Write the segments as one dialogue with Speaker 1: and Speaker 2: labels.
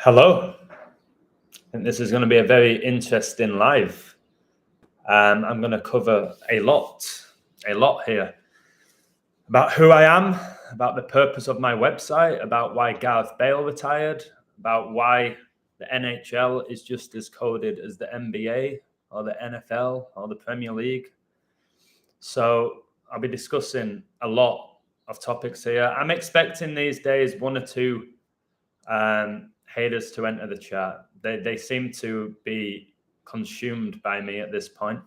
Speaker 1: Hello. I think this is going to be a very interesting live. I'm going to cover a lot here about who I am, about the purpose of my website, about why Gareth Bale retired, about why the NHL is just as coded as the NBA or the NFL or the Premier League. So I'll be discussing a lot of topics here. I'm expecting these days one or two haters to enter the chat. They seem to be consumed by me at this point.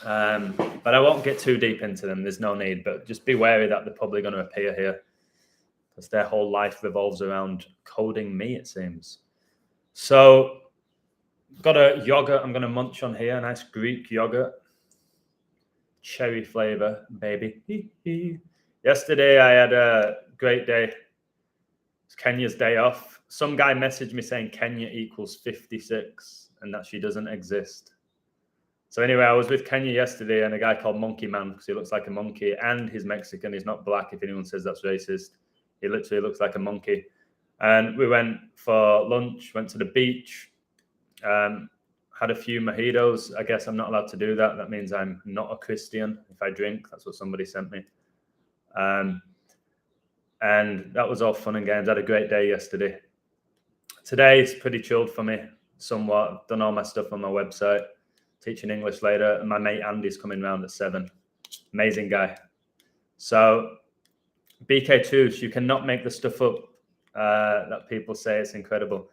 Speaker 1: But I won't get too deep into them. There's no need. But just be wary that they're probably going to appear here because their whole life revolves around coding me, it seems. So got a yogurt I'm going to munch on here. A nice Greek yogurt. Cherry flavor, baby. Yesterday I had a great day. It's Kenya's day off. Some guy messaged me saying Kenya equals 56 and that she doesn't exist. So anyway, I was with Kenya yesterday and a guy called Monkey Man because he looks like a monkey and he's Mexican. He's not black if anyone says that's racist. He literally looks like a monkey. And we went for lunch, went to the beach, had a few mojitos. I guess I'm not allowed to do that. That means I'm not a Christian if I drink. That's what somebody sent me. And that was all fun and games. I had a great day yesterday. Today it's pretty chilled for me, somewhat. I've done all my stuff on my website, teaching English later. And my mate Andy's coming round at 7. Amazing guy. So BK2s, you cannot make the stuff up that people say. It's incredible.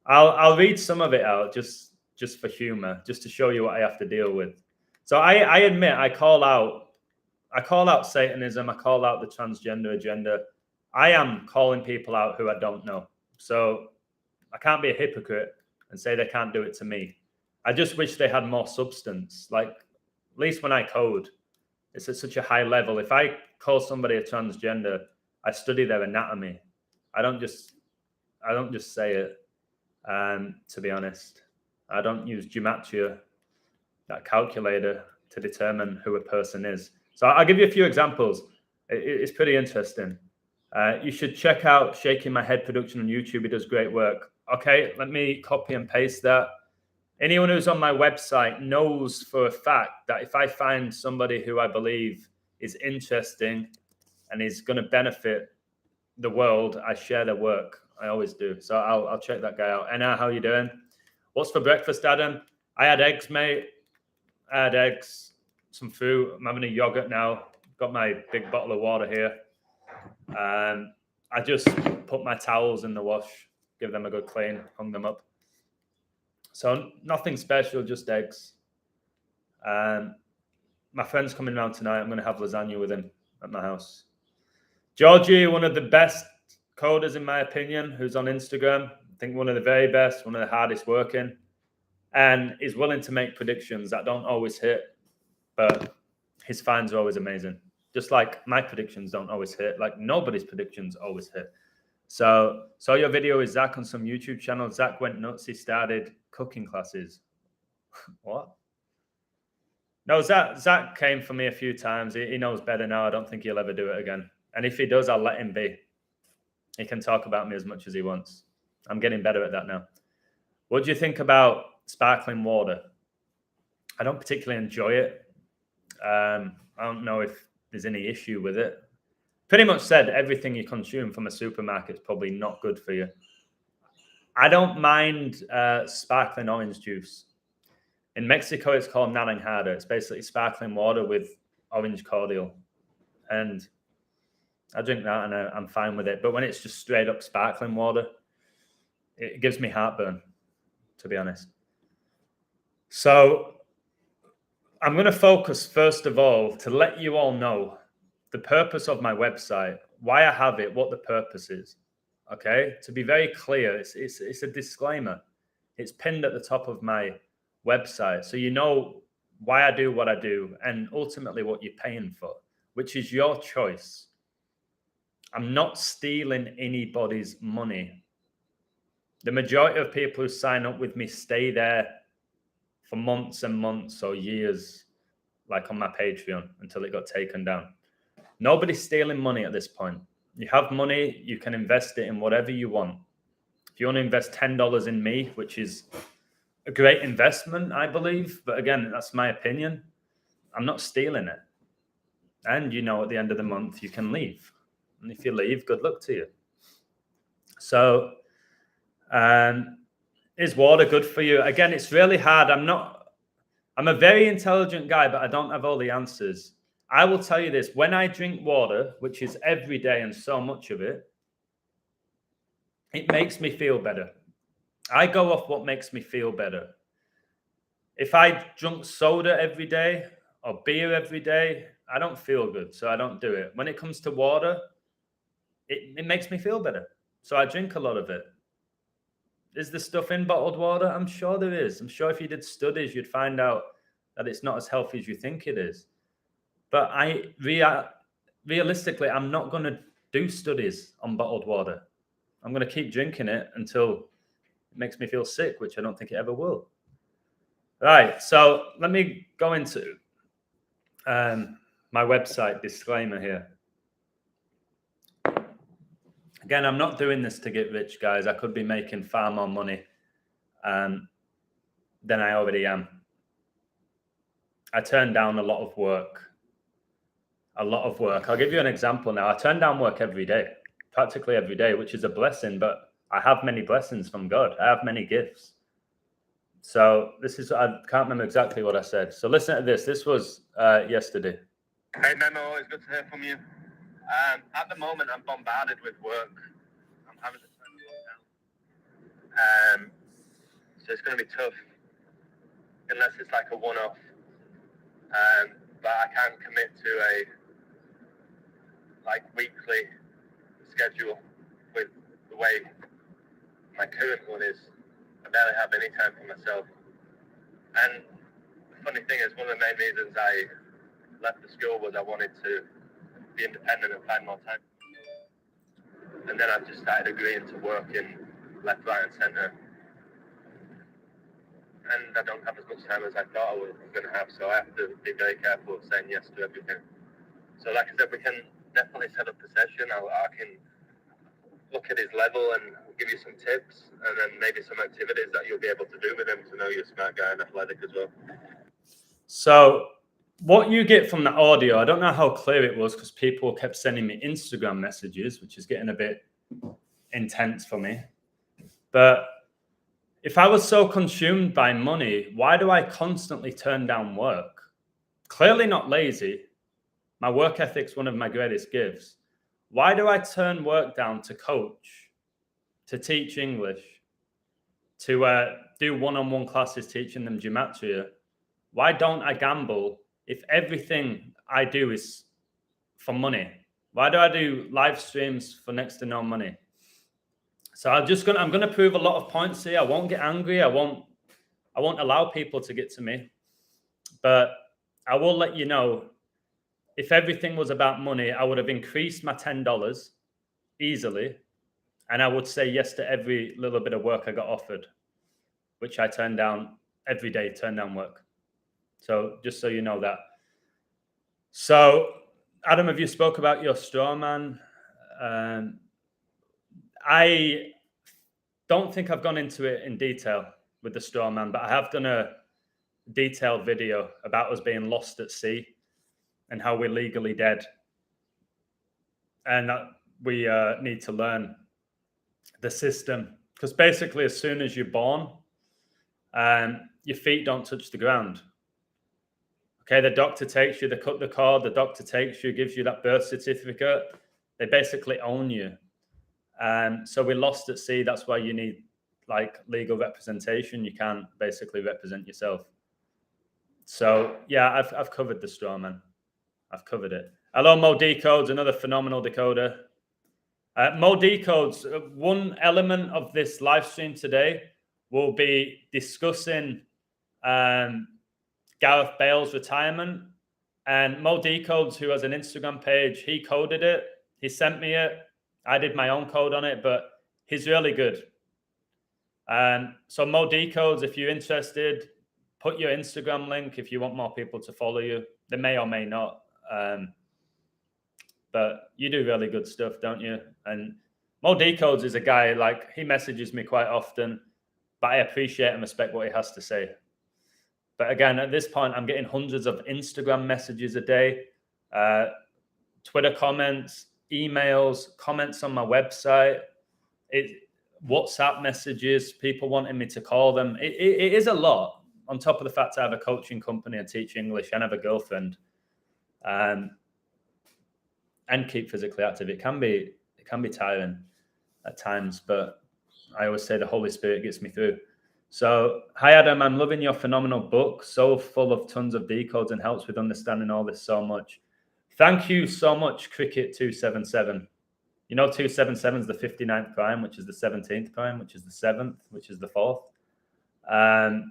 Speaker 1: I'll read some of it out just for humor, just to show you what I have to deal with. So I admit I call out Satanism. I call out the transgender agenda. I am calling people out who I don't know. So I can't be a hypocrite and say they can't do it to me. I just wish they had more substance. Like, at least when I code, it's at such a high level. If I call somebody a transgender, I study their anatomy. I don't just say it. To be honest, I don't use gematria, that calculator, to determine who a person is. So I'll give you a few examples. It's pretty interesting. You should check out Shaking My Head Production on YouTube. He does great work. Okay, let me copy and paste that. Anyone who's on my website knows for a fact that if I find somebody who I believe is interesting and is going to benefit the world, I share their work. I always do. So I'll check that guy out. Anna, how you doing? What's for breakfast, Adam? I had eggs, mate. I had eggs, some fruit. I'm having a yogurt now. Got my big bottle of water here. I just put my towels in the wash, give them a good clean, hung them up. So nothing special, just eggs. My friend's coming around tonight. I'm going to have lasagna with him at my house. Georgie, one of the best coders, in my opinion, who's on Instagram. I think one of the very best, one of the hardest working, and is willing to make predictions that don't always hit, but his finds are always amazing. Just like my predictions don't always hit, like nobody's predictions always hit. So saw your video with Zach on some YouTube channel. Zach went nuts. He started cooking classes. What? No, Zach came for me a few times. He knows better now. I don't think he'll ever do it again. And if he does, I'll let him be. He can talk about me as much as he wants. I'm getting better at that now. What do you think about sparkling water? I don't particularly enjoy it. I don't know if there's any issue with it. Pretty much said everything you consume from a supermarket is probably not good for you. I don't mind sparkling orange juice. In Mexico, it's called naranjada. It's basically sparkling water with orange cordial. And I drink that and I'm fine with it. But when it's just straight up sparkling water, it gives me heartburn, to be honest. So I'm going to focus, first of all, to let you all know the purpose of my website, why I have it, what the purpose is. Okay? To be very clear, it's a disclaimer. It's pinned at the top of my website. So you know why I do what I do and ultimately what you're paying for, which is your choice. I'm not stealing anybody's money. The majority of people who sign up with me stay there for months and months or years, like on my Patreon, until it got taken down. Nobody's stealing money at this point. You have money, you can invest it in whatever you want. If you want to invest $10 in me, which is a great investment, I believe, but again, that's my opinion, I'm not stealing it. And at the end of the month, you can leave. And if you leave, good luck to you. So, is water good for you? Again, it's really hard. I'm a very intelligent guy, but I don't have all the answers. I will tell you this. When I drink water, which is every day and so much of it, it makes me feel better. I go off what makes me feel better. If I drink soda every day or beer every day, I don't feel good, so I don't do it. When it comes to water, it makes me feel better. So I drink a lot of it. Is there stuff in bottled water? I'm sure there is. I'm sure if you did studies, you'd find out that it's not as healthy as you think it is. But realistically, I'm not going to do studies on bottled water. I'm going to keep drinking it until it makes me feel sick, which I don't think it ever will. Right, so let me go into my website disclaimer here. Again, I'm not doing this to get rich, guys. I could be making far more money than I already am. I turn down a lot of work. I'll give you an example now. I turn down work every day, practically every day, which is a blessing, but I have many blessings from God. I have many gifts. So I can't remember exactly what I said. So listen to this. This was yesterday.
Speaker 2: Hey, Memo, it's good to hear from you. At the moment, I'm bombarded with work. I'm having to turn it down. So it's going to be tough, unless it's like a one-off. But I can't commit to a weekly schedule with the way my current one is. I barely have any time for myself. And the funny thing is, one of the main reasons I left the school was I wanted to be independent and find more time. And then I've just started agreeing to work in left, right, and centre. And I don't have as much time as I thought I was going to have, so I have to be very careful of saying yes to everything. So like I said, we can definitely set up a session. I can look at his level and give you some tips, and then maybe some activities that you'll be able to do with him to know you're a smart guy and athletic as well.
Speaker 1: So what you get from that audio, I don't know how clear it was because people kept sending me Instagram messages, which is getting a bit intense for me. But if I was so consumed by money, why do I constantly turn down work? Clearly not lazy. My work ethic's one of my greatest gifts. Why do I turn work down to coach, to teach English, to do one-on-one classes teaching them gematria? Why don't I gamble if everything I do is for money? Why do I do live streams for next to no money? So I'm going to prove a lot of points here. I won't get angry. I won't allow people to get to me. But I will let you know, if everything was about money, I would have increased my $10 easily. And I would say yes to every little bit of work I got offered, which I turn down every day, turn down work. So just so you know that. So Adam, have you spoke about your straw man? I don't think I've gone into it in detail with the straw man, but I have done a detailed video about us being lost at sea and how we're legally dead. And that we need to learn the system. Because basically, as soon as you're born, your feet don't touch the ground. Okay, the doctor takes you, they cut the cord, the doctor takes you, gives you that birth certificate. They basically own you. So we're lost at sea. That's why you need legal representation. You can't basically represent yourself. So yeah, I've covered the straw man. I've covered it. Hello, Mo Decodes, another phenomenal decoder. Mo Decodes, one element of this live stream today will be discussing Gareth Bale's retirement. And Mo Decodes, who has an Instagram page, he coded it. He sent me it. I did my own code on it, but he's really good. So Mo Decodes, if you're interested, put your Instagram link if you want more people to follow you. They may or may not. But you do really good stuff, don't you? And Mo Decodes is a guy, like, he messages me quite often, but I appreciate and respect what he has to say. But again, at this point, I'm getting hundreds of Instagram messages a day, Twitter comments, emails, comments on my website, WhatsApp messages, people wanting me to call them. It is a lot, on top of the fact I have a coaching company and teach English and have a girlfriend, and keep physically active. It can be tiring at times, but I always say the Holy Spirit gets me through. So, hi Adam, I'm loving your phenomenal book, so full of tons of decodes and helps with understanding all this so much. Thank you so much, Cricket 277. You know, 277 is the 59th prime, which is the 17th prime, which is the 7th, which is the 4th. Are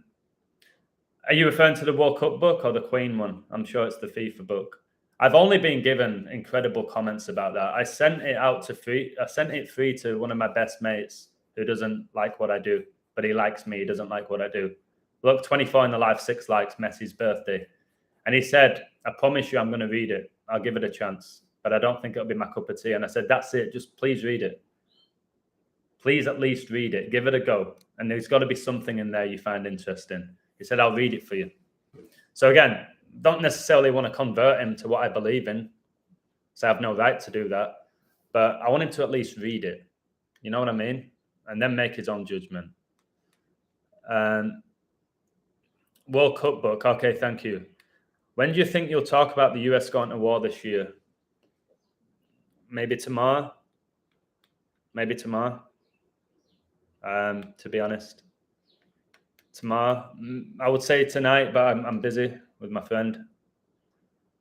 Speaker 1: you referring to the World Cup book or the Queen one? I'm sure it's the FIFA book. I've only been given incredible comments about that. I sent it out to free. I sent it free to one of my best mates who doesn't like what I do, but he likes me. He doesn't like what I do. Look, 24 in the live, 6 likes, Messi's birthday. And he said, I promise you I'm going to read it. I'll give it a chance, but I don't think it'll be my cup of tea. And I said, that's it. Just please read it. Please at least read it. Give it a go. And there's got to be something in there you find interesting. He said, I'll read it for you. So again, don't necessarily want to convert him to what I believe in, so I have no right to do that. But I want him to at least read it. You know what I mean? And then make his own judgment. World Cup book. Okay, thank you. When do you think you'll talk about the US going to war this year? Maybe tomorrow. Maybe tomorrow. To be honest. Tomorrow. I would say tonight, but I'm busy with my friend.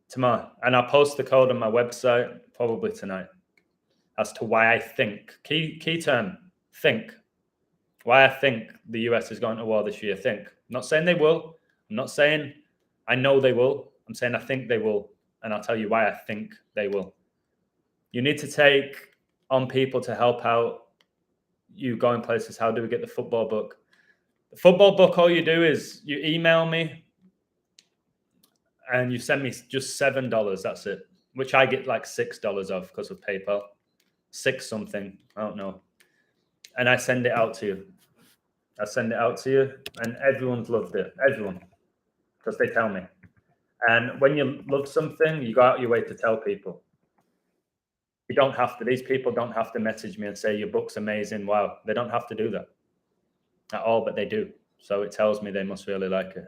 Speaker 1: Tomorrow. And I'll post the code on my website probably tonight as to why I think. Key term, think. Why I think the US is going to war this year. Think. I'm not saying they will. I'm not saying I know they will. I'm saying I think they will. And I'll tell you why I think they will. You need to take on people to help out you going places. How do we get the football book? The football book, all you do is you email me and you send me just $7. That's it. Which I get like $6 of because of PayPal. 6 something. I don't know. And I send it out to you. I send it out to you, and everyone's loved it. Everyone. Because they tell me. And when you love something, you go out your way to tell people. You don't have to. These people don't have to message me and say, your book's amazing. Wow. They don't have to do that at all, but they do. So it tells me they must really like it.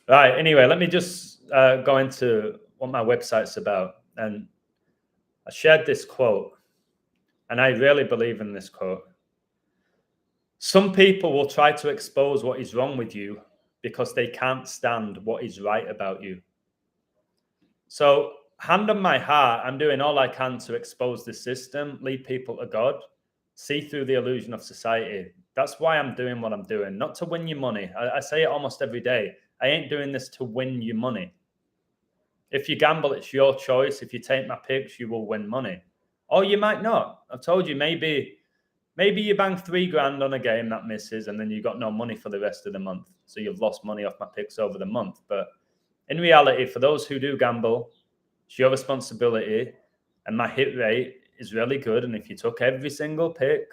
Speaker 1: Right. Anyway, let me just go into what my website's about. And I shared this quote, and I really believe in this quote. Some people will try to expose what is wrong with you because they can't stand what is right about you. So, hand on my heart, I'm doing all I can to expose the system, lead people to God, see through the illusion of society. That's why I'm doing what I'm doing, not to win your money. I say it almost every day. I ain't doing this to win your money. If you gamble, it's your choice. If you take my picks, you will win money. Or you might not. I've told you, maybe you bang $3,000 on a game that misses, and then you got no money for the rest of the month. So you've lost money off my picks over the month. But in reality, for those who do gamble, it's your responsibility. And my hit rate is really good. And if you took every single pick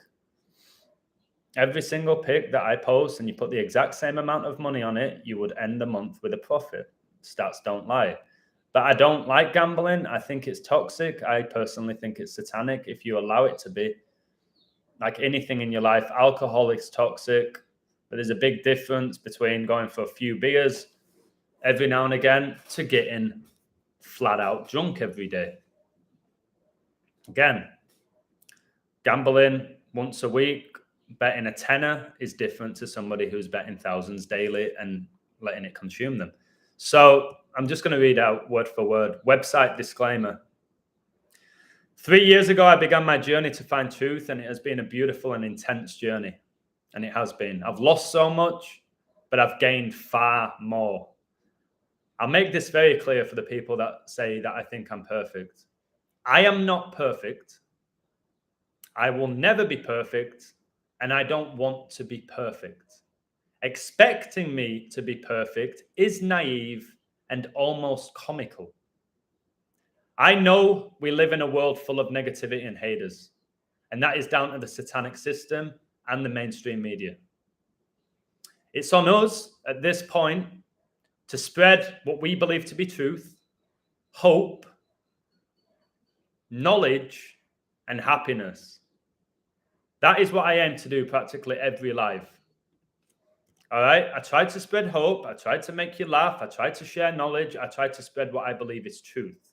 Speaker 1: that I post and you put the exact same amount of money on it, you would end the month with a profit. Stats don't lie. But I don't like gambling. I think it's toxic. I personally think it's satanic if you allow it to be. Like anything in your life, alcohol is toxic. But there's a big difference between going for a few beers every now and again to getting flat out drunk every day. Again, gambling once a week, betting a tenner is different to somebody who's betting thousands daily and letting it consume them. So I'm just going to read out word for word. Website disclaimer. 3 years ago, I began my journey to find truth, and it has been a beautiful and intense journey. And it has been. I've lost so much, but I've gained far more. I'll make this very clear for the people that say that I think I'm perfect. I am not perfect. I will never be perfect, and I don't want to be perfect. Expecting me to be perfect is naive and almost comical. I know we live in a world full of negativity and haters. And that is down to the satanic system and the mainstream media. It's on us at this point to spread what we believe to be truth, hope, knowledge, and happiness. That is what I aim to do practically every live. All right? I try to spread hope. I try to make you laugh. I try to share knowledge. I try to spread what I believe is truth.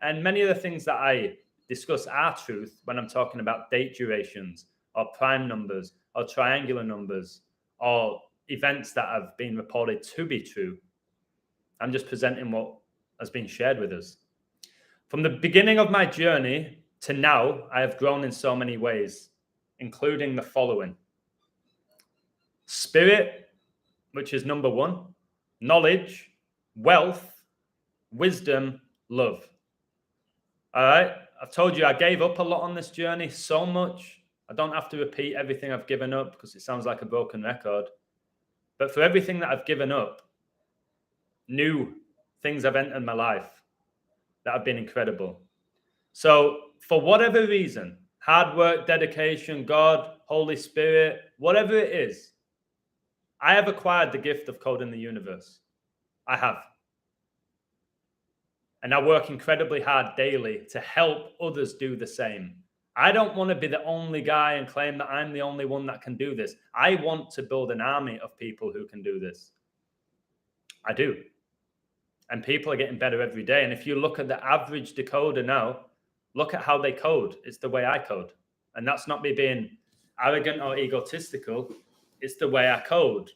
Speaker 1: And many of the things that I discuss are truth when I'm talking about date durations or prime numbers or triangular numbers or events that have been reported to be true. I'm just presenting what has been shared with us. From the beginning of my journey to now, I have grown in so many ways, including the following. Spirit, which is number one, knowledge, wealth, wisdom, love. All right, I've told you I gave up a lot on this journey, so much. I don't have to repeat everything I've given up because it sounds like a broken record. But for everything that I've given up, new things have entered my life that have been incredible. So for whatever reason, hard work, dedication, God, Holy Spirit, whatever it is, I have acquired the gift of coding the universe. I have. And I work incredibly hard daily to help others do the same. I don't want to be the only guy and claim that I'm the only one that can do this. I want to build an army of people who can do this. I do. And people are getting better every day. And if you look at the average decoder now, look at how they code. It's the way I code. And that's not me being arrogant or egotistical. It's the way I code.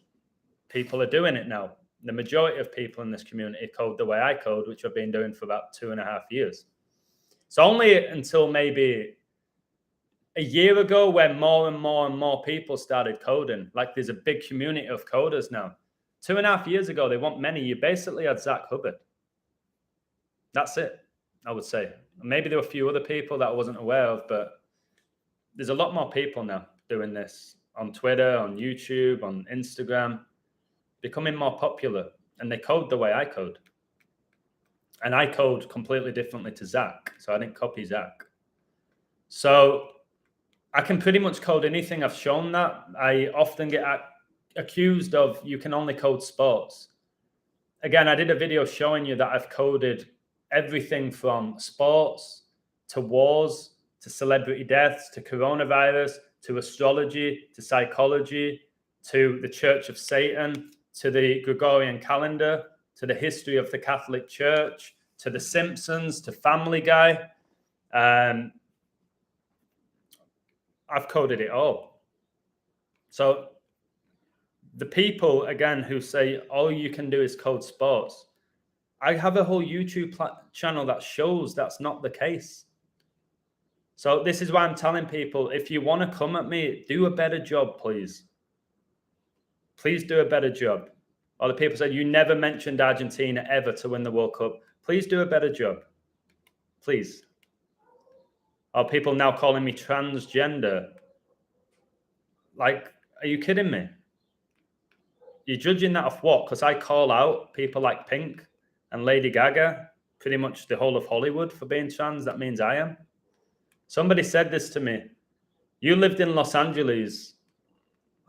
Speaker 1: People are doing it now. The majority of people in this community code the way I code, which I've been doing for about 2.5 years. It's only until maybe a year ago where more and more and more people started coding. Like there's a big community of coders now. 2.5 years ago, they weren't many. You basically had Zach Hubbard. That's it, I would say. Maybe there were a few other people that I wasn't aware of, but there's a lot more people now doing this on Twitter, on YouTube, on Instagram, becoming more popular. And they code the way I code. And I code completely differently to Zach, so I didn't copy Zach. So I can pretty much code anything. I've shown that. I often get accused of you can only code sports. Again, I did a video showing you that I've coded everything from sports to wars to celebrity deaths to coronavirus to astrology to psychology to the Church of Satan to the Gregorian calendar to the history of the Catholic Church to The Simpsons to Family Guy. I've coded it all. So the people, again, who say all you can do is code sports, I have a whole YouTube channel that shows that's not the case. So this is why I'm telling people, if you want to come at me, do a better job, please. Please do a better job. Or the people said, you never mentioned Argentina ever to win the World Cup. Please do a better job. Please. Or people now calling me transgender. Like, are you kidding me? You're judging that off what? Because I call out people like Pink and Lady Gaga, pretty much the whole of Hollywood for being trans. That means I am. Somebody said this to me. You lived in Los Angeles.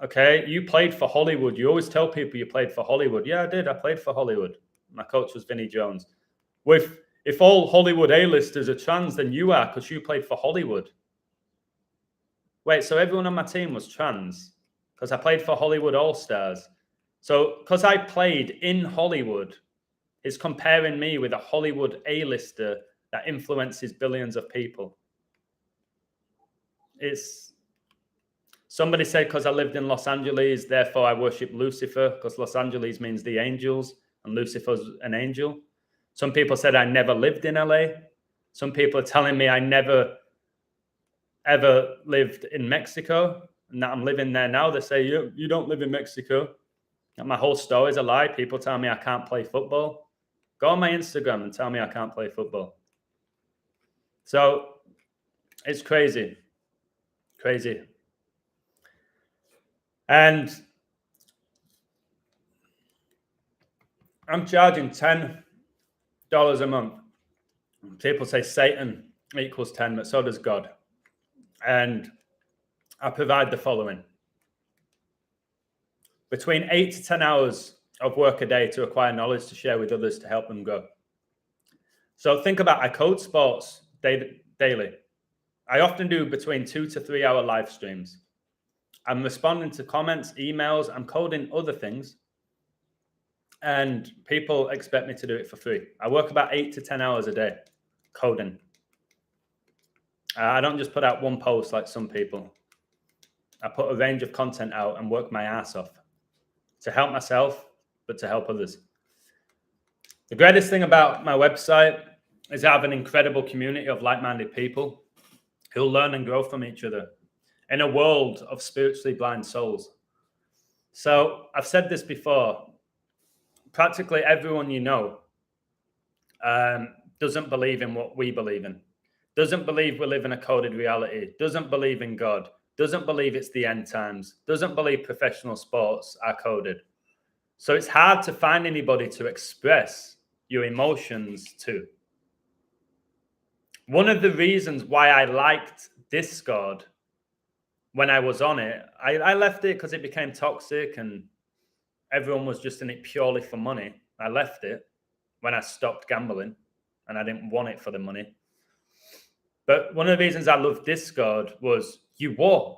Speaker 1: Okay, you played for Hollywood. You always tell people you played for Hollywood. Yeah, I did. I played for Hollywood. My coach was Vinnie Jones. If all Hollywood A-listers are trans, then you are because you played for Hollywood. Wait, so everyone on my team was trans because I played for Hollywood All-Stars. So because I played in Hollywood is comparing me with a Hollywood A-lister that influences billions of people. Somebody said because I lived in Los Angeles, therefore I worship Lucifer because Los Angeles means the angels and Lucifer's an angel. Some people said I never lived in LA. Some people are telling me I never ever lived in Mexico and that I'm living there now. They say, you don't live in Mexico. And my whole story is a lie. People tell me I can't play football. Go on my Instagram and tell me I can't play football. So it's crazy. Crazy. And I'm charging $10 a month. People say Satan equals 10, but so does God. And I provide the following. Between 8 to 10 hours of work a day to acquire knowledge to share with others to help them grow. So think about, I code sports daily. I often do between 2 to 3 hour live streams. I'm responding to comments, emails, I'm coding other things. And people expect me to do it for free. I work about 8 to 10 hours a day coding. I don't just put out one post like some people. I put a range of content out and work my ass off to help myself, but to help others. The greatest thing about my website is I have an incredible community of like-minded people who learn and grow from each other in a world of spiritually blind souls. So I've said this before, practically everyone you know doesn't believe in what we believe in, doesn't believe we live in a coded reality, doesn't believe in God, doesn't believe it's the end times, doesn't believe professional sports are coded. So it's hard to find anybody to express your emotions to. One of the reasons why I liked Discord when I was on it, I left it because it became toxic and everyone was just in it purely for money. I left it when I stopped gambling and I didn't want it for the money. But one of the reasons I loved Discord was you were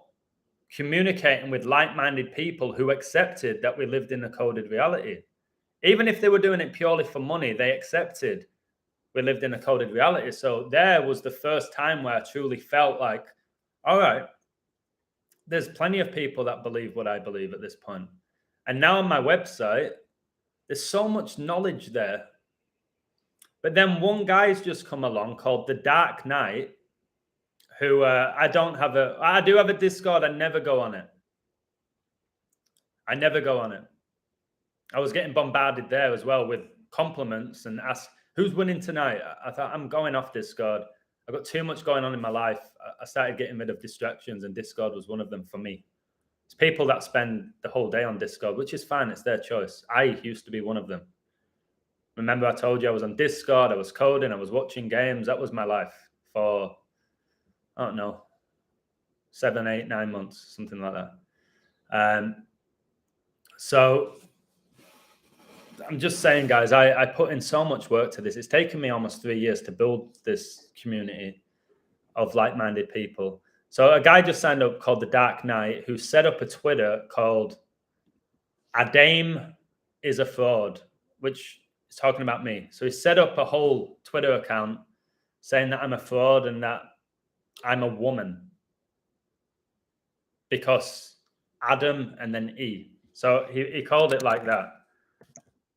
Speaker 1: communicating with like-minded people who accepted that we lived in a coded reality. Even if they were doing it purely for money, they accepted we lived in a coded reality. So there was the first time where I truly felt like, all right, there's plenty of people that believe what I believe at this point. And now on my website, there's so much knowledge there. But then one guy's just come along called The Dark Knight, who I do have a Discord. I never go on it. I was getting bombarded there as well with compliments and asked, who's winning tonight? I thought, I'm going off Discord. I've got too much going on in my life. I started getting rid of distractions, and Discord was one of them for me. It's people that spend the whole day on Discord, which is fine. It's their choice. I used to be one of them. Remember I told you I was on Discord, I was coding, I was watching games. That was my life for, I don't know, 7, 8, 9 months, something like that. So I'm just saying, guys, I put in so much work to this. It's taken me almost 3 years to build this community of like-minded people. So a guy just signed up called The Dark Knight who set up a Twitter called Adame is a Fraud, which is talking about me. So he set up a whole Twitter account saying that I'm a fraud and that I'm a woman because Adam and then E. So he called it like that.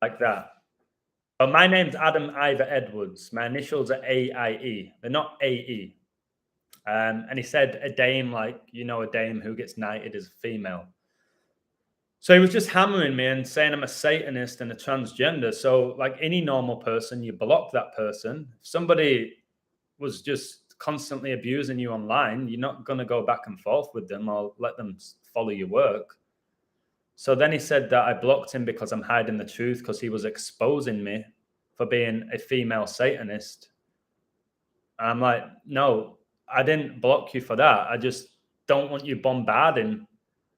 Speaker 1: But my name's Adam Ivor Edwards. My initials are AIE. They're not AE. And he said a dame, like, you know, a dame who gets knighted as a female. So he was just hammering me and saying I'm a Satanist and a transgender. So like any normal person, you block that person. If somebody was just constantly abusing you online, you're not going to go back and forth with them or let them follow your work. So then he said that I blocked him because I'm hiding the truth because he was exposing me for being a female Satanist. And I'm like, no, I didn't block you for that. I just don't want you bombarding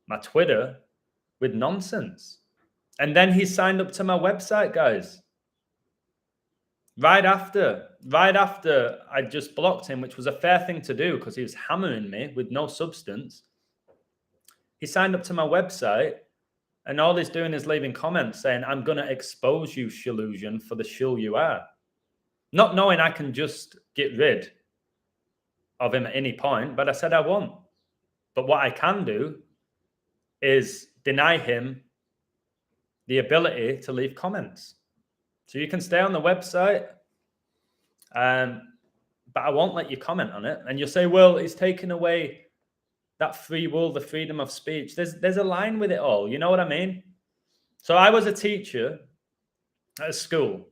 Speaker 1: my Twitter with nonsense. And then he signed up to my website, guys. Right after I just blocked him, which was a fair thing to do because he was hammering me with no substance. He signed up to my website. And all he's doing is leaving comments saying, I'm going to expose you, Shillusion, for the shill you are. Not knowing I can just get rid of him at any point, but I said I won't. But what I can do is deny him the ability to leave comments. So you can stay on the website, but I won't let you comment on it. And you'll say, well, he's taken away that free will, the freedom of speech. There's a line with it all. You know what I mean? So I was a teacher at a school.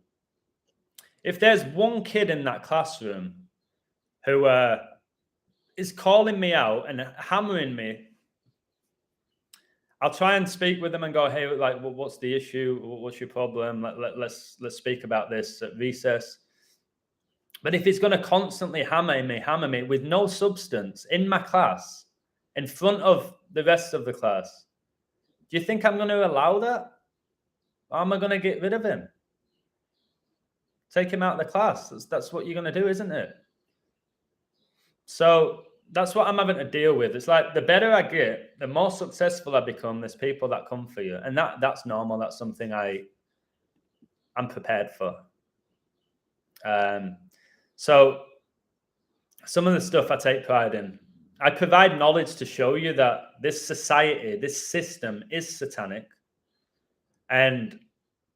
Speaker 1: If there's one kid in that classroom who is calling me out and hammering me, I'll try and speak with them and go, hey, like, what's the issue? What's your problem? Let's speak about this at recess. But if he's going to constantly hammer me with no substance in my class, in front of the rest of the class, do you think I'm going to allow that? Or am I going to get rid of him? Take him out of the class. That's what you're going to do, isn't it? So that's what I'm having to deal with. It's like the better I get, the more successful I become. There's people that come for you. And that's normal. That's something I'm prepared for. So some of the stuff I take pride in. I provide knowledge to show you that this society, this system is satanic. And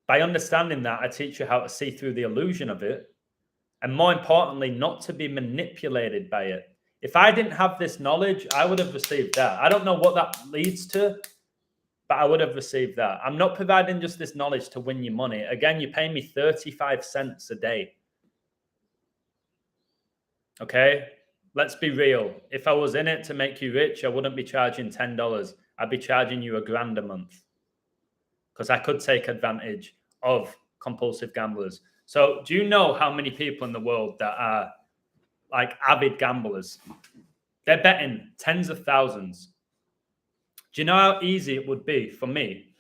Speaker 1: by understanding that, I teach you how to see through the illusion of it. And more importantly, not to be manipulated by it. If I didn't have this knowledge, I would have received that. I don't know what that leads to, but I would have received that. I'm not providing just this knowledge to win your money. Again, you pay me 35 cents a day. Okay? Let's be real. If I was in it to make you rich, I wouldn't be charging $10. I'd be charging you $1,000 a month. Because I could take advantage of compulsive gamblers. So do you know how many people in the world that are like avid gamblers? They're betting tens of thousands. Do you know how easy it would be for me,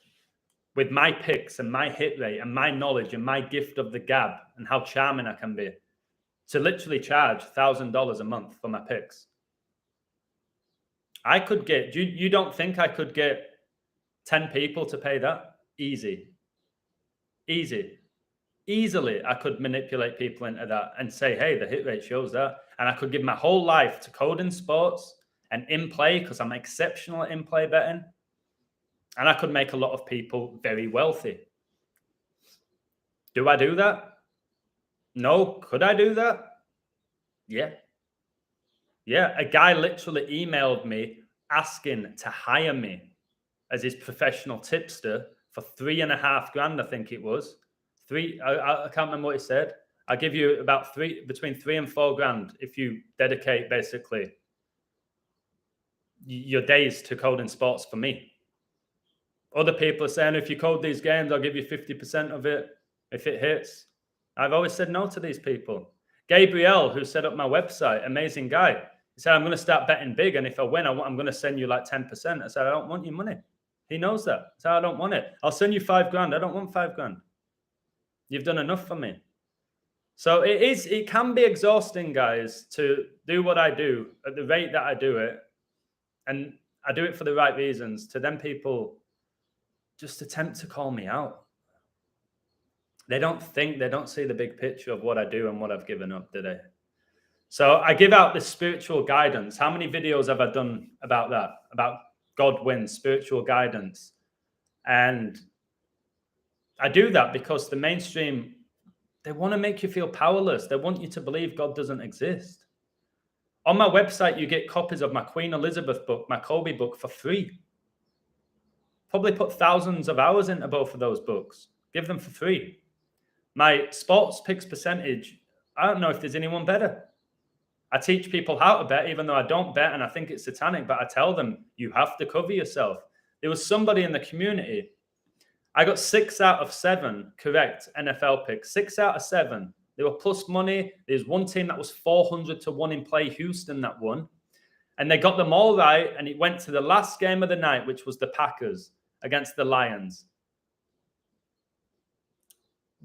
Speaker 1: with my picks and my hit rate and my knowledge and my gift of the gab and how charming I can be, to literally charge $1,000 a month for my picks? I could get, you don't think I could get 10 people to pay that? Easily, I could manipulate people into that and say, hey, the hit rate shows that. And I could give my whole life to coding sports and in-play, because I'm exceptional at in-play betting. And I could make a lot of people very wealthy. Do I do that? No. Could I do that? Yeah. Yeah. A guy literally emailed me asking to hire me as his professional tipster for $3,500, I think it was. I can't remember what he said. I'll give you about between $3,000 and $4,000 if you dedicate basically your days to coding sports for me. Other people are saying, if you code these games, I'll give you 50% of it if it hits. I've always said no to these people. Gabriel, who set up my website, amazing guy. He said, I'm going to start betting big, and if I win, I'm going to send you like 10%. I said, I don't want your money. He knows that. I said, I don't want it. I'll send you $5,000. I don't want $5,000. You've done enough for me. So it can be exhausting, guys, to do what I do at the rate that I do it. And I do it for the right reasons. To them people just attempt to call me out. They don't see the big picture of what I do and what I've given up, do they? So I give out this spiritual guidance. How many videos have I done about that? About God wins, spiritual guidance. And I do that because the mainstream, they want to make you feel powerless. They want you to believe God doesn't exist. On my website, you get copies of my Queen Elizabeth book, my Kobe book for free. Probably put thousands of hours into both of those books. Give them for free. My sports picks percentage, I don't know if there's anyone better. I teach people how to bet, even though I don't bet and I think it's satanic, but I tell them, you have to cover yourself. There was somebody in the community, I got 6 out of 7 correct NFL picks. 6 out of 7. They were plus money. There's one team that was 400 to 1 in play, Houston, that won. And they got them all right. And it went to the last game of the night, which was the Packers against the Lions.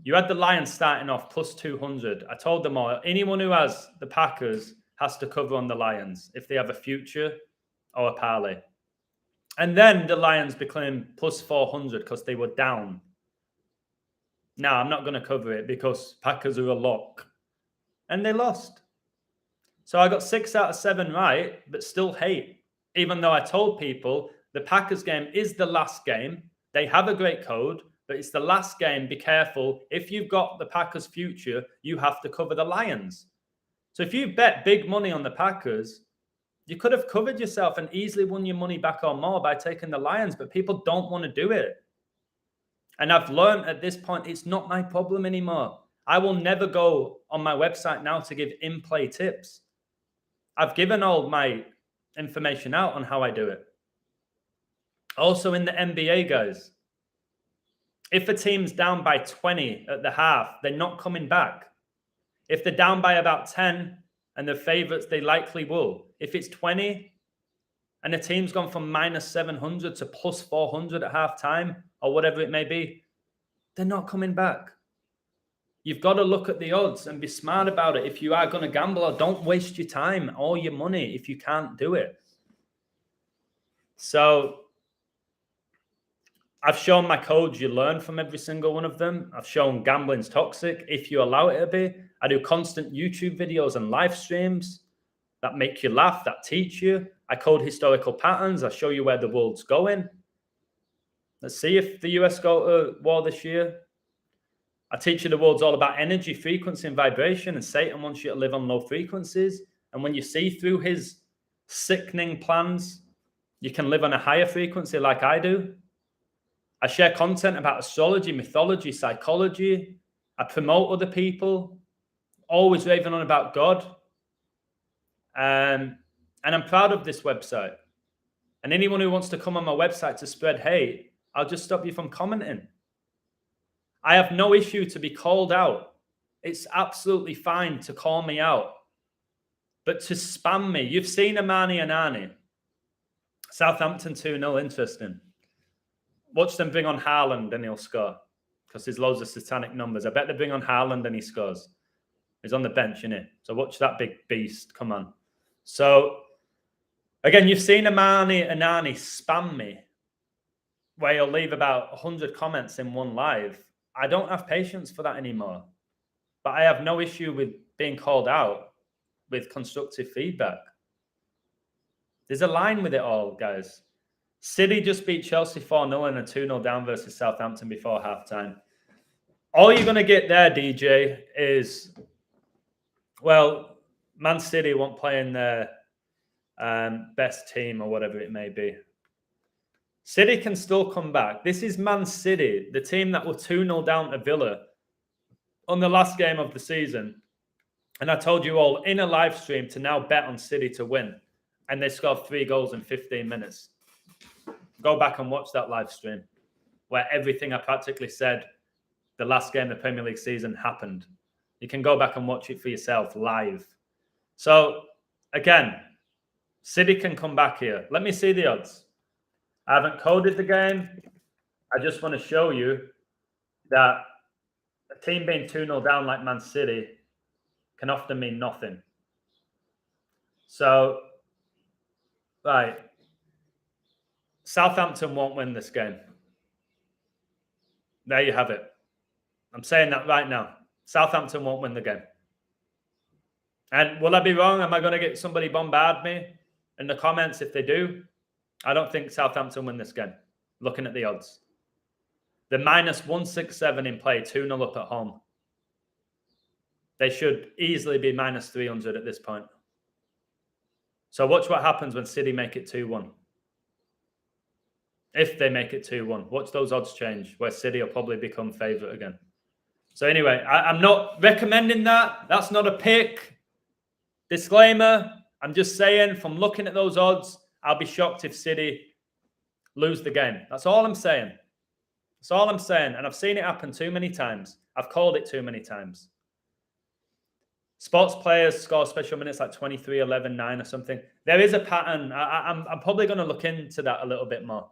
Speaker 1: You had the Lions starting off plus 200. I told them all, anyone who has the Packers has to cover on the Lions if they have a future or a parlay. And then the Lions became plus 400 because they were down. Now, I'm not going to cover it because Packers are a lock. And they lost. So I got 6 out of 7 right, but still hate. Even though I told people the Packers game is the last game. They have a great code, but it's the last game. Be careful. If you've got the Packers' future, you have to cover the Lions. So if you bet big money on the Packers, you could have covered yourself and easily won your money back or more by taking the Lions, but people don't want to do it. And I've learned at this point, it's not my problem anymore. I will never go on my website now to give in-play tips. I've given all my information out on how I do it. Also in the NBA, guys, if a team's down by 20 at the half, they're not coming back. If they're down by about 10 and they're favourites, they likely will. If it's 20 and the team's gone from minus 700 to plus 400 at half time or whatever it may be, they're not coming back. You've got to look at the odds and be smart about it. If you are going to gamble, or don't waste your time or your money if you can't do it. So I've shown my codes. You learn from every single one of them. I've shown gambling's toxic if you allow it to be. I do constant YouTube videos and live streams that make you laugh, that teach you. I code historical patterns. I show you where the world's going. Let's see if the US go to war this year. I teach you the world's all about energy, frequency, and vibration, and Satan wants you to live on low frequencies. And when you see through his sickening plans, you can live on a higher frequency like I do. I share content about astrology, mythology, psychology. I promote other people, always raving on about God. And I'm proud of this website. And anyone who wants to come on my website to spread hate, I'll just stop you from commenting. I have no issue to be called out. It's absolutely fine to call me out. But to spam me, you've seen Amani and Arnie. Southampton 2-0, interesting. Watch them bring on Haaland and he'll score. Because there's loads of satanic numbers. I bet they bring on Haaland and he scores. He's on the bench, isn't he? So watch that big beast. Come on. So, again, you've seen Amani and Arnie spam me. Where you'll leave about 100 comments in one live. I don't have patience for that anymore. But I have no issue with being called out with constructive feedback. There's a line with it all, guys. City just beat Chelsea 4-0 and a 2-0 down versus Southampton before halftime. All you're going to get there, DJ, is, well, Man City won't play in their best team or whatever it may be. City can still come back. This is Man City, the team that were 2-0 down to Villa on the last game of the season. And I told you all in a live stream to now bet on City to win. And they scored 3 goals in 15 minutes. Go back and watch that live stream where everything I practically said the last game of the Premier League season happened. You can go back and watch it for yourself live. So, again, City can come back here. Let me see the odds. I haven't coded the game. I just want to show you that a team being 2-0 down like Man City can often mean nothing. So, right. Southampton won't win this game. There you have it. I'm saying that right now. Southampton won't win the game. And will I be wrong? Am I going to get somebody bombard me in the comments if they do? I don't think Southampton win this game. Looking at the odds. The minus 167 in play, 2-0 up at home. They should easily be minus 300 at this point. So watch what happens when City make it 2-1. If they make it 2-1. Watch those odds change, where City will probably become favourite again. So anyway, I'm not recommending that. That's not a pick. Disclaimer, I'm just saying from looking at those odds, I'll be shocked if City lose the game. That's all I'm saying. That's all I'm saying. And I've seen it happen too many times. I've called it too many times. Sports players score special minutes like 23, 11, 9 or something. There is a pattern. I'm probably going to look into that a little bit more.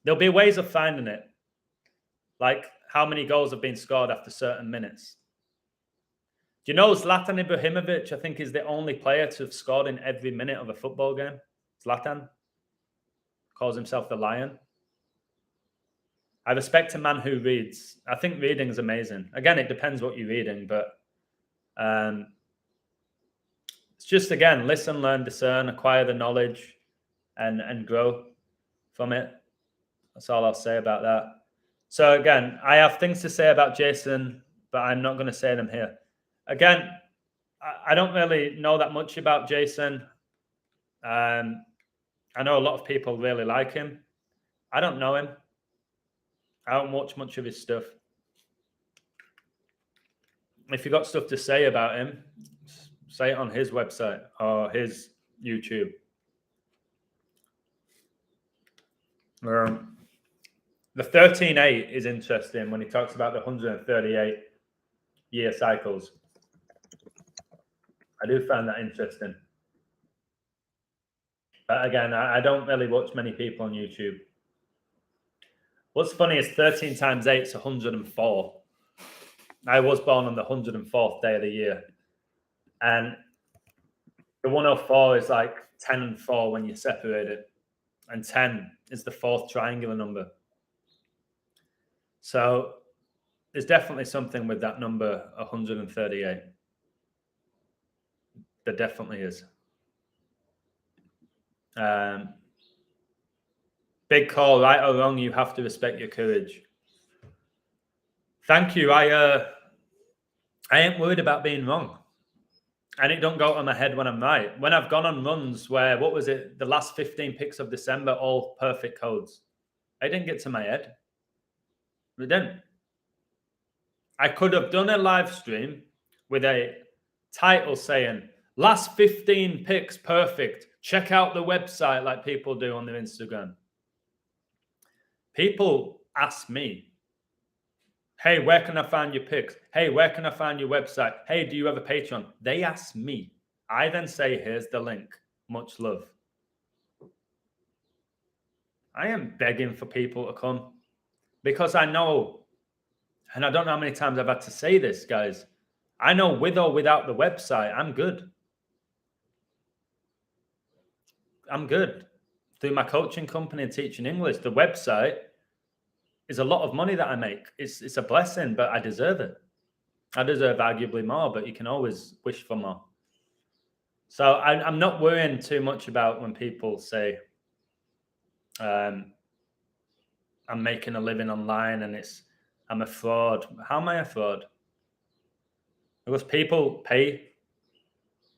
Speaker 1: There'll be ways of finding it. Like how many goals have been scored after certain minutes. Do you know Zlatan Ibrahimovic, I think, is the only player to have scored in every minute of a football game? Zlatan calls himself the Lion. I respect a man who reads. I think reading is amazing. Again, it depends what you're reading, but it's just, again, listen, learn, discern, acquire the knowledge and grow from it. That's all I'll say about that. So, again, I have things to say about Jason, but I'm not going to say them here. Again, I don't really know that much about Jason. I know a lot of people really like him. I don't know him. I don't watch much of his stuff. If you got stuff to say about him, say it on his website or his YouTube. The 13-8 is interesting when he talks about the 138. year cycles. I do find that interesting. But again, I don't really watch many people on YouTube. What's funny is 13 times 8 is 104. I was born on the 104th day of the year. And the 104 is like 10 and 4 when you separate it. And 10 is the fourth triangular number. So there's definitely something with that number 138. There definitely is. Big call, right or wrong, you have to respect your courage. Thank you. I ain't worried about being wrong. And it don't go to my head when I'm right. When I've gone on runs where, what was it, the last 15 picks of December, all perfect codes. I didn't get to my head. It didn't. I could have done a live stream with a title saying, last 15 picks perfect. Check out the website like people do on their Instagram. People ask me, hey, where can I find your picks? Hey, where can I find your website? Hey, do you have a Patreon? They ask me. I then say, here's the link. Much love. I am begging for people to come because I know, and I don't know how many times I've had to say this, guys. I know with or without the website, I'm good. I'm good. Through my coaching company and teaching English, the website is a lot of money that I make. It's a blessing, but I deserve it. I deserve arguably more, but you can always wish for more. So I'm not worrying too much about when people say I'm making a living online and I'm a fraud. How am I a fraud? Because people pay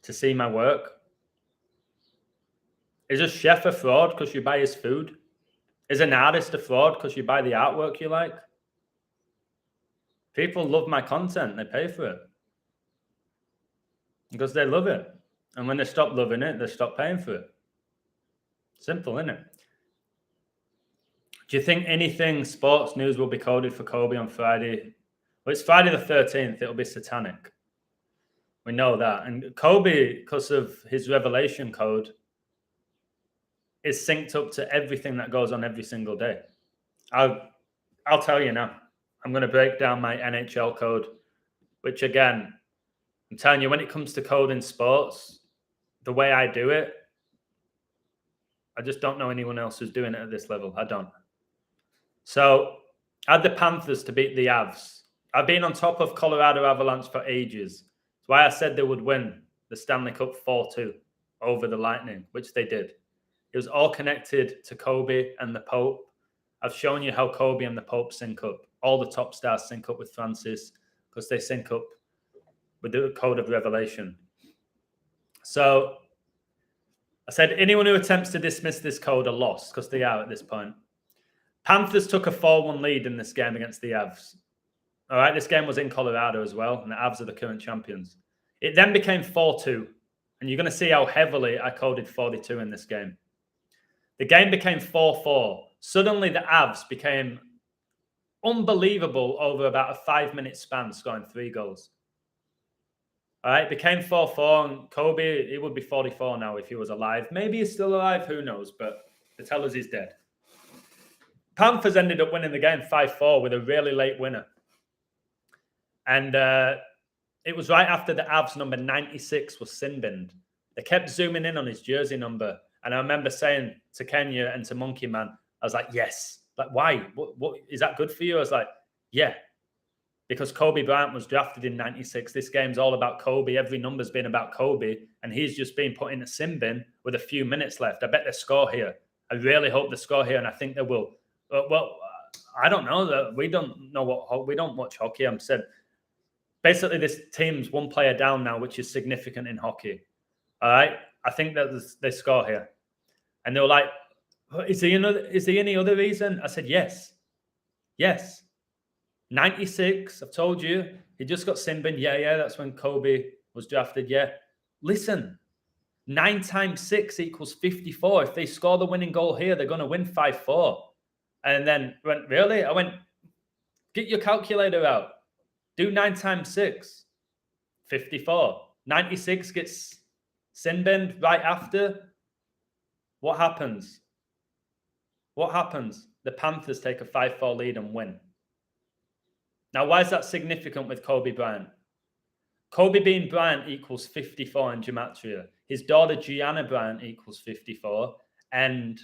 Speaker 1: to see my work. Is a chef a fraud because you buy his food? Is an artist a fraud because you buy the artwork you like? People love my content. They pay for it. Because they love it. And when they stop loving it, they stop paying for it. Simple, isn't it? Do you think anything sports news will be coded for Kobe on Friday? Well, it's Friday the 13th. It'll be Satanic. We know that. And Kobe, because of his revelation code, is synced up to everything that goes on every single day. I'll tell you now. I'm going to break down my NHL code, which again, I'm telling you, when it comes to coding sports, the way I do it, I just don't know anyone else who's doing it at this level. I don't. So I had the Panthers to beat the Avs. I've been on top of Colorado Avalanche for ages. That's why I said they would win the Stanley Cup 4-2 over the Lightning, which they did. It was all connected to Kobe and the Pope. I've shown you how Kobe and the Pope sync up. All the top stars sync up with Francis because they sync up with the code of revelation. So I said, anyone who attempts to dismiss this code are lost because they are at this point. Panthers took a 4-1 lead in this game against the Avs. All right, this game was in Colorado as well, and the Avs are the current champions. It then became 4-2, and you're going to see how heavily I coded 42 in this game. The game became 4-4. Suddenly, the Avs became unbelievable over about a 5-minute span, scoring 3 goals. All right, it became 4-4, and Kobe, he would be 44 now if he was alive. Maybe he's still alive, who knows, but they tell us he's dead. Panthers ended up winning the game 5-4 with a really late winner. And it was right after the Avs number 96 was sin-binned. They kept zooming in on his jersey number. And I remember saying to Kenya and to Monkey Man, I was like, yes. Like, why? What is that good for you? I was like, yeah. Because Kobe Bryant was drafted in 96. This game's all about Kobe. Every number's been about Kobe. And he's just been put in a sin bin with a few minutes left. I bet they score here. I really hope they score here. And I think they will. Well, I don't know. We don't know we don't watch hockey. I'm said, basically, this team's one player down now, which is significant in hockey. All right? I think that they score here. And they were like, is there any other reason? I said, yes. Yes. 96, I've told you. He just got sin-bin. Yeah, that's when Kobe was drafted. Yeah. Listen, 9 times 6 equals 54. If they score the winning goal here, they're going to win 5-4. And then went, really? I went, get your calculator out. Do 9 times 6. 54. 96 gets sin binned right after. What happens? What happens? The Panthers take a 5-4 lead and win. Now, why is that significant with Kobe Bryant? Kobe Bean Bryant equals 54 in gematria. His daughter Gianna Bryant equals 54. And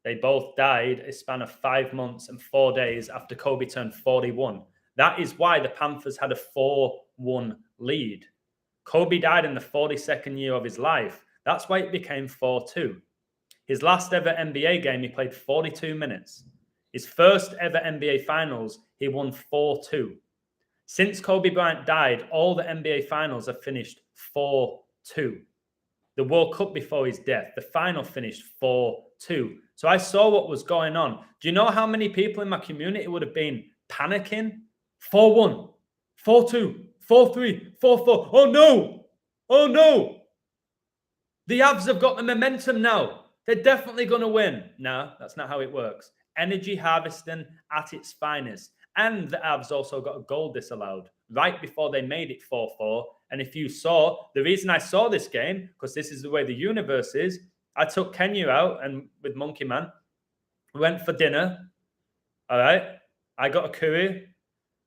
Speaker 1: they both died a span of 5 months and 4 days after Kobe turned 41. That is why the Panthers had a 4-1 lead. Kobe died in the 42nd year of his life. That's why it became 4-2. His last ever NBA game, he played 42 minutes. His first ever NBA Finals, he won 4-2. Since Kobe Bryant died, all the NBA Finals have finished 4-2. The World Cup before his death, the final finished 4-2. So I saw what was going on. Do you know how many people in my community would have been panicking? 4-1, 4-2, 4-3, 4-4. Oh no! Oh no! The Avs have got the momentum now. They're definitely going to win. No, that's not how it works. Energy harvesting at its finest. And the Avs also got a goal disallowed right before they made it 4-4. And if you saw, the reason I saw this game, because this is the way the universe is, I took Kenya out and with Monkey Man, we went for dinner. All right. I got a curry.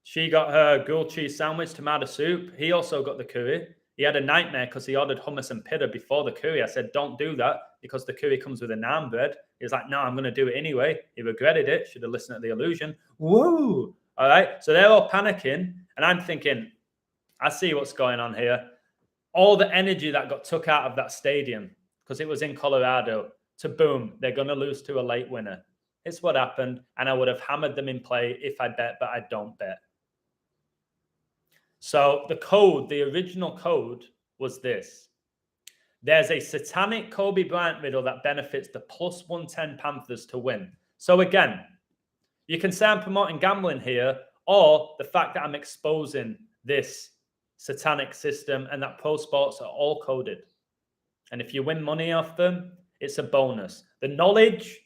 Speaker 1: She got her grilled cheese sandwich, tomato soup. He also got the curry. He had a nightmare because he ordered hummus and pita before the curry. I said, don't do that because the curry comes with a naan bread. He was like, no, I'm going to do it anyway. He regretted it. Should have listened to the illusion. Whoa. All right. So they're all panicking. And I'm thinking, I see what's going on here. All the energy that got took out of that stadium because it was in Colorado to boom, they're going to lose to a late winner. It's what happened. And I would have hammered them in play if I bet, but I don't bet. So the code, the original code was this. There's a Satanic Kobe Bryant riddle that benefits the plus 110 Panthers to win. So again, you can say I'm promoting gambling here or the fact that I'm exposing this satanic system and that pro sports are all coded. And if you win money off them, it's a bonus. The knowledge,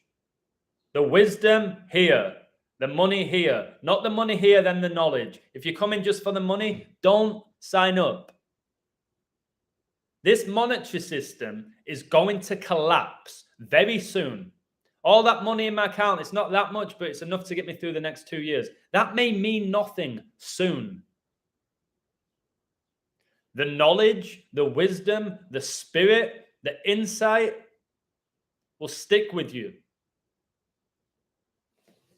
Speaker 1: the wisdom here. The money here, not the money here, then the knowledge. If you come in just for the money, don't sign up. This monetary system is going to collapse very soon. All that money in my account, it's not that much, but it's enough to get me through the next 2 years. That may mean nothing soon. The knowledge, the wisdom, the spirit, the insight will stick with you.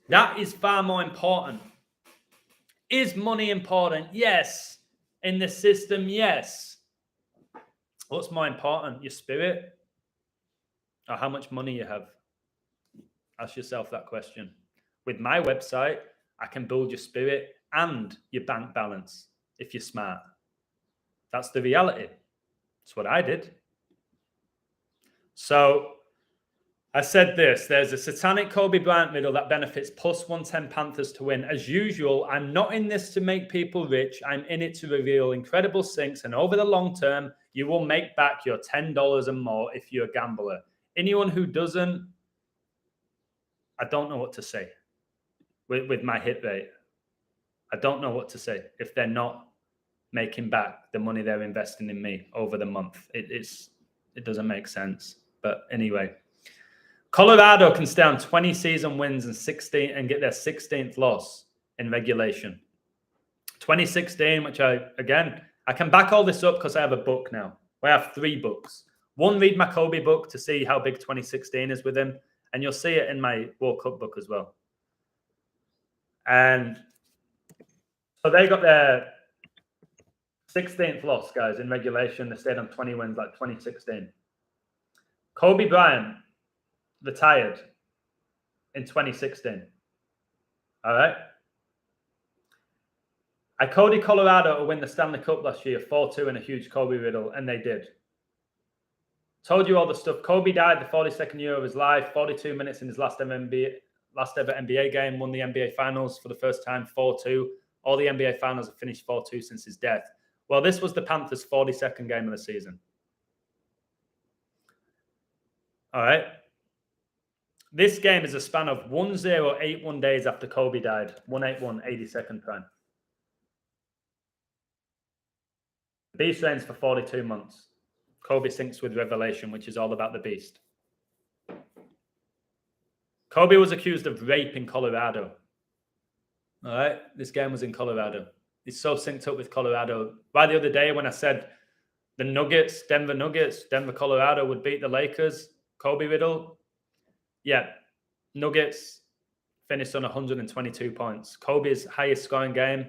Speaker 1: That is far more important. Is money important? Yes. In the system, yes. What's more important? Your spirit or how much money you have? Ask yourself that question. With my website, I can build your spirit and your bank balance if you're smart. That's the reality. That's what I did. So I said this, there's a Satanic Kobe Bryant riddle that benefits plus 110 Panthers to win. As usual, I'm not in this to make people rich. I'm in it to reveal incredible sinks. And over the long term, you will make back your $10 and more if you're a gambler. Anyone who doesn't, I don't know what to say with my hit rate. I don't know what to say if they're not making back the money they're investing in me over the month. It doesn't make sense. But anyway. Colorado can stay on 20 season wins and get their 16th loss in regulation. 2016, which I can back all this up because I have a book now. I have 3 books. One, read my Kobe book to see how big 2016 is with him. And you'll see it in my World Cup book as well. And so they got their 16th loss, guys, in regulation. They stayed on 20 wins like 2016. Kobe Bryant retired in 2016. All right. I coded Colorado to win the Stanley Cup last year, 4-2 in a huge Kobe riddle, and they did. Told you all the stuff. Kobe died the 42nd year of his life, 42 minutes in his last ever NBA game, won the NBA Finals for the first time, 4-2. All the NBA Finals have finished 4-2 since his death. Well, this was the Panthers' 42nd game of the season. All right. This game is a span of 1081 days after Kobe died. 181, 82nd prime. The beast reigns for 42 months. Kobe sinks with revelation, which is all about the beast. Kobe was accused of rape in Colorado. All right, this game was in Colorado. He's so synced up with Colorado. By the other day when I said the Nuggets, Denver, Colorado would beat the Lakers, Kobe Riddle, yeah, Nuggets finished on 122 points. Kobe's highest scoring game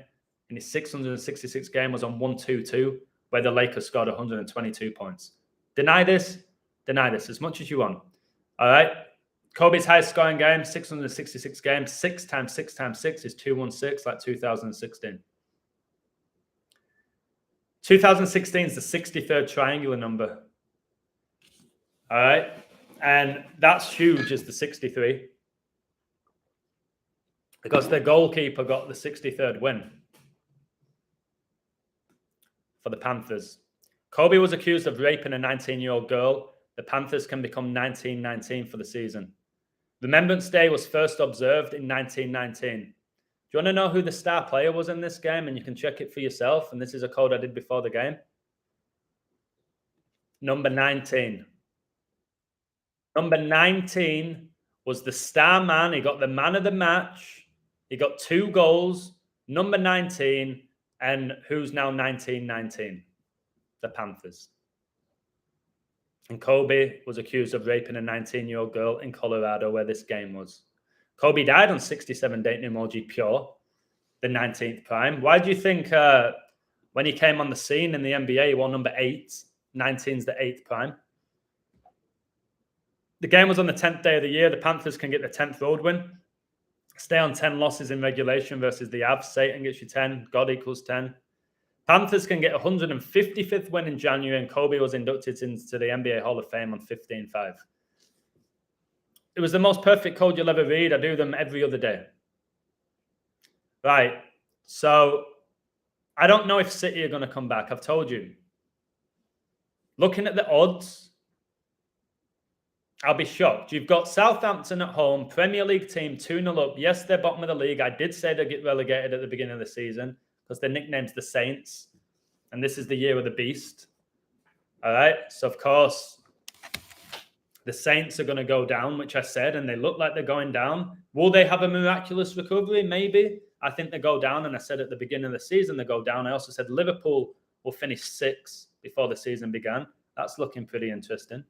Speaker 1: in his 666 game was on 122, where the Lakers scored 122 points. Deny this as much as you want. All right. Kobe's highest scoring game, 666 games, 6 times 6 times 6 is 216, like 2016. 2016 is the 63rd triangular number. All right. And that's huge as the 63 because the goalkeeper got the 63rd win for the Panthers. Kobe was accused of raping a 19-year-old girl. The Panthers can become 1919 for the season. Remembrance Day was first observed in 1919. Do you want to know who the star player was in this game? And you can check it for yourself. And this is a code I did before the game. Number 19. Number 19 was the star man. He got the man of the match. He got 2 goals. Number 19. And who's now 1919? The Panthers. And Kobe was accused of raping a 19-year-old girl in Colorado where this game was. Kobe died on 67 date emoji pure, the 19th prime. Why do you think when he came on the scene in the NBA, he wore number 8, 19's the 8th prime? The game was on the 10th day of the year. The Panthers can get the 10th road win. Stay on 10 losses in regulation versus the Avs. Satan gets you 10. God equals 10. Panthers can get 155th win in January, and Kobe was inducted into the NBA Hall of Fame on 15-5. It was the most perfect code you'll ever read. I do them every other day. Right. So I don't know if City are going to come back. I've told you. Looking at the odds, I'll be shocked. You've got Southampton at home, Premier League team 2-0 up. Yes, they're bottom of the league. I did say they'd get relegated at the beginning of the season because their nickname's the Saints. And this is the year of the beast. All right. So, of course, the Saints are going to go down, which I said, and they look like they're going down. Will they have a miraculous recovery? Maybe. I think they go down, and I said at the beginning of the season they go down. I also said Liverpool will finish 6th before the season began. That's looking pretty interesting.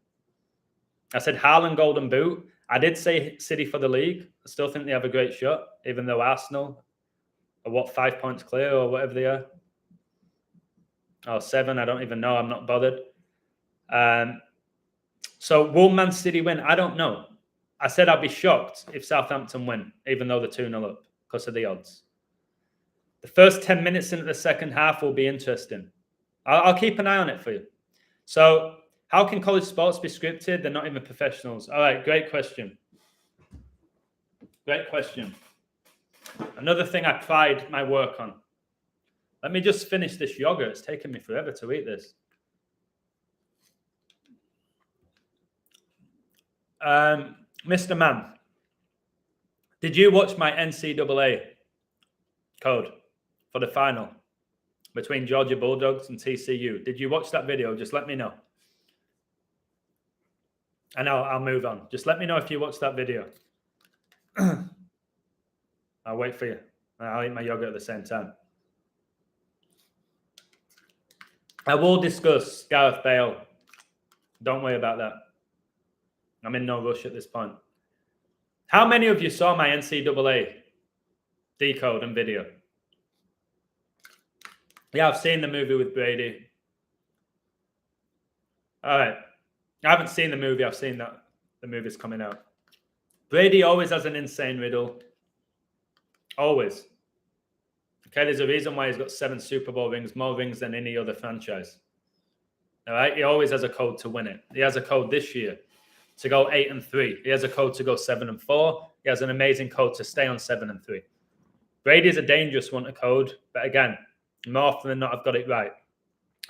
Speaker 1: I said Haaland Golden Boot. I did say City for the league. I still think they have a great shot, even though Arsenal are 5 points clear or whatever they are. Or 7, I don't even know. I'm not bothered. So will Man City win? I don't know. I said I'd be shocked if Southampton win, even though they're 2-0 up because of the odds. The first 10 minutes into the second half will be interesting. I'll keep an eye on it for you. So how can college sports be scripted? They're not even professionals. All right, great question. Great question. Another thing I pride my work on. Let me just finish this yogurt. It's taken me forever to eat this. Mr. Man, did you watch my NCAA code for the final between Georgia Bulldogs and TCU? Did you watch that video? Just let me know. And I'll move on. Just let me know if you watched that video. I'll wait for you. I'll eat my yogurt at the same time. I will discuss Gareth Bale. Don't worry about that. I'm in no rush at this point. How many of you saw my NCAA decode and video? Yeah, I've seen the movie with Brady. All right. I haven't seen the movie. I've seen that the movie's coming out. Brady always has an insane riddle. Always. Okay, there's a reason why he's got 7 Super Bowl rings, more rings than any other franchise. All right, he always has a code to win it. He has a code this year to go 8-3. He has a code to go 7-4. He has an amazing code to stay on 7-3. Brady is a dangerous one to code, but again, more often than not, I've got it right.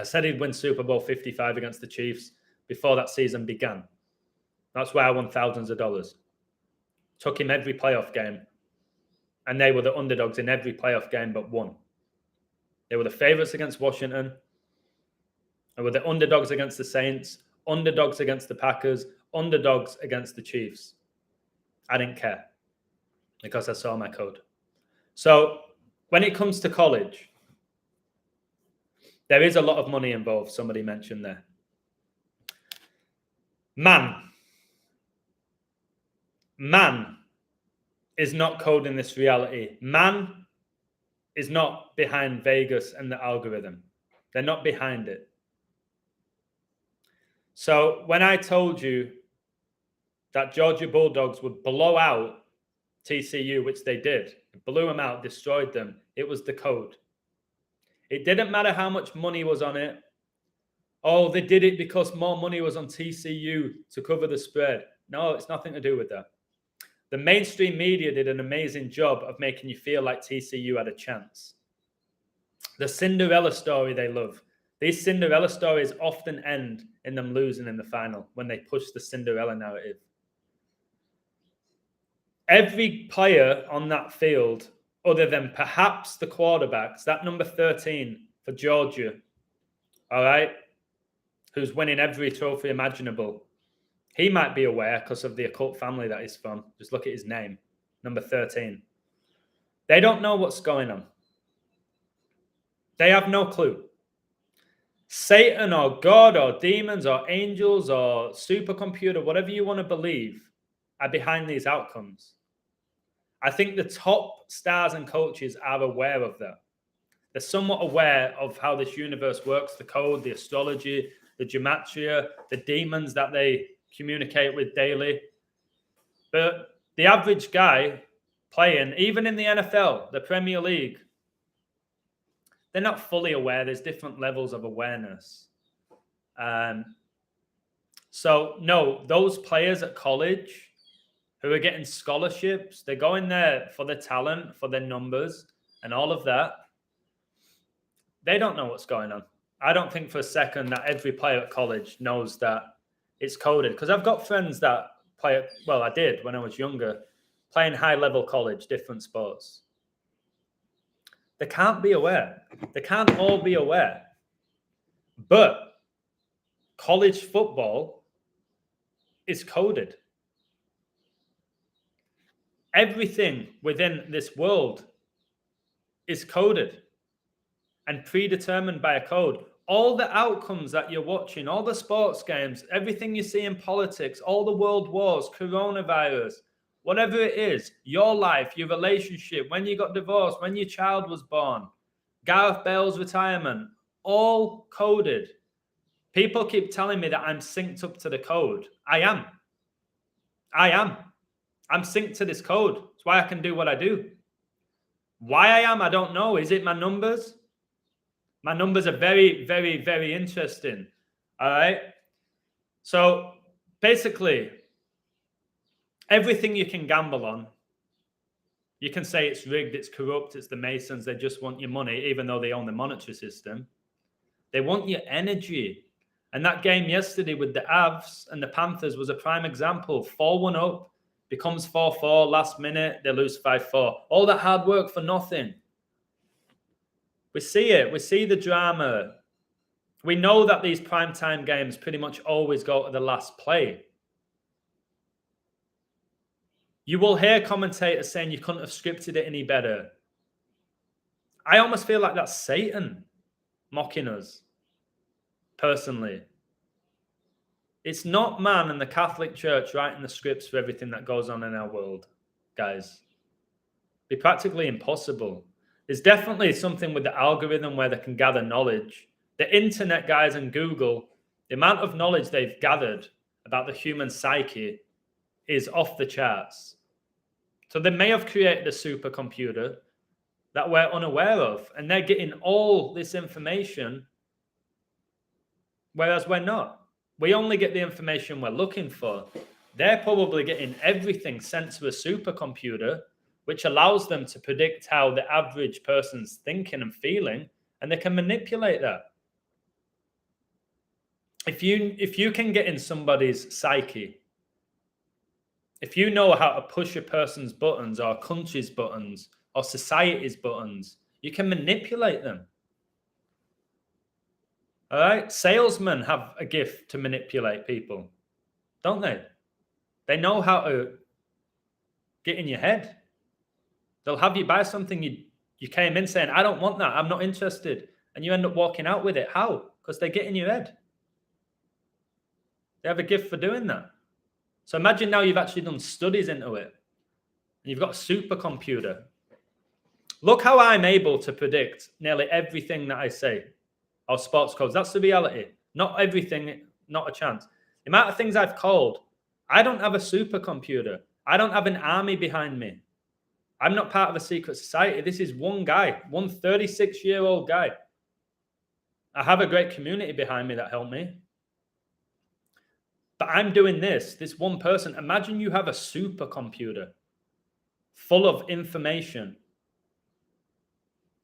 Speaker 1: I said he'd win Super Bowl 55 against the Chiefs before that season began. That's why I won thousands of dollars. Took him every playoff game. And they were the underdogs in every playoff game but one. They were the favorites against Washington. They were the underdogs against the Saints, underdogs against the Packers, underdogs against the Chiefs. I didn't care because I saw my code. So when it comes to college, there is a lot of money involved, somebody mentioned there. Man is not coding this reality. Man is not behind Vegas and the algorithm. They're not behind it. So when I told you that Georgia Bulldogs would blow out TCU, which they did, blew them out, destroyed them, it was the code. It didn't matter how much money was on it. Oh, they did it because more money was on TCU to cover the spread. No, it's nothing to do with that. The mainstream media did an amazing job of making you feel like TCU had a chance. The Cinderella story they love. These Cinderella stories often end in them losing in the final when they push the Cinderella narrative. Every player on that field, other than perhaps the quarterbacks, that number 13 for Georgia, all right, who's winning every trophy imaginable, he might be aware because of the occult family that he's from. Just look at his name, number 13. They don't know what's going on. They have no clue. Satan or God or demons or angels or supercomputer, whatever you want to believe, are behind these outcomes. I think the top stars and coaches are aware of that. They're somewhat aware of how this universe works, the code, the astrology, the gematria, the demons that they communicate with daily. But the average guy playing, even in the NFL, the Premier League, they're not fully aware. There's different levels of awareness. So, no, those players at college who are getting scholarships, they're going there for their talent, for their numbers, and all of that. They don't know what's going on. I don't think for a second that every player at college knows that it's coded. Because I've got friends that play, well, I did when I was younger, playing high-level college, different sports. They can't be aware. They can't all be aware. But college football is coded. Everything within this world is coded and predetermined by a code. All the outcomes that you're watching, all the sports games, everything you see in politics, all the world wars, coronavirus, whatever it is, your life, your relationship, when you got divorced, when your child was born, Gareth Bale's retirement, all coded. People keep telling me that I'm synced up to the code. I am. I'm synced to this code. That's why I can do what I do. Why I am, I don't know. Is it my numbers? My numbers are very, very, very interesting. All right. So basically, everything you can gamble on, you can say it's rigged, it's corrupt, it's the Masons, they just want your money, even though they own the monetary system. They want your energy. And that game yesterday with the Avs and the Panthers was a prime example. 4-1 up, becomes 4-4, last minute, they lose 5-4. All that hard work for nothing. We see it. We see the drama. We know that these primetime games pretty much always go to the last play. You will hear commentators saying you couldn't have scripted it any better. I almost feel like that's Satan mocking us, personally. It's not man and the Catholic Church writing the scripts for everything that goes on in our world, guys. It'd be practically impossible. There's definitely something with the algorithm where they can gather knowledge. The internet guys and Google, the amount of knowledge they've gathered about the human psyche is off the charts. So they may have created a supercomputer that we're unaware of, and they're getting all this information, whereas we're not. We only get the information we're looking for. They're probably getting everything sent to a supercomputer, which allows them to predict how the average person's thinking and feeling, and they can manipulate that. If you can get in somebody's psyche, if you know how to push a person's buttons or a country's buttons or society's buttons, you can manipulate them. All right? Salesmen have a gift to manipulate people, don't they? They know how to get in your head. They'll have you buy something you came in saying, I don't want that, I'm not interested. And you end up walking out with it. How? Because they get in your head. They have a gift for doing that. So imagine now you've actually done studies into it. And you've got a supercomputer. Look how I'm able to predict nearly everything that I say. Our sports codes. That's the reality. Not everything, not a chance. The amount of things I've called, I don't have a supercomputer. I don't have an army behind me. I'm not part of a secret society. This is one guy, one 36-year-old guy. I have a great community behind me that helped me. But I'm doing this one person. Imagine you have a supercomputer full of information.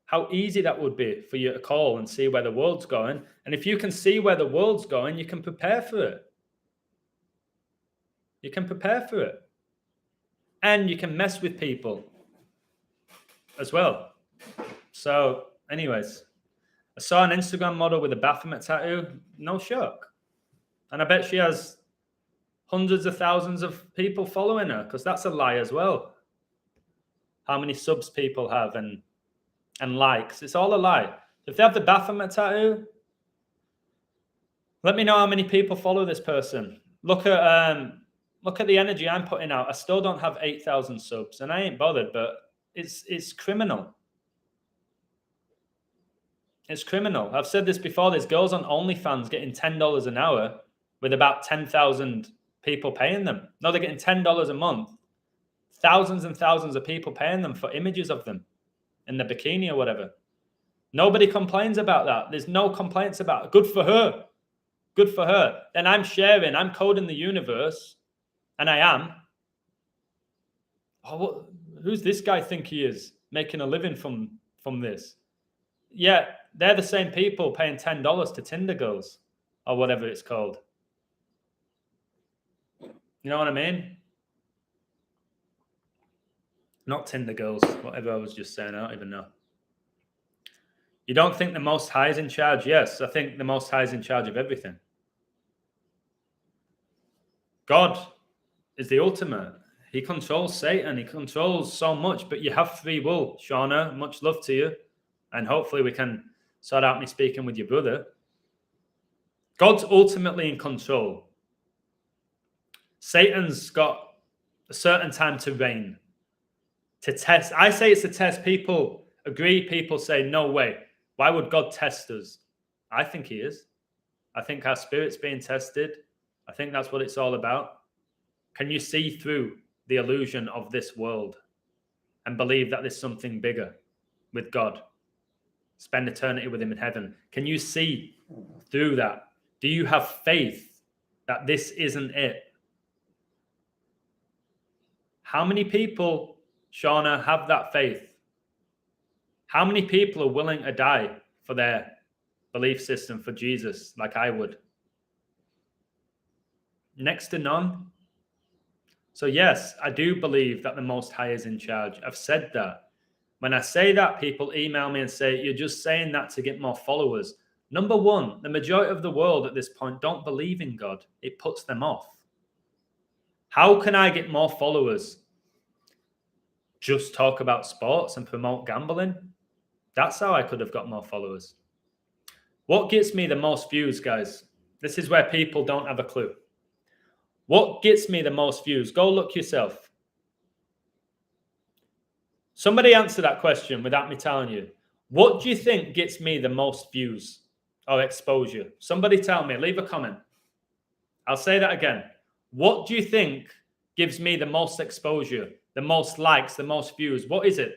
Speaker 1: How easy that would be for you to call and see where the world's going. And if you can see where the world's going, you can prepare for it. You can prepare for it. And you can mess with people as well. So, anyways, I saw an Instagram model with a Baphomet tattoo. No shock. And I bet she has hundreds of thousands of people following her, because that's a lie as well. How many subs people have and likes. It's all a lie. If they have the Baphomet tattoo, let me know how many people follow this person. Look at the energy I'm putting out. I still don't have 8,000 subs, and I ain't bothered, but it's criminal. It's criminal. I've said this before. There's girls on OnlyFans getting $10 an hour with about 10,000 people paying them. No, they're getting $10 a month. Thousands and thousands of people paying them for images of them in the bikini or whatever. Nobody complains about that. There's no complaints about it. Good for her. Good for her. Then I'm sharing. I'm coding the universe. And I am. Oh, who's this guy think he is? Making a living from this. Yeah, they're the same people paying $10 to Tinder girls or whatever it's called. You know what I mean? Not Tinder girls, whatever I was just saying. I don't even know. You don't think the Most High is in charge? Yes, I think the Most High is in charge of everything. God is the ultimate. He controls Satan. He controls so much, but you have free will. Shauna, much love to you. And hopefully we can sort out me speaking with your brother. God's ultimately in control. Satan's got a certain time to reign, to test. I say it's a test. People agree. People say, no way. Why would God test us? I think he is. I think our spirit's being tested. I think that's what it's all about. Can you see through the illusion of this world and believe that there's something bigger with God? Spend eternity with him in heaven. Can you see through that? Do you have faith that this isn't it? How many people, Shauna, have that faith? How many people are willing to die for their belief system, for Jesus, like I would? Next to none. So yes, I do believe that the Most High is in charge. I've said that. When I say that, people email me and say, you're just saying that to get more followers. Number one, the majority of the world at this point don't believe in God. It puts them off. How can I get more followers? Just talk about sports and promote gambling? That's how I could have got more followers. What gets me the most views, guys? This is where people don't have a clue. What gets me the most views? Go look yourself. Somebody answer that question without me telling you. What do you think gets me the most views or exposure? Somebody tell me. Leave a comment. I'll say that again. What do you think gives me the most exposure, the most likes, the most views? What is it?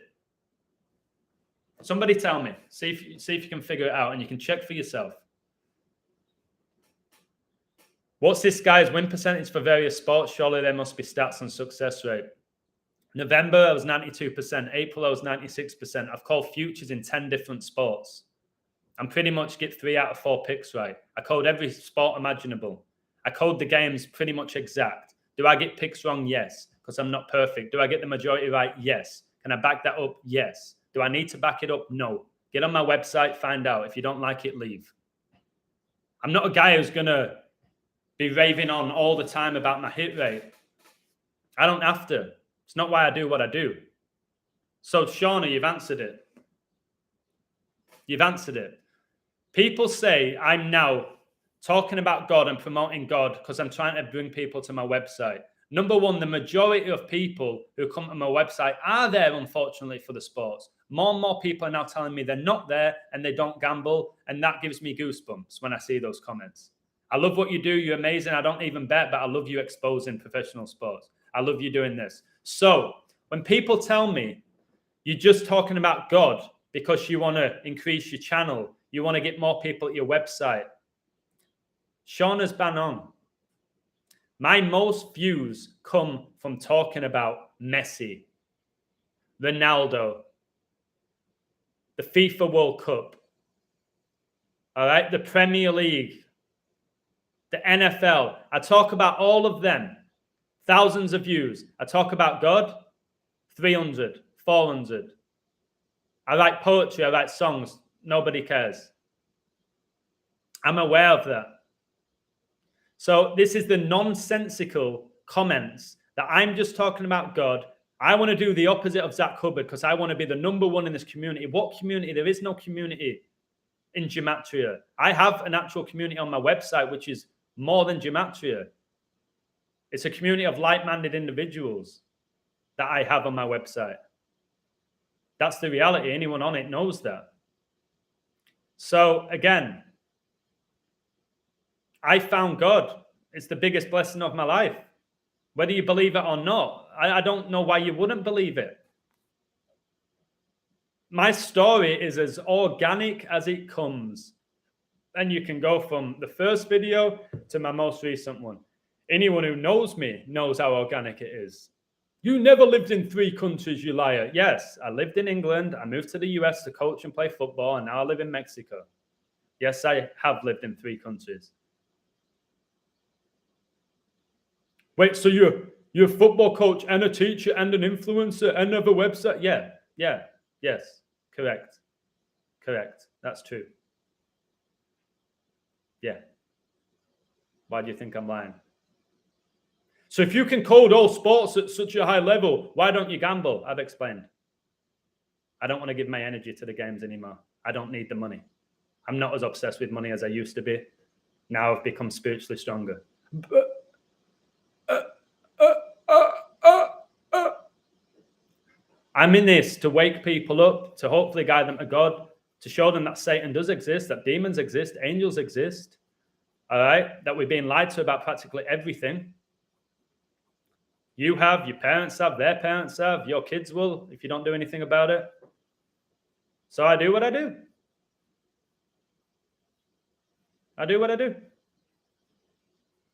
Speaker 1: Somebody tell me. See if you can figure it out, and you can check for yourself. What's this guy's win percentage for various sports? Surely there must be stats on success rate. November, I was 92%. April, I was 96%. I've called futures in 10 different sports. I'm pretty much get 3 out of 4 picks right. I code every sport imaginable. I code the games pretty much exact. Do I get picks wrong? Yes, because I'm not perfect. Do I get the majority right? Yes. Can I back that up? Yes. Do I need to back it up? No. Get on my website, find out. If you don't like it, leave. I'm not a guy who's going to be raving on all the time about my hit rate. I don't have to. It's not why I do what I do. So, Shauna, you've answered it. You've answered it. People say I'm now talking about God and promoting God because I'm trying to bring people to my website. Number one, the majority of people who come to my website are there, unfortunately, for the sports. More and more people are now telling me they're not there and they don't gamble. And that gives me goosebumps when I see those comments. I love what you do. You're amazing. I don't even bet, but I love you exposing professional sports. I love you doing this. So when people tell me you're just talking about God because you want to increase your channel, you want to get more people at your website, Shauna's bang on. My most views come from talking about Messi, Ronaldo, the FIFA World Cup, all right, the Premier League, the NFL. I talk about all of them, thousands of views. I talk about God, 300, 400. I write poetry, I write songs. Nobody cares. I'm aware of that. So this is the nonsensical comments that I'm just talking about God. I want to do the opposite of Zach Hubbard because I want to be the number one in this community. What community? There is no community in Gematria. I have an actual community on my website, which is more than Gematria. It's a community of like-minded individuals that I have on my website. That's the reality. Anyone on it knows that. So again, I found God. It's the biggest blessing of my life. Whether you believe it or not, I don't know why you wouldn't believe it. My story is as organic as it comes. And you can go from the first video to my most recent one. Anyone who knows me knows how organic it is. You never lived in 3 countries, you liar. Yes, I lived in England. I moved to the US to coach and play football, and now I live in Mexico. Yes, I have lived in 3 countries. Wait, so you're a football coach and a teacher and an influencer and have a website? Yes, correct. That's true. Yeah. Why do you think I'm lying? So if you can code all sports at such a high level, why don't you gamble? I've explained. I don't want to give my energy to the games anymore. I don't need the money. I'm not as obsessed with money as I used to be. Now I've become spiritually stronger. I'm in this to wake people up, to hopefully guide them to God, to show them that Satan does exist, that demons exist, angels exist, all right, that we're being lied to about practically everything. You have, your parents have, their parents have, your kids will if you don't do anything about it. So I do what I do. I do what I do.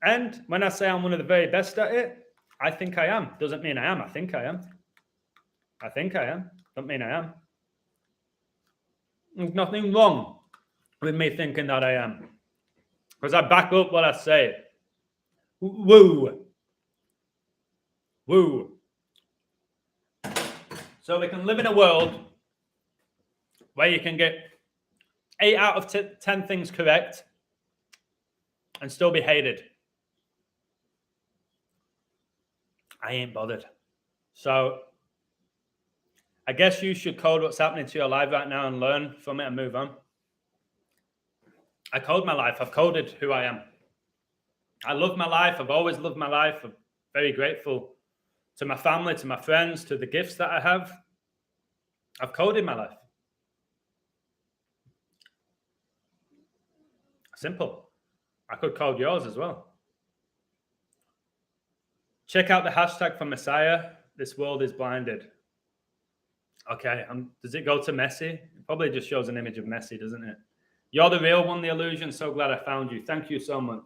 Speaker 1: And when I say I'm one of the very best at it, I think I am. Doesn't mean I am. I think I am. I think I am. Don't mean I am. There's nothing wrong with me thinking that I am. Because I back up what I say. Woo. So we can live in a world where you can get 8 out of 10 things correct and still be hated. I ain't bothered. So I guess you should code what's happening to your life right now and learn from it and move on. I code my life. I've coded who I am. I love my life. I've always loved my life. I'm very grateful to my family, to my friends, to the gifts that I have. I've coded my life. Simple. I could code yours as well. Check out the hashtag for Messiah. This world is blinded. Okay, does it go to Messi? It probably just shows an image of Messi, doesn't it? You're the real one, the illusion. So glad I found you. Thank you so much.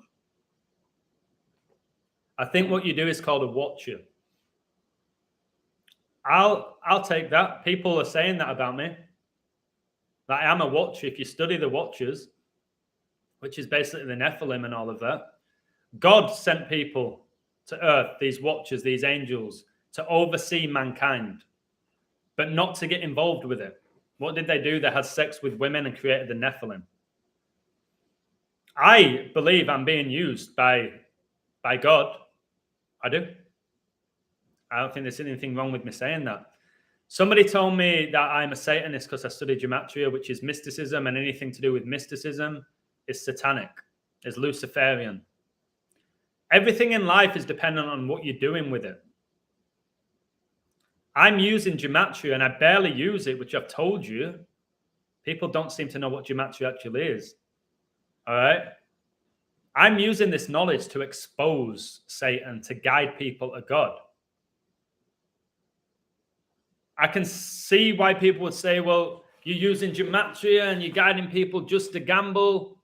Speaker 1: I think what you do is called a watcher. I'll take that. People are saying that about me. That I am a watcher. If you study the watchers, which is basically the Nephilim and all of that, God sent people to earth, these watchers, these angels, to oversee mankind, but not to get involved with it. What did they do? They had sex with women and created the Nephilim. I believe I'm being used by God. I do. I don't think there's anything wrong with me saying that. Somebody told me that I'm a Satanist because I studied gematria, which is mysticism, and anything to do with mysticism is satanic, is Luciferian. Everything in life is dependent on what you're doing with it. I'm using gematria and I barely use it, which I've told you. People don't seem to know what gematria actually is. All right? I'm using this knowledge to expose Satan, to guide people to God. I can see why people would say, well, you're using gematria and you're guiding people just to gamble.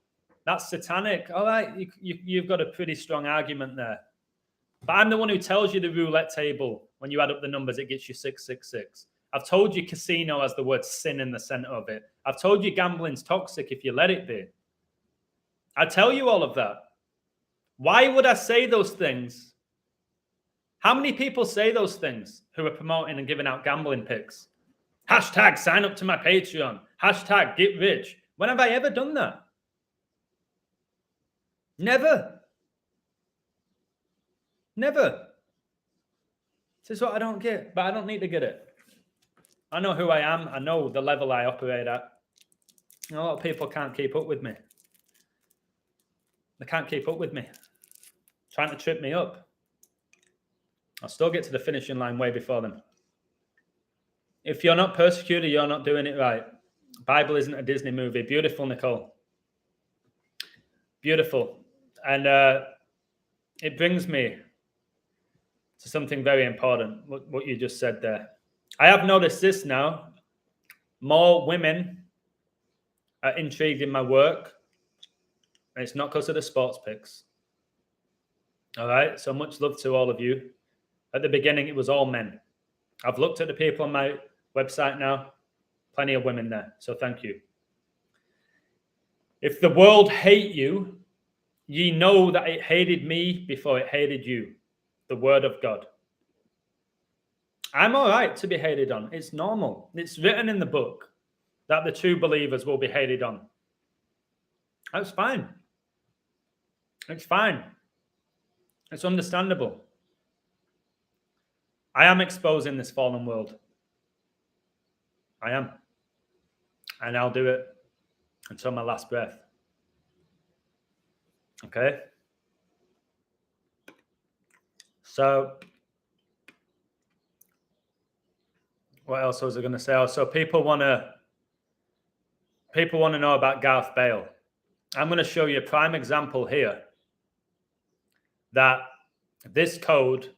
Speaker 1: That's satanic. All right, you've got a pretty strong argument there. But I'm the one who tells you the roulette table. When you add up the numbers, it gets you 666. I've told you casino has the word sin in the center of it. I've told you gambling's toxic if you let it be. I tell you all of that. Why would I say those things? How many people say those things who are promoting and giving out gambling picks? Hashtag sign up to my Patreon. Hashtag get rich. When have I ever done that? Never. Never. This is what I don't get, but I don't need to get it. I know who I am. I know the level I operate at. A lot of people can't keep up with me. They can't keep up with me. Trying to trip me up. I'll still get to the finishing line way before them. If you're not persecuted, you're not doing it right. Bible isn't a Disney movie. Beautiful, Nicole. Beautiful. And it brings me to something very important, what you just said there. I have noticed this now. More women are intrigued in my work. And it's not because of the sports picks. All right? So much love to all of you. At the beginning, it was all men. I've looked at the people on my website now. Plenty of women there. So thank you. If the world hate you, ye know that it hated me before it hated you. The word of God. I'm all right to be hated on. It's normal. It's written in the book that the true believers will be hated on. That's fine. It's fine. It's understandable. I am exposing this fallen world. I am. And I'll do it until my last breath. Okay? So, what else was I going to say? Oh, so people want to know about Gareth Bale. I'm going to show you a prime example here that this code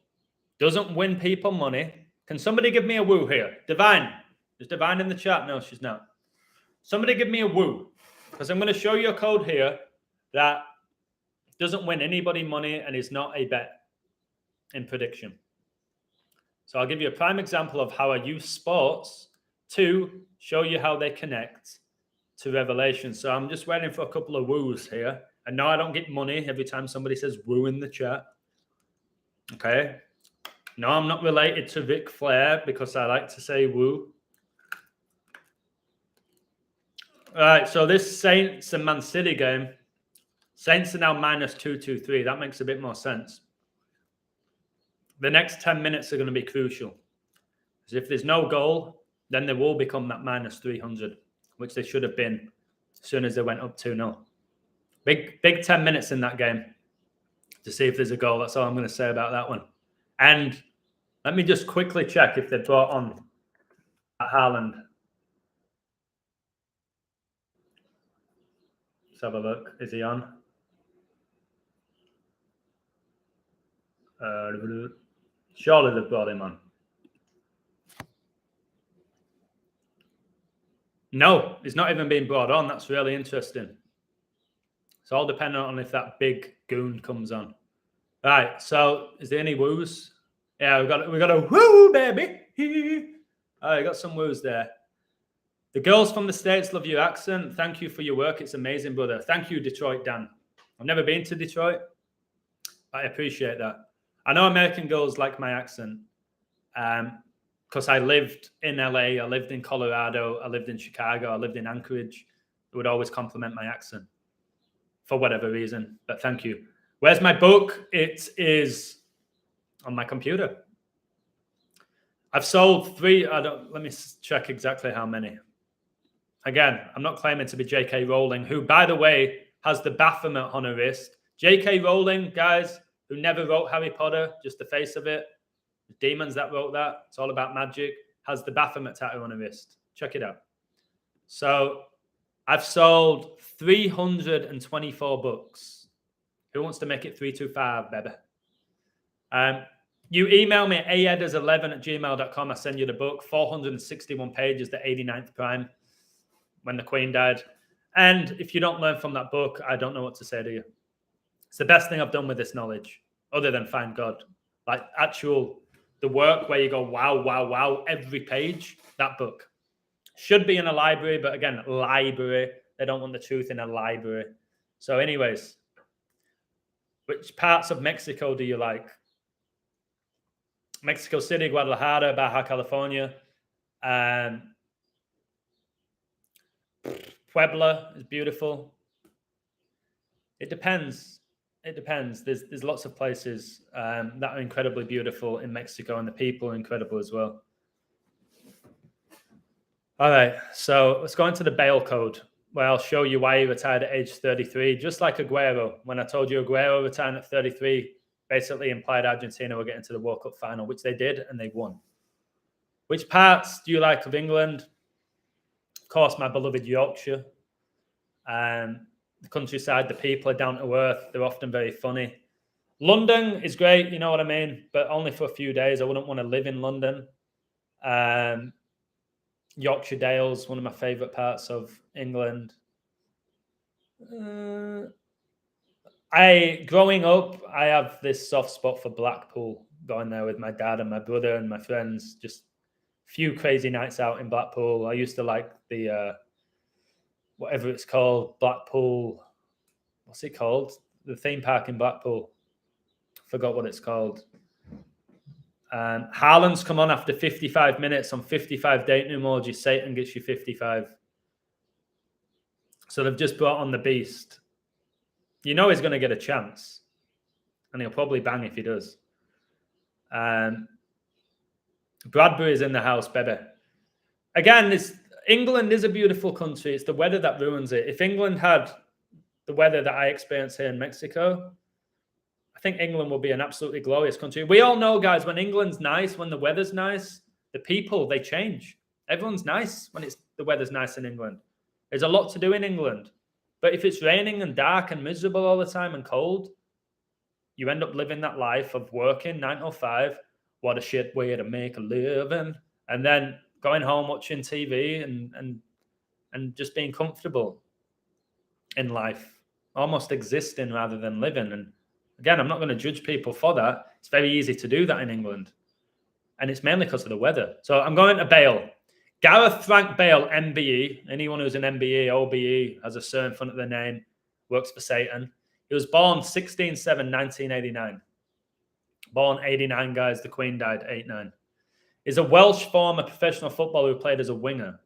Speaker 1: doesn't win people money. Can somebody give me a woo here? Divine. Is Divine in the chat? No, she's not. Somebody give me a woo. Because I'm going to show you a code here that doesn't win anybody money and is not a bet in prediction. So I'll give you a prime example of how I use sports to show you how they connect to Revelation. So I'm just waiting for a couple of woos here. And no, I don't get money every time somebody says woo in the chat. Okay. No, I'm not related to Ric Flair because I like to say woo. All right, so this Saints and Man City game, Saints are now minus 223. That makes a bit more sense. The next 10 minutes are going to be crucial. Because if there's no goal, then they will become that minus 300, which they should have been as soon as they went up 2-0. Big 10 minutes in that game to see if there's a goal. That's all I'm going to say about that one. And let me just quickly check if they brought on Haaland. Let's have a look. Is he on? Surely they've brought him on. No, he's not even being brought on. That's really interesting. It's all dependent on if that big goon comes on. All right, so is there any woos? Yeah, we got a woo, baby. All right, got some woos there. The girls from the States love your accent. Thank you for your work. It's amazing, brother. Thank you, Detroit Dan. I've never been to Detroit. I appreciate that. I know American girls like my accent because I lived in LA, I lived in Colorado, I lived in Chicago, I lived in Anchorage. It would always compliment my accent. for whatever reason. But thank you. Where's my book? It is on my computer. I've sold 3. Let me check exactly how many. Again, I'm not claiming to be J.K. Rowling, who, by the way, has the Baphomet on her wrist. J.K. Rowling, guys, who never wrote Harry Potter, just the face of it. The demons that wrote that, it's all about magic, has the Baphomet tattoo on her wrist. Check it out. So I've sold 324 books. Who wants to make it 325, baby? You email me at aeders11@gmail.com. I send you the book. 461 pages, the 89th prime, when the Queen died. And if you don't learn from that book, I don't know what to say to you. It's the best thing I've done with this knowledge, other than find God. Like the work where you go, wow, wow, wow, every page, that book. Should be in a library, but again, library. They don't want the truth in a library. So anyways, which parts of Mexico do you like? Mexico City, Guadalajara, Baja California. Puebla is beautiful. It depends. It depends. There's lots of places that are incredibly beautiful in Mexico, and the people are incredible as well. All right, so let's go into the Bale code, where I'll show you why he retired at age 33, just like Aguero. When I told you Aguero retiring at 33 basically implied Argentina were getting to the World Cup final, which they did, and they won. Which parts do you like of England? Of course, my beloved Yorkshire. The countryside, the people are down to earth. They're often very funny. London is great, you know what I mean, but only for a few days. I wouldn't want to live in London. Yorkshire Dales, one of my favourite parts of England. Growing up, I have this soft spot for Blackpool, going there with my dad and my brother and my friends. Just a few crazy nights out in Blackpool. I used to like the, whatever it's called, Blackpool, what's it called? The theme park in Blackpool. Forgot what it's called. Haaland's come on after 55 minutes on 55 dating emojis. Satan gets you 55. So they've just brought on the beast. You know he's going to get a chance. And he'll probably bang if he does. Bradbury's in the house, baby. Again, England is a beautiful country. It's the weather that ruins it. If England had the weather that I experience here in Mexico, I think England will be an absolutely glorious country. We all know, guys, when England's nice, when the weather's nice, the people, they change. Everyone's nice when the weather's nice in England. There's a lot to do in England. But if it's raining and dark and miserable all the time and cold, you end up living that life of working 9 to 5. What a shit way to make a living. And then going home, watching TV and just being comfortable in life. Almost existing rather than living. And again, I'm not going to judge people for that. It's very easy to do that in England. And it's mainly because of the weather. So I'm going to Bale. Gareth Frank Bale, MBE. Anyone who's an MBE, OBE, has a sir in front of their name, works for Satan. He was born 16/7/1989. Born 89, guys. The Queen died 89. He's a Welsh former professional footballer who played as a winger.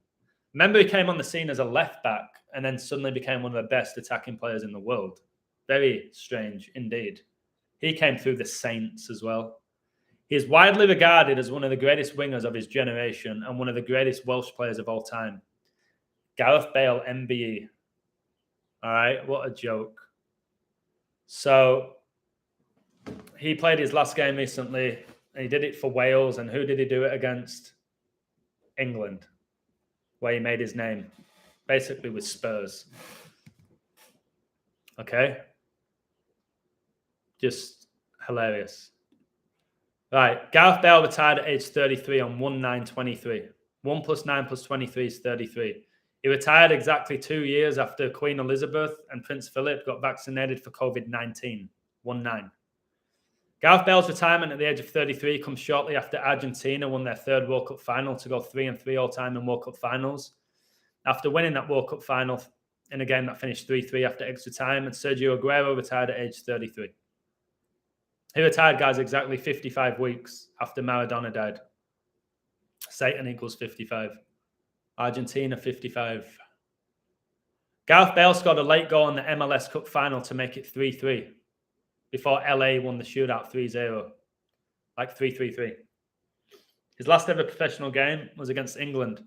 Speaker 1: Remember, he came on the scene as a left back and then suddenly became one of the best attacking players in the world. Very strange indeed. He came through the Saints as well. He is widely regarded as one of the greatest wingers of his generation and one of the greatest Welsh players of all time. Gareth Bale, MBE. All right, what a joke. So he played his last game recently, and he did it for Wales. And who did he do it against? England, where he made his name, basically with Spurs. Okay? Just hilarious. Right, Gareth Bale retired at age 33 on 1/9/23. 1 + 9 + 23 is 33. He retired exactly 2 years after Queen Elizabeth and Prince Philip got vaccinated for COVID-19. 1/9. Gareth Bale's retirement at the age of 33 comes shortly after Argentina won their third World Cup final to go 3-3 all-time in World Cup finals. After winning that World Cup final in a game that finished 3-3 after extra time, and Sergio Aguero retired at age 33. He retired, guys, exactly 55 weeks after Maradona died. Satan equals 55. Argentina, 55. Gareth Bale scored a late goal in the MLS Cup final to make it 3-3 before LA won the shootout 3-0. Like 3-3-3. His last ever professional game was against England,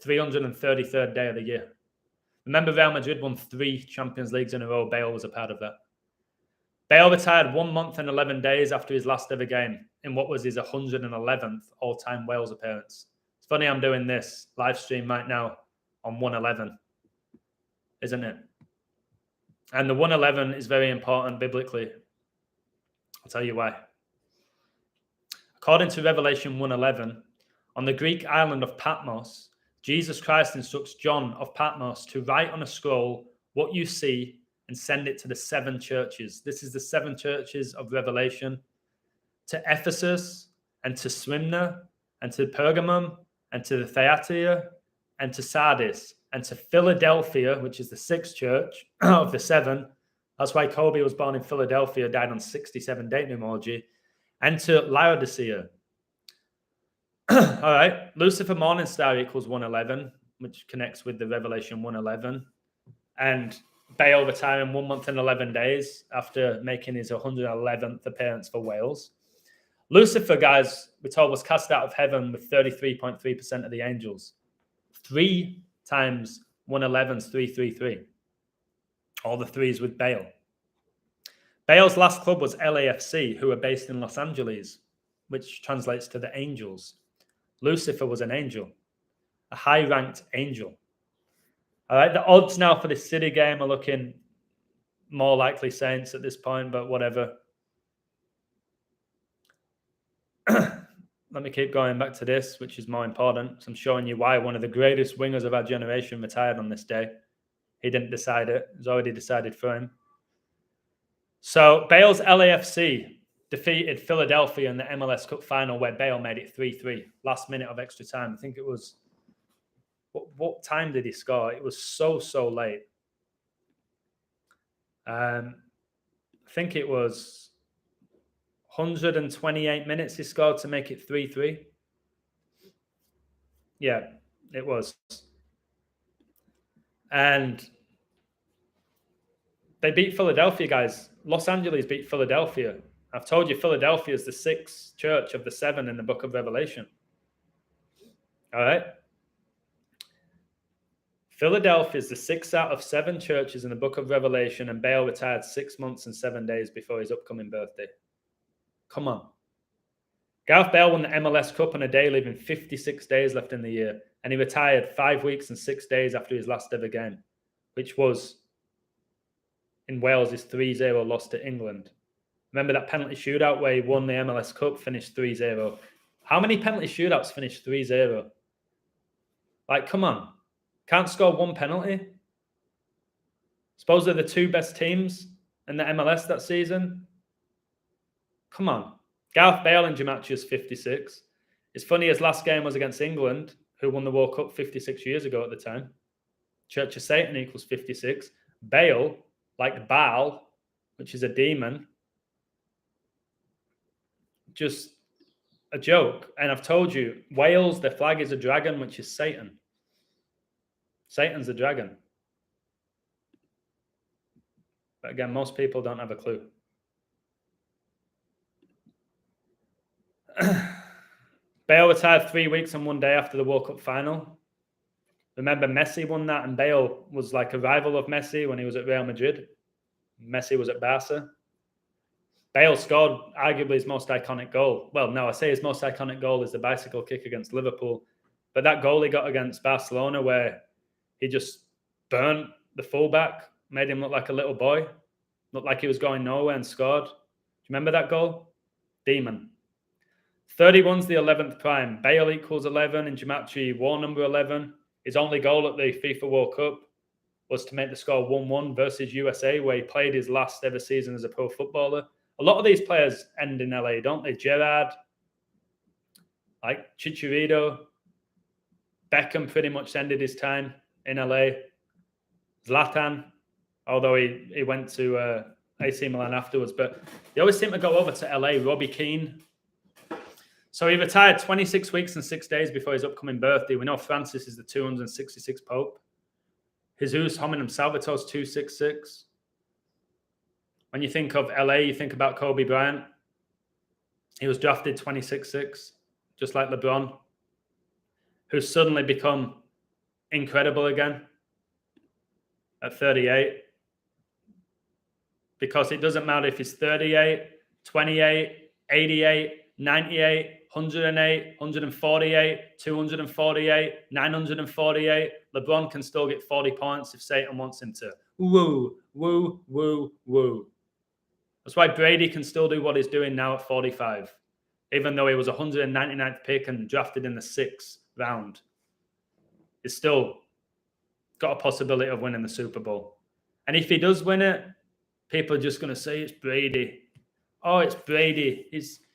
Speaker 1: 333rd day of the year. Remember, Real Madrid won 3 Champions Leagues in a row. Bale was a part of that. Bale retired 1 month and 11 days after his last ever game in what was his 111th all-time Wales appearance. It's funny I'm doing this live stream right now on 111, isn't it? And the 111 is very important biblically. I'll tell you why. According to Revelation 1:11, on the Greek island of Patmos, Jesus Christ instructs John of Patmos to write on a scroll what you see and send it to the 7 churches. This is the 7 churches of Revelation. To Ephesus, and to Smyrna, and to Pergamum, and to the Thyatira, and to Sardis, and to Philadelphia, which is the 6th church of the 7. That's why Kobe was born in Philadelphia, died on 67 date numerology. And to Laodicea. All right, Lucifer Morningstar equals 111, which connects with the Revelation 1:11. And Bale retiring 1 month and 11 days after making his 111th appearance for Wales. Lucifer, guys, we're told, was cast out of heaven with 33.3% of the angels. 3 times 111 is 333. All the 3s with Bale. Bale's last club was LAFC, who are based in Los Angeles, which translates to the angels. Lucifer was an angel, a high-ranked angel. All right, the odds now for this City game are looking more likely Saints at this point, but whatever. Let me keep going back to this, which is more important. So I'm showing you why one of the greatest wingers of our generation retired on this day. He didn't decide it. It was already decided for him. So Bale's LAFC defeated Philadelphia in the MLS Cup final where Bale made it 3-3. Last minute of extra time. I think it was... What time did he score? It was so late. I think it was 128 minutes he scored to make it 3-3. Yeah, it was. And they beat Philadelphia, guys. Los Angeles beat Philadelphia. I've told you Philadelphia is the 6th church of the 7 in the book of Revelation. All right? Philadelphia is the 6th out of 7 churches in the book of Revelation, and Bale retired 6 months and 7 days before his upcoming birthday. Come on. Gareth Bale won the MLS Cup on a day, leaving 56 days left in the year, and he retired 5 weeks and 6 days after his last ever game, which was in Wales' 3-0 loss to England. Remember that penalty shootout where he won the MLS Cup, finished 3-0. How many penalty shootouts finished 3-0? Like, come on. Can't score 1 penalty? Suppose they're the 2 best teams in the MLS that season? Come on. Gareth Bale in Gematria is 56. It's funny, his last game was against England, who won the World Cup 56 years ago at the time. Church of Satan equals 56. Bale, like Baal, which is a demon, just a joke. And I've told you, Wales, their flag is a dragon, which is Satan. Satan's a dragon. But again, most people don't have a clue. Bale retired 3 weeks and 1 day after the World Cup final. Remember, Messi won that, and Bale was like a rival of Messi when he was at Real Madrid. Messi was at Barca. Bale scored arguably his most iconic goal. Well, no, I say his most iconic goal is the bicycle kick against Liverpool. But that goal he got against Barcelona where he just burnt the fullback, made him look like a little boy, looked like he was going nowhere and scored. Do you remember that goal? Demon. 31's the 11th prime. Bale equals 11 in Gematria, war number 11. His only goal at the FIFA World Cup was to make the score 1-1 versus USA, where he played his last ever season as a pro footballer. A lot of these players end in LA, don't they? Gerrard, like Chicharito, Beckham pretty much ended his time in LA. Zlatan, although he went to AC Milan afterwards, but they always seem to go over to LA. Robbie Keane. So he retired 26 weeks and 6 days before his upcoming birthday. We know Francis is the 266th Pope. Jesus Hominum Salvator's 266. When you think of LA, you think about Kobe Bryant. He was drafted 26-6, just like LeBron, who's suddenly become incredible again at 38. Because it doesn't matter if he's 38, 28, 88, 98, 108, 148, 248, 948. LeBron can still get 40 points if Satan wants him to. Woo, woo, woo, woo. That's why Brady can still do what he's doing now at 45, even though he was 199th pick and drafted in the 6th round. He's still got a possibility of winning the Super Bowl. And if he does win it, people are just going to say it's Brady. Oh, it's Brady.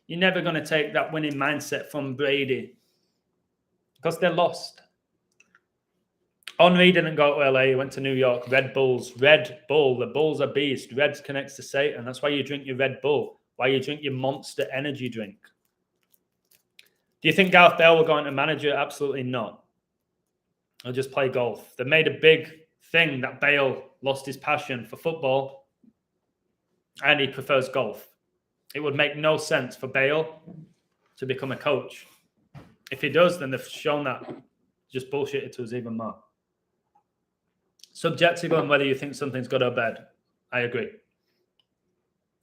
Speaker 1: You're never going to take that winning mindset from Brady because they're lost. Henry didn't go to LA. He went to New York. Red Bulls. Red Bull. The Bulls are beast. Reds connects to Satan. That's why you drink your Red Bull. Why you drink your Monster energy drink. Do you think Gareth Bale will go into manager? Absolutely not. He'll just play golf. They made a big thing that Bale lost his passion for football and he prefers golf. It would make no sense for Bale to become a coach. If he does, then they've shown that just bullshit it to us even more. Subjective on whether you think something's good or bad. I agree.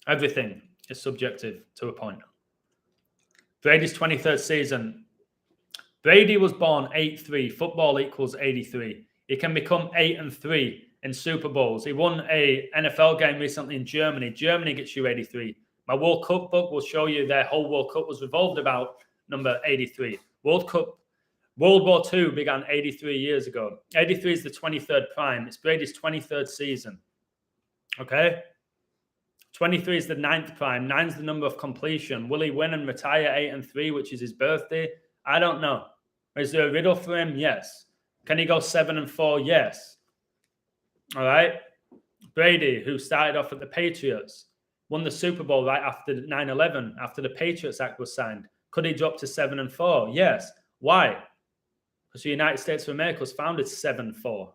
Speaker 1: Everything is subjective to a point. Brady's 23rd season. Brady was born 8-3. Football equals 83. He can become 8-3 in Super Bowls. He won a NFL game recently in Germany. Germany gets you 83. My World Cup book will show you their whole World Cup was revolved about number 83. World War II began 83 years ago. 83 is the 23rd prime. It's Brady's 23rd season. Okay? 23 is the 9th prime. 9 is the number of completion. Will he win and retire 8-3, which is his birthday? I don't know. Is there a riddle for him? Yes. Can he go 7-4? Yes. All right? Brady, who started off at the Patriots, won the Super Bowl right after 9/11, after the Patriots Act was signed. Could he drop to 7-4? Yes. Why? Because the United States of America was founded 7-4.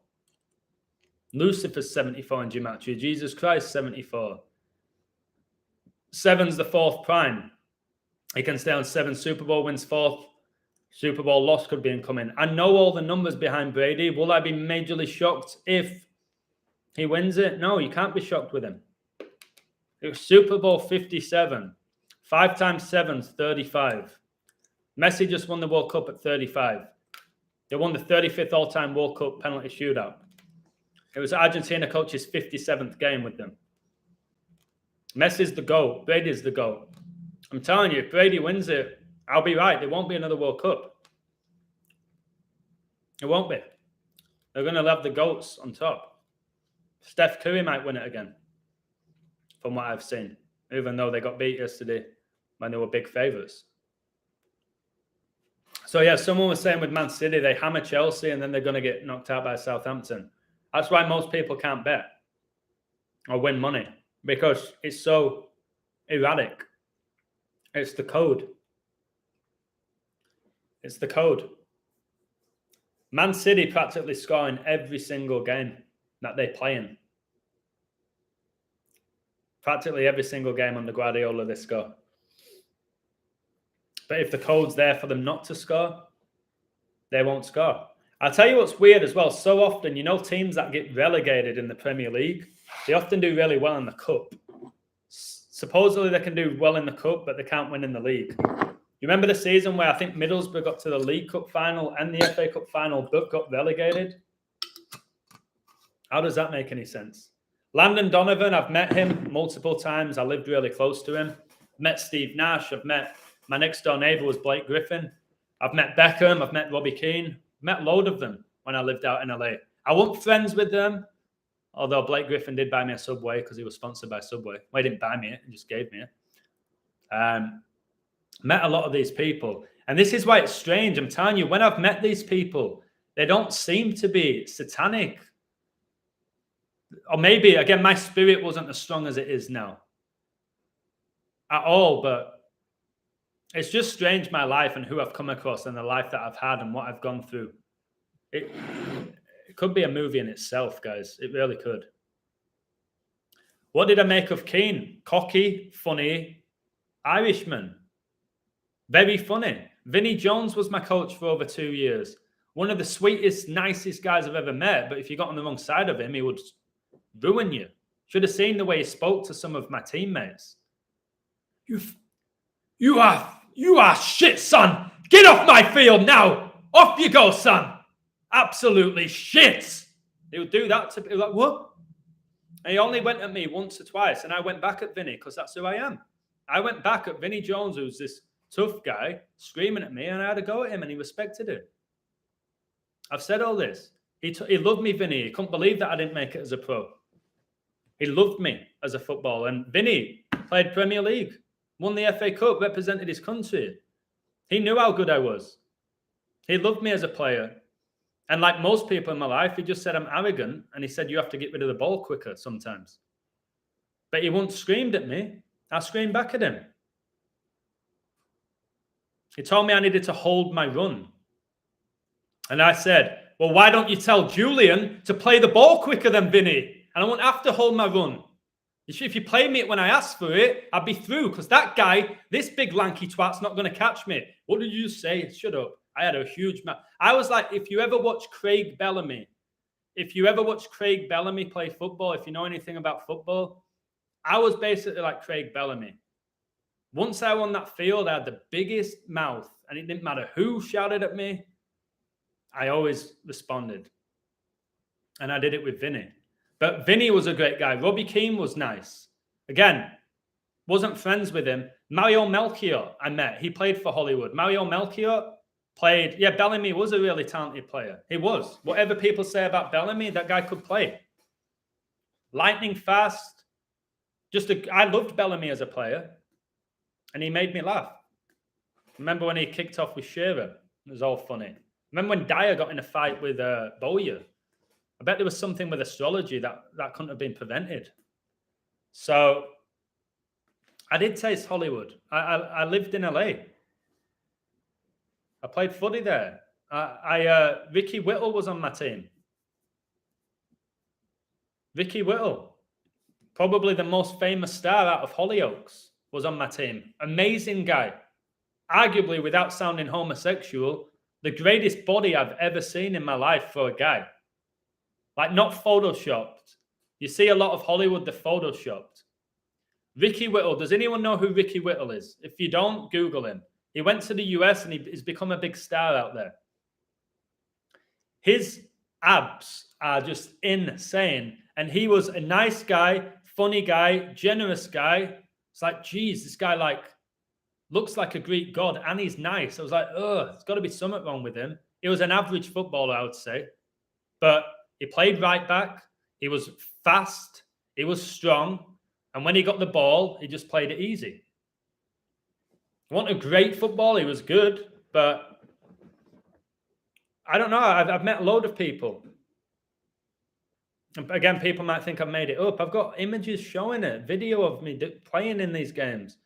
Speaker 1: Lucifer's 74 in gematria. Jesus Christ 74. 7's the 4th prime. He can stay on 7 Super Bowl wins, 4th Super Bowl loss could be incoming. I know all the numbers behind Brady. Will I be majorly shocked if he wins it? No, you can't be shocked with him. It was Super Bowl 57. 5 times 7's 35. Messi just won the World Cup at 35. They won the 35th all-time World Cup penalty shootout. It was Argentina coach's 57th game with them. Messi's the GOAT. Brady's the GOAT. I'm telling you, if Brady wins it, I'll be right. There won't be another World Cup. It won't be. They're going to have the GOATs on top. Steph Curry might win it again, from what I've seen, even though they got beat yesterday when they were big favourites. So, yeah, someone was saying with Man City, they hammer Chelsea and then they're going to get knocked out by Southampton. That's why most people can't bet or win money, because it's so erratic. It's the code. It's the code. Man City practically score in every single game that they play in. Practically every single game under Guardiola, they score. But if the code's there for them not to score, they won't score. I'll tell you what's weird as well. So often, you know, teams that get relegated in the Premier League, they often do really well in the Cup. Supposedly they can do well in the Cup, but they can't win in the league. You remember the season where I think Middlesbrough got to the League Cup final and the FA Cup final, but got relegated? How does that make any sense? Landon Donovan, I've met him multiple times. I lived really close to him. I've met Steve Nash. I've met my next door neighbour was Blake Griffin. I've met Beckham. I've met Robbie Keane. Met a load of them when I lived out in LA. I wasn't friends with them, although Blake Griffin did buy me a Subway because he was sponsored by Subway. Well, he didn't buy me it. He just gave me it. Met a lot of these people. And this is why it's strange. I'm telling you, when I've met these people, they don't seem to be satanic. Or maybe, again, my spirit wasn't as strong as it is now. At all, but it's just strange, my life and who I've come across and the life that I've had and what I've gone through. It could be a movie in itself, guys. It really could. What did I make of Keane? Cocky, funny, Irishman. Very funny. Vinnie Jones was my coach for over 2 years. One of the sweetest, nicest guys I've ever met. But if you got on the wrong side of him, he would ruin you. Should have seen the way he spoke to some of my teammates. You are shit, son. Get off my field now. Off you go, son. Absolutely shit. He would do that to people like, what? And he only went at me once or twice, and I went back at Vinny because that's who I am. I went back at Vinnie Jones, who's this tough guy, screaming at me, and I had a go at him, and he respected it. I've said all this. He loved me, Vinny. He couldn't believe that I didn't make it as a pro. He loved me as a footballer. And Vinny played Premier League, won the FA Cup, represented his country. He knew how good I was. He loved me as a player. And like most people in my life, he just said I'm arrogant. And he said you have to get rid of the ball quicker sometimes. But he once screamed at me. I screamed back at him. He told me I needed to hold my run. And I said, well, why don't you tell Julian to play the ball quicker than Vinny? And I won't have to hold my run. If you play me when I ask for it, I'd be through. Because that guy, this big lanky twat's not going to catch me. What did you say? Shut up. I had a huge match. I was like, if you ever watch Craig Bellamy play football, if you know anything about football, I was basically like Craig Bellamy. Once I won that field, I had the biggest mouth. And it didn't matter who shouted at me. I always responded. And I did it with Vinny. But Vinny was a great guy. Robbie Keane was nice. Again, wasn't friends with him. Mario Melchior, I met. He played for Hollywood. Mario Melchior played. Yeah, Bellamy was a really talented player. He was. Whatever people say about Bellamy, that guy could play. Lightning fast. I loved Bellamy as a player. And he made me laugh. Remember when he kicked off with Shearer? It was all funny. Remember when Dyer got in a fight with Bowyer? I bet there was something with astrology that couldn't have been prevented. So I did taste Hollywood. I lived in LA. I played footy there. Ricky Whittle was on my team. Ricky Whittle, probably the most famous star out of Hollyoaks, was on my team. Amazing guy. Arguably, without sounding homosexual, the greatest body I've ever seen in my life for a guy. Like, not photoshopped. You see a lot of Hollywood, they're photoshopped. Ricky Whittle. Does anyone know who Ricky Whittle is? If you don't, Google him. He went to the US and he's become a big star out there. His abs are just insane. And he was a nice guy, funny guy, generous guy. It's like, geez, this guy looks like a Greek god and he's nice. I was like, there's got to be something wrong with him. He was an average footballer, I would say. But he played right back. He was fast. He was strong. And when he got the ball, he just played it easy. He wasn't a great footballer. He was good. But I don't know. I've met a load of people. And again, people might think I've made it up. I've got images showing it. Video of me playing in these games.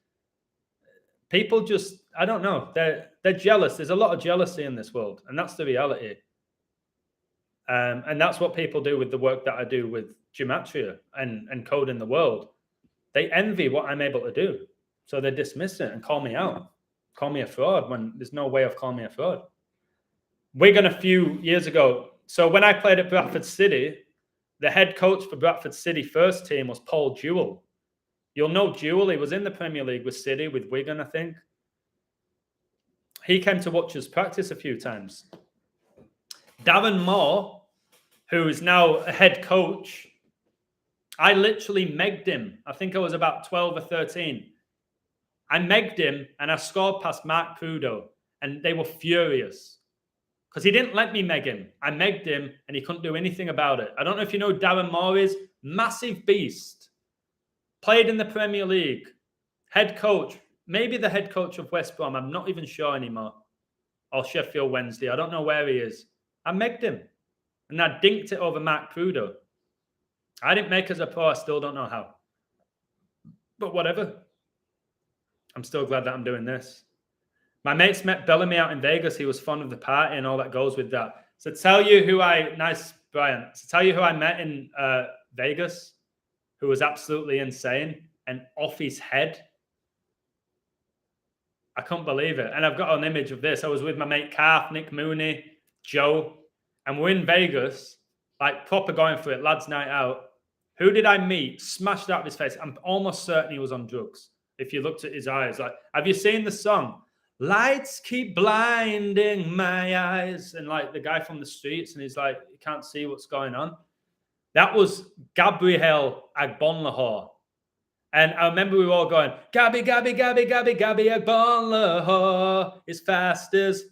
Speaker 1: People just, I don't know. They're jealous. There's a lot of jealousy in this world. And that's the reality. And that's what people do with the work that I do with Gematria and code in the world. They envy what I'm able to do. So they dismiss it and call me out. Call me a fraud when there's no way of calling me a fraud. Wigan a few years ago. So when I played at Bradford City, the head coach for Bradford City first team was Paul Jewell. You'll know Jewell. He was in the Premier League with City, with Wigan, I think. He came to watch us practice a few times. Darren Moore, who is now a head coach, I literally megged him. I think I was about 12 or 13. I megged him and I scored past Mark Prudo and they were furious because he didn't let me meg him. I megged him and he couldn't do anything about it. I don't know if you know Darren Moore is. Massive beast. Played in the Premier League. Head coach. Maybe the head coach of West Brom. I'm not even sure anymore. Or Sheffield Wednesday. I don't know where he is. I megged him. And I dinked it over Mark Prudo. I didn't make as a pro. I still don't know how. But whatever. I'm still glad that I'm doing this. My mates met Bellamy out in Vegas. He was fond of the party and all that goes with that. So tell you who nice Bryant, to tell you who I met in Vegas, who was absolutely insane and off his head. I couldn't believe it. And I've got an image of this. I was with my mate Carth, Nick Mooney, Joe, and we're in Vegas, like proper going for it, lads' night out. Who did I meet? Smashed out of his face. I'm almost certain he was on drugs. If you looked at his eyes, like, have you seen the song? Lights keep blinding my eyes. And like the guy from the streets, and he's like, you can't see what's going on. That was Gabriel Agbonlahor. And I remember we were all going, Gabby, Gabby, Gabby, Gabby, Gabby Agbonlahor, as fast as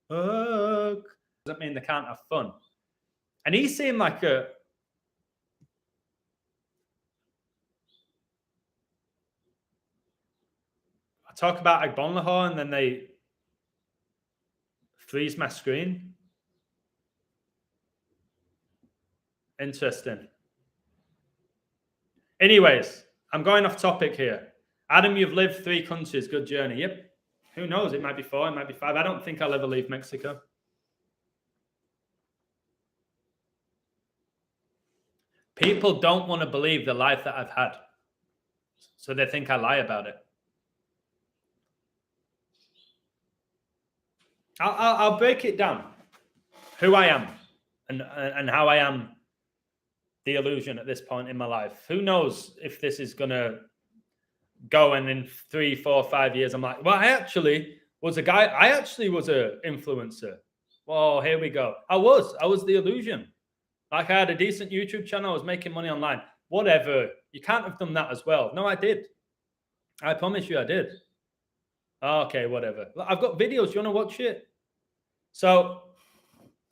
Speaker 1: fuck. Doesn't mean they can't have fun. And he seemed like I talk about Agbonlahor and then they freeze my screen. Interesting. Anyways, I'm going off topic here. Adam, you've lived 3 countries. Good journey. Yep. Who knows? It might be 4, it might be 5. I don't think I'll ever leave Mexico. People don't want to believe the life that I've had. So they think I lie about it. I'll break it down. Who I am and how I am the illusion at this point in my life. Who knows if this is going to go and in 3, 4, 5 years, I'm like, well, I actually was an influencer. Well, here we go. I was the illusion. Like I had a decent YouTube channel. I was making money online. Whatever. You can't have done that as well. No, I did. I promise you I did. Okay, whatever. I've got videos. You want to watch it? So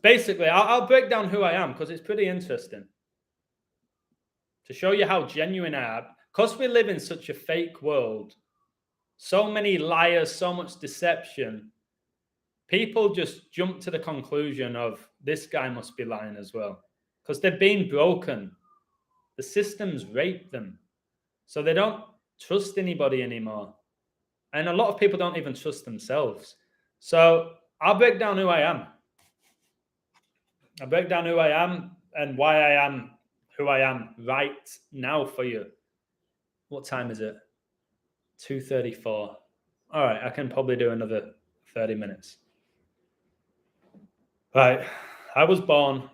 Speaker 1: basically, I'll break down who I am because it's pretty interesting. To show you how genuine I am. Because we live in such a fake world, so many liars, so much deception, people just jump to the conclusion of this guy must be lying as well. Because they've been broken. The system's raped them. So they don't trust anybody anymore. And a lot of people don't even trust themselves. So I'll break down who I am. I'll break down who I am and why I am who I am right now for you. What time is it? 2:34. All right, I can probably do another 30 minutes. Right, I was born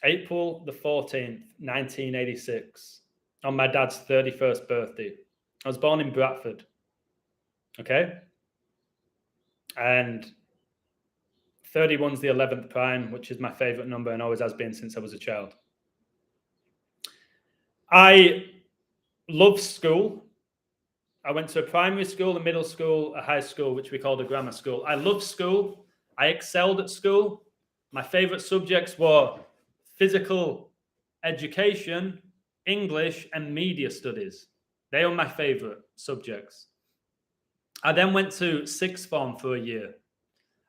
Speaker 1: April the 14th, 1986, on my dad's 31st birthday. I was born in Bradford. Okay? And 31's the 11th prime, which is my favorite number and always has been since I was a child. I love school. I went to a primary school, a middle school, a high school, which we called a grammar school. I loved school. I excelled at school. My favorite subjects were physical education, English, and media studies. They were my favorite subjects. I then went to sixth form for a year.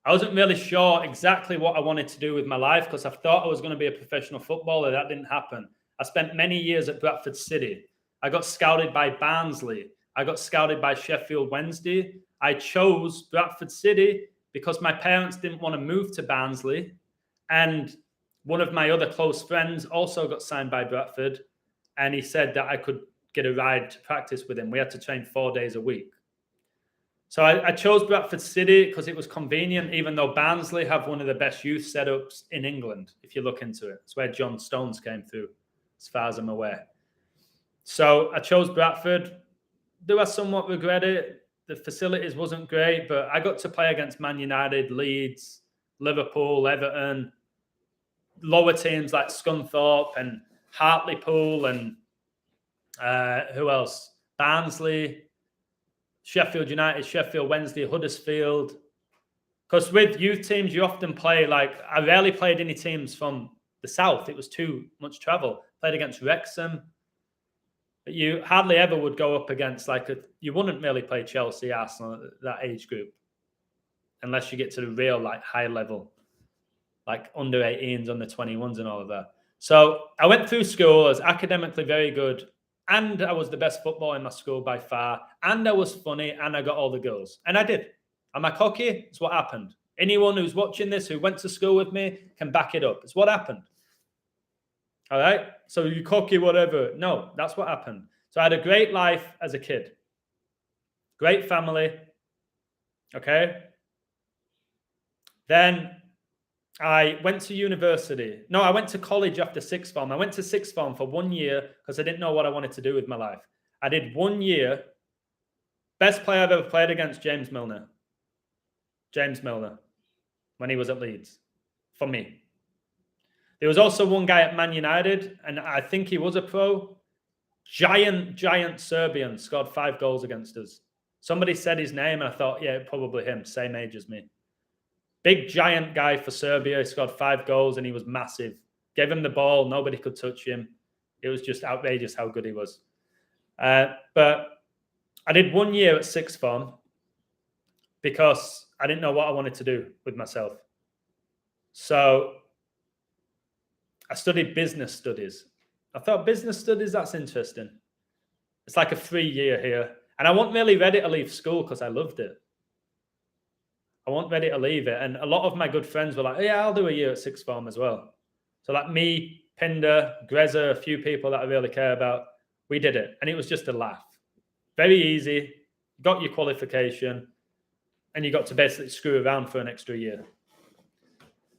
Speaker 1: I wasn't really sure exactly what I wanted to do with my life because I thought I was going to be a professional footballer. That didn't happen. I spent many years at Bradford City. I got scouted by Barnsley. I got scouted by Sheffield Wednesday. I chose Bradford City because my parents didn't want to move to Barnsley. And one of my other close friends also got signed by Bradford. And he said that I could get a ride to practice with him. We had to train 4 days a week. So I chose Bradford City because it was convenient, even though Barnsley have one of the best youth setups in England, if you look into it. It's where John Stones came through, as far as I'm aware. So I chose Bradford. Do I somewhat regret it? The facilities wasn't great, but I got to play against Man United, Leeds, Liverpool, Everton, lower teams like Scunthorpe and Hartlepool and who else? Barnsley, Sheffield United, Sheffield Wednesday, Huddersfield. Because with youth teams, you often play I rarely played any teams from the south. It was too much travel. Played against Wrexham. But you hardly ever would go up against you wouldn't really play Chelsea, Arsenal, that age group. Unless you get to the real high level. Under 18s, under 21s and all of that. So I went through school. I was academically very good. And I was the best footballer in my school by far. And I was funny and I got all the girls. And I did. Am I cocky? It's what happened. Anyone who's watching this, who went to school with me, can back it up. It's what happened. All right? So you cocky, whatever. No, that's what happened. So I had a great life as a kid. Great family. Okay? Then I went to university. No, I went to college after sixth form. I went to sixth form for 1 year because I didn't know what I wanted to do with my life. I did 1 year. Best player I've ever played against, James Milner. James Milner, when he was at Leeds, for me. There was also one guy at Man United, and I think he was a pro. Giant Serbian, scored 5 goals against us. Somebody said his name, and I thought, yeah, probably him, same age as me. Big, giant guy for Serbia. He scored 5 goals, and he was massive. Gave him the ball. Nobody could touch him. It was just outrageous how good he was. But I did 1 year at sixth form because I didn't know what I wanted to do with myself. So I studied business studies. I thought business studies, that's interesting. It's like a 3-year here. And I wasn't really ready to leave school because I loved it. I wasn't ready to leave it. And a lot of my good friends were like, yeah, I'll do a year at sixth form as well. So like me, Pinder, Greza, a few people that I really care about, we did it. And it was just a laugh. Very easy. Got your qualification. And you got to basically screw around for an extra year.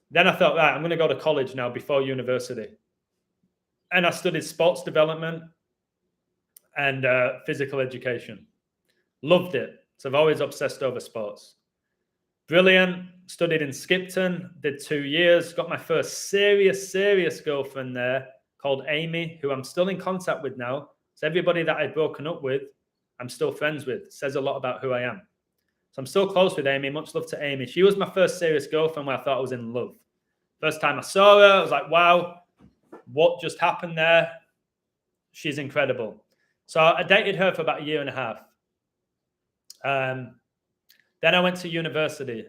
Speaker 1: Then I thought, right, I'm going to go to college now before university. And I studied sports development and physical education. Loved it. So I've always obsessed over sports. Brilliant. Studied in Skipton. Did 2 years. Got my first serious girlfriend there called Amy, who I'm still in contact with now. So everybody that I'd broken up with, I'm still friends with. It says a lot about who I am. So I'm still close with Amy. Much love to Amy. She was my first serious girlfriend where I thought I was in love. First time I saw her, I was like, wow, what just happened there? She's incredible. So I dated her for about 1.5 years. Then I went to university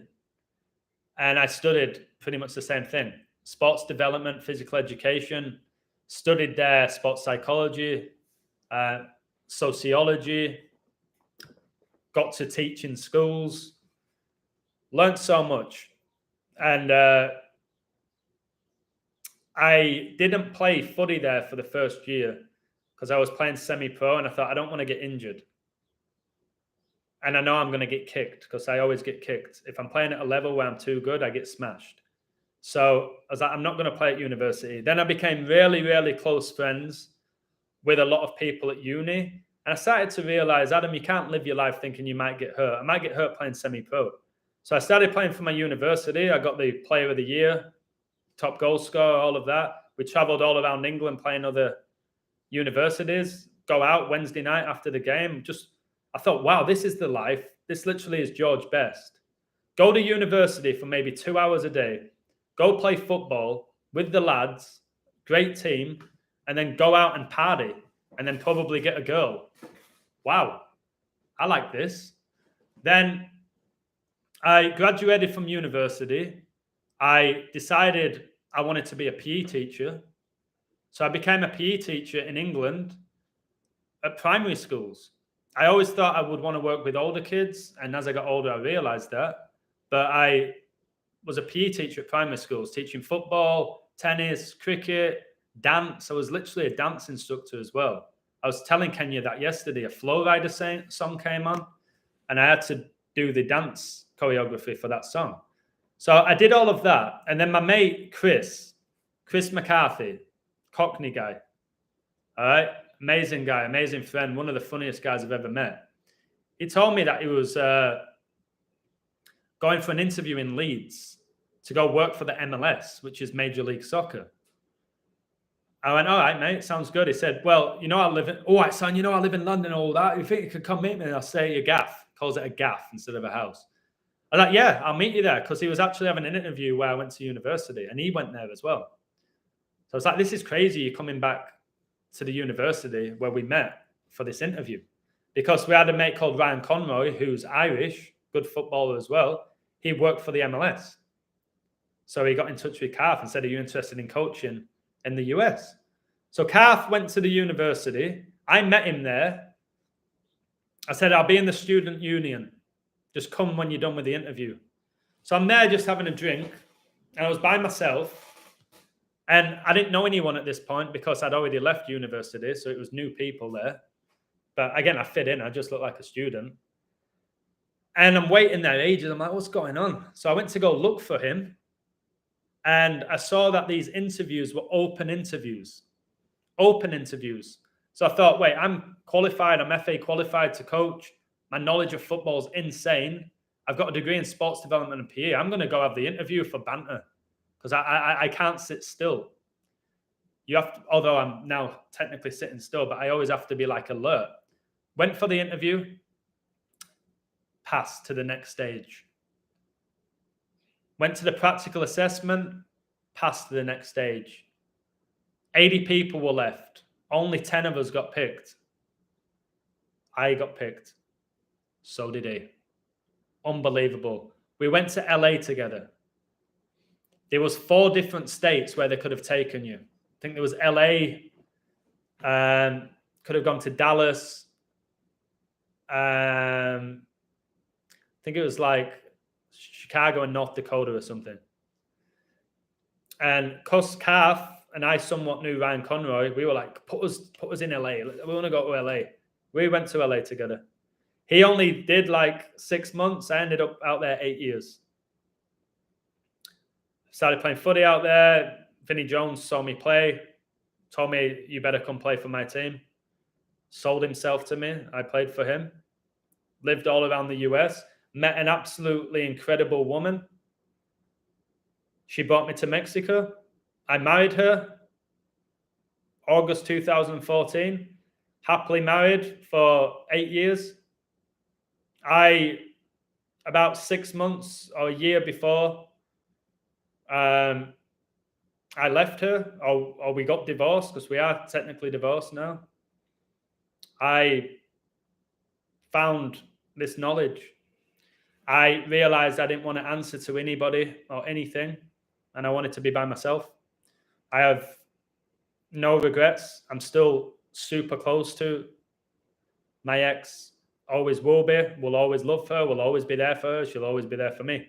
Speaker 1: and I studied pretty much the same thing. Sports development, physical education. Studied there sports psychology, sociology. Got to teach in schools. Learned so much. And I didn't play footy there for the first year because I was playing semi-pro and I thought I don't want to get injured. And I know I'm going to get kicked because I always get kicked. If I'm playing at a level where I'm too good, I get smashed. So I was like, I'm not going to play at university. Then I became really close friends with a lot of people at uni. And I started to realize, Adam, you can't live your life thinking you might get hurt. I might get hurt playing semi-pro. So I started playing for my university. I got the player of the year, top goal scorer, all of that. We traveled all around England playing other universities, go out Wednesday night after the game. I thought, wow, this is the life. This literally is George Best. Go to university for maybe 2 hours a day. Go play football with the lads, great team, and then go out and party and then probably get a girl. Wow, I like this. Then I graduated from university. I decided I wanted to be a PE teacher. So I became a PE teacher in England at primary schools. I always thought I would want to work with older kids. And as I got older, I realized that. But I was a PE teacher at primary schools, teaching football, tennis, cricket, dance. I was literally a dance instructor as well. I was telling Kenya that yesterday. A Flow Rider song came on, and I had to do the dance choreography for that song. So I did all of that. And then my mate, Chris McCarthy, Cockney guy. All right. Amazing guy, amazing friend, one of the funniest guys I've ever met. He told me that he was going for an interview in Leeds to go work for the MLS, which is Major League Soccer. I went, all right, mate, sounds good. He said, well, you know, I live in London and all that. You think you could come meet me? And I'll say a gaff. Calls it a gaff instead of a house. I was like, yeah, I'll meet you there, because he was actually having an interview where I went to university and he went there as well. So I was like, this is crazy. You're coming back to the university where we met for this interview, because we had a mate called Ryan Conroy, who's Irish, good footballer as well. He worked for the MLS. So he got in touch with Gareth and said, are you interested in coaching in the US? So Gareth went to the university. I met him there. I said, I'll be in the student union. Just come when you're done with the interview. So I'm there just having a drink, and I was by myself, and I didn't know anyone at this point because I'd already left university, so it was new people there. But again, I fit in. I just looked like a student. And I'm waiting there ages. I'm like, what's going on? So I went to go look for him, and I saw that these interviews were open interviews. Open interviews. So I thought, wait, I'm qualified. I'm FA qualified to coach. My knowledge of football is insane. I've got a degree in sports development and PE. I'm going to go have the interview for banter because I can't sit still. You have to, although I'm now technically sitting still, but I always have to be like alert. Went for the interview, passed to the next stage. Went to the practical assessment, passed to the next stage. 80 people were left. Only 10 of us got picked. I got picked. So did he. Unbelievable. We went to LA together. There was 4 different states where they could have taken you. I think there was LA, could have gone to Dallas. I think it was like Chicago and North Dakota or something. And Cus Calf and I somewhat knew Ryan Conroy. We were like, put us in LA. We want to go to LA. We went to LA together. He only did like 6 months. I ended up out there 8 years. Started playing footy out there. Vinnie Jones saw me play, told me, you better come play for my team. Sold himself to me. I played for him. Lived all around the US. Met an absolutely incredible woman. She brought me to Mexico. I married her. August 2014. Happily married for 8 years. About 6 months or a year before, I left her, or we got divorced, because we are technically divorced now. I found this knowledge. I realized I didn't want to answer to anybody or anything, and I wanted to be by myself. I have no regrets. I'm still super close to my ex. Always will be. Will always love her. Will always be there for her. She'll always be there for me.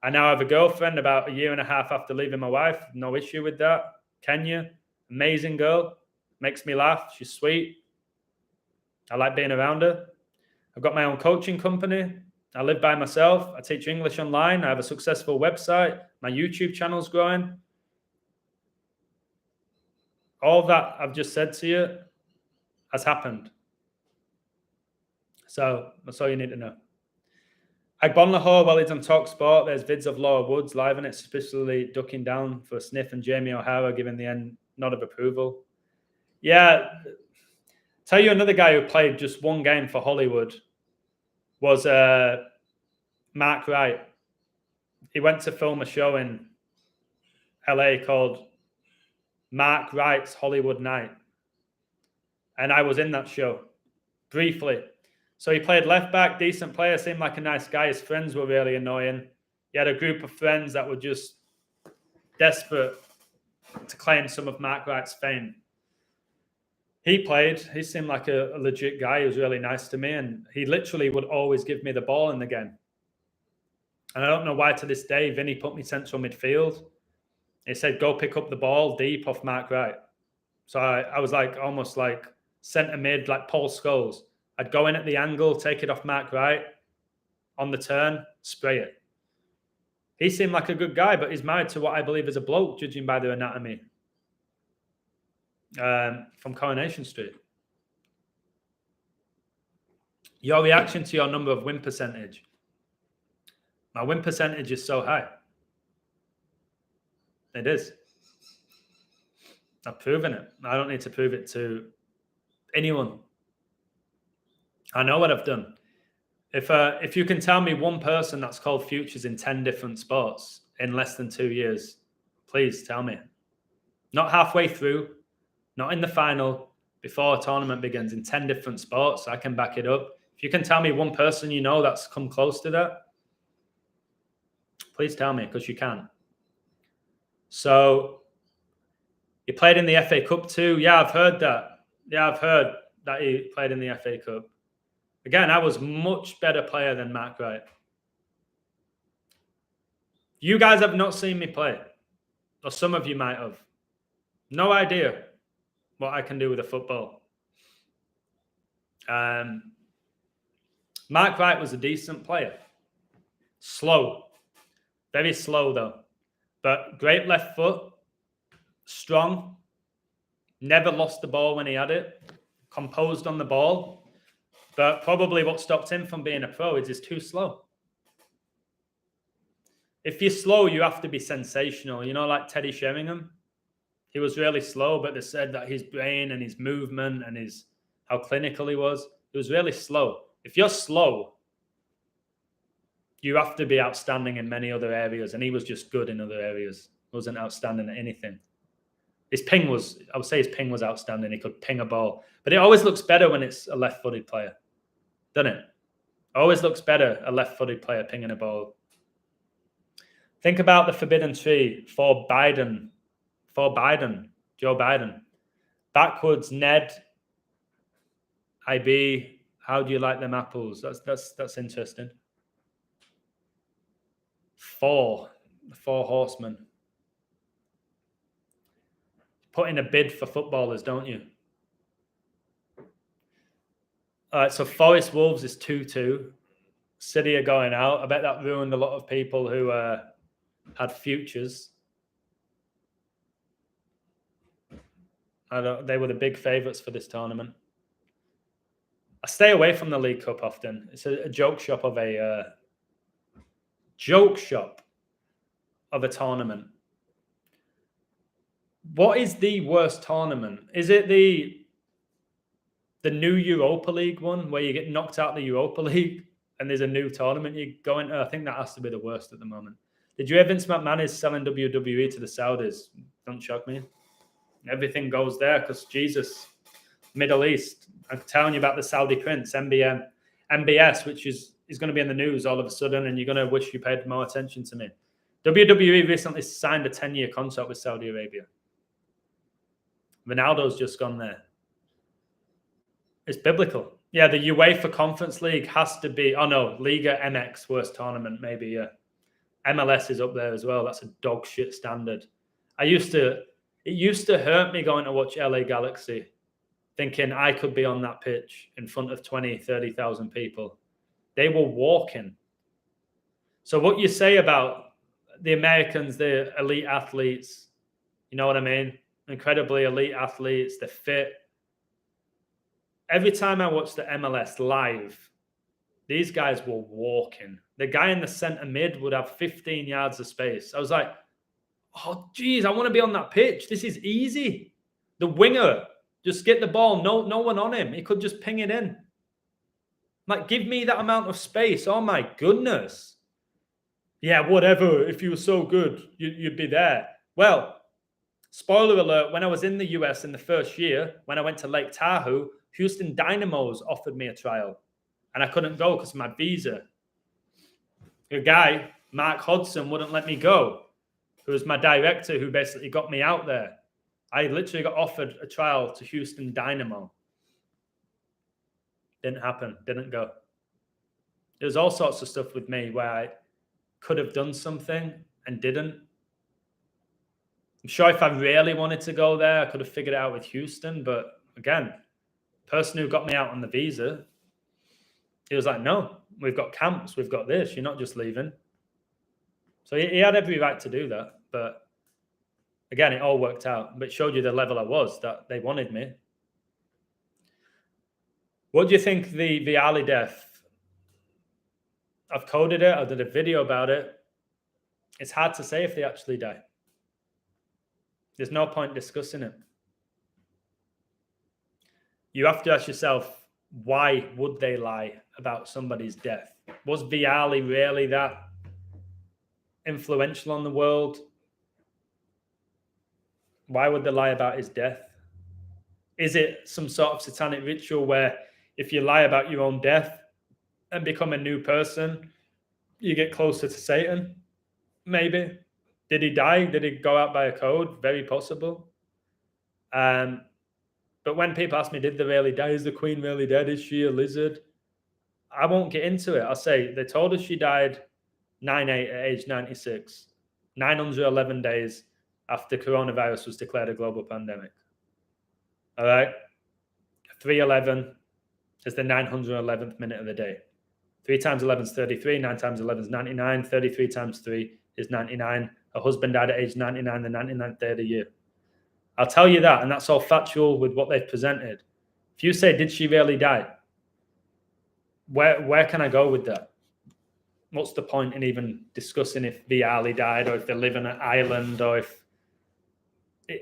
Speaker 1: I now have a girlfriend about 1.5 years after leaving my wife. No issue with that. Kenya, amazing girl. Makes me laugh. She's sweet. I like being around her. I've got my own coaching company. I live by myself. I teach English online. I have a successful website. My YouTube channel's growing. All that I've just said to you has happened. So that's all you need to know. Agbonlahor, while he's on TalkSport, there's vids of Laura Woods live in it, especially ducking down for a sniff, and Jamie O'Hara giving the end nod of approval. Yeah. Tell you another guy who played just one game for Hollywood was Mark Wright. He went to film a show in LA called Mark Wright's Hollywood Night. And I was in that show briefly. So he played left back, decent player, seemed like a nice guy. His friends were really annoying. He had a group of friends that were just desperate to claim some of Mark Wright's fame. He played. He seemed like a legit guy. He was really nice to me, and he literally would always give me the ball in the game. And I don't know why to this day, Vinny put me central midfield. He said, go pick up the ball deep off Mark Wright. So I was like almost like centre mid, like Paul Scholes. I'd go in at the angle, take it off Mark Wright, on the turn, spray it. He seemed like a good guy, but he's married to what I believe is a bloke, judging by their anatomy, from Coronation Street. Your reaction to your number of win percentage. My win percentage is so high. It is. I've proven it. I don't need to prove it to anyone. I know what I've done. If you can tell me one person that's called futures in 10 different sports in less than 2 years, please tell me. Not halfway through, not in the final, before a tournament begins, in 10 different sports. I can back it up. If you can tell me one person you know that's come close to that, please tell me, because you can. So, you played in the FA Cup too? Yeah, I've heard that. Yeah, I've heard that he played in the FA Cup. Again, I was much better player than Mark Wright. You guys have not seen me play, or some of you might have. No idea what I can do with a football. Mark Wright was a decent player. Slow. Very slow, though. But great left foot. Strong. Never lost the ball when he had it. Composed on the ball. But probably what stopped him from being a pro is he's too slow. If you're slow, you have to be sensational. You know, like Teddy Sheringham. He was really slow, but they said that his brain and his movement and how clinical he was really slow. If you're slow, you have to be outstanding in many other areas, and he was just good in other areas. He wasn't outstanding at anything. I would say his ping was outstanding. He could ping a ball. But it always looks better when it's a left-footed player, doesn't it? It always looks better, a left-footed player pinging a ball. Think about the forbidden tree for Biden. Joe Biden. Backwards, Ned, IB, how do you like them apples? That's interesting. The four horsemen. Put in a bid for footballers, don't you? All right, so Forest Wolves is 2-2. City are going out. I bet that ruined a lot of people who had futures. They were the big favourites for this tournament. I stay away from the League Cup often. It's a joke shop of a tournament. What is the worst tournament? Is it the new Europa League one where you get knocked out of the Europa League and there's a new tournament you go into? I think that has to be the worst at the moment. Did you hear Vince McMahon is selling WWE to the Saudis? Don't shock me. Everything goes there because Jesus, Middle East. I'm telling you about the Saudi Prince, MBS, which is going to be in the news all of a sudden, and you're going to wish you paid more attention to me. WWE recently signed a 10-year contract with Saudi Arabia. Ronaldo's just gone there. It's biblical. Yeah, the UEFA Conference League has to be... Oh, no, Liga MX, worst tournament, maybe, yeah. MLS is up there as well. That's a dog shit standard. It used to hurt me going to watch LA Galaxy, thinking I could be on that pitch in front of 20, 30,000 people. They were walking. So what you say about the Americans, the elite athletes, you know what I mean? Incredibly elite athletes, they're fit. Every time I watch the MLS live, these guys were walking. The guy in the center mid would have 15 yards of space. I was like, oh, geez, I want to be on that pitch. This is easy. The winger, just get the ball. No one on him. He could just ping it in. Like, give me that amount of space. Oh, my goodness. Yeah, whatever. If you were so good, you'd be there. Well, spoiler alert, when I was in the US in the first year, when I went to Lake Tahoe, Houston Dynamos offered me a trial. And I couldn't go because of my visa. A guy, Mark Hodson, wouldn't let me go. Who was my director who basically got me out there. I literally got offered a trial to Houston Dynamo. Didn't happen. Didn't go. There's all sorts of stuff with me where I could have done something and didn't. I'm sure if I really wanted to go there, I could have figured it out with Houston. But again, the person who got me out on the visa, he was like, no, we've got camps, we've got this. You're not just leaving. So he had every right to do that. But again, it all worked out. But it showed you the level I was, that they wanted me. What do you think the Ali death? I've coded it. I did a video about it. It's hard to say if they actually die. There's no point discussing it. You have to ask yourself, why would they lie about somebody's death? Was Vialli really that influential on the world? Why would they lie about his death? Is it some sort of satanic ritual where if you lie about your own death and become a new person, you get closer to Satan? Maybe. Did he die? Did he go out by a code? Very possible. But when people ask me, did they really die? Is the Queen really dead? Is she a lizard? I won't get into it. I'll say they told us she died 9/8 at age 96. 911 days after coronavirus was declared a global pandemic. All right? 3:11 is the 911th minute of the day. 3 times 11 is 33, 9 times 11 is 99, 33 times 3 is 99. Her husband died at age 99, the 99th day of the year. I'll tell you that, and that's all factual with what they've presented. If you say, did she really die? Where can I go with that? What's the point in even discussing if Viali died or if they live on an island or if...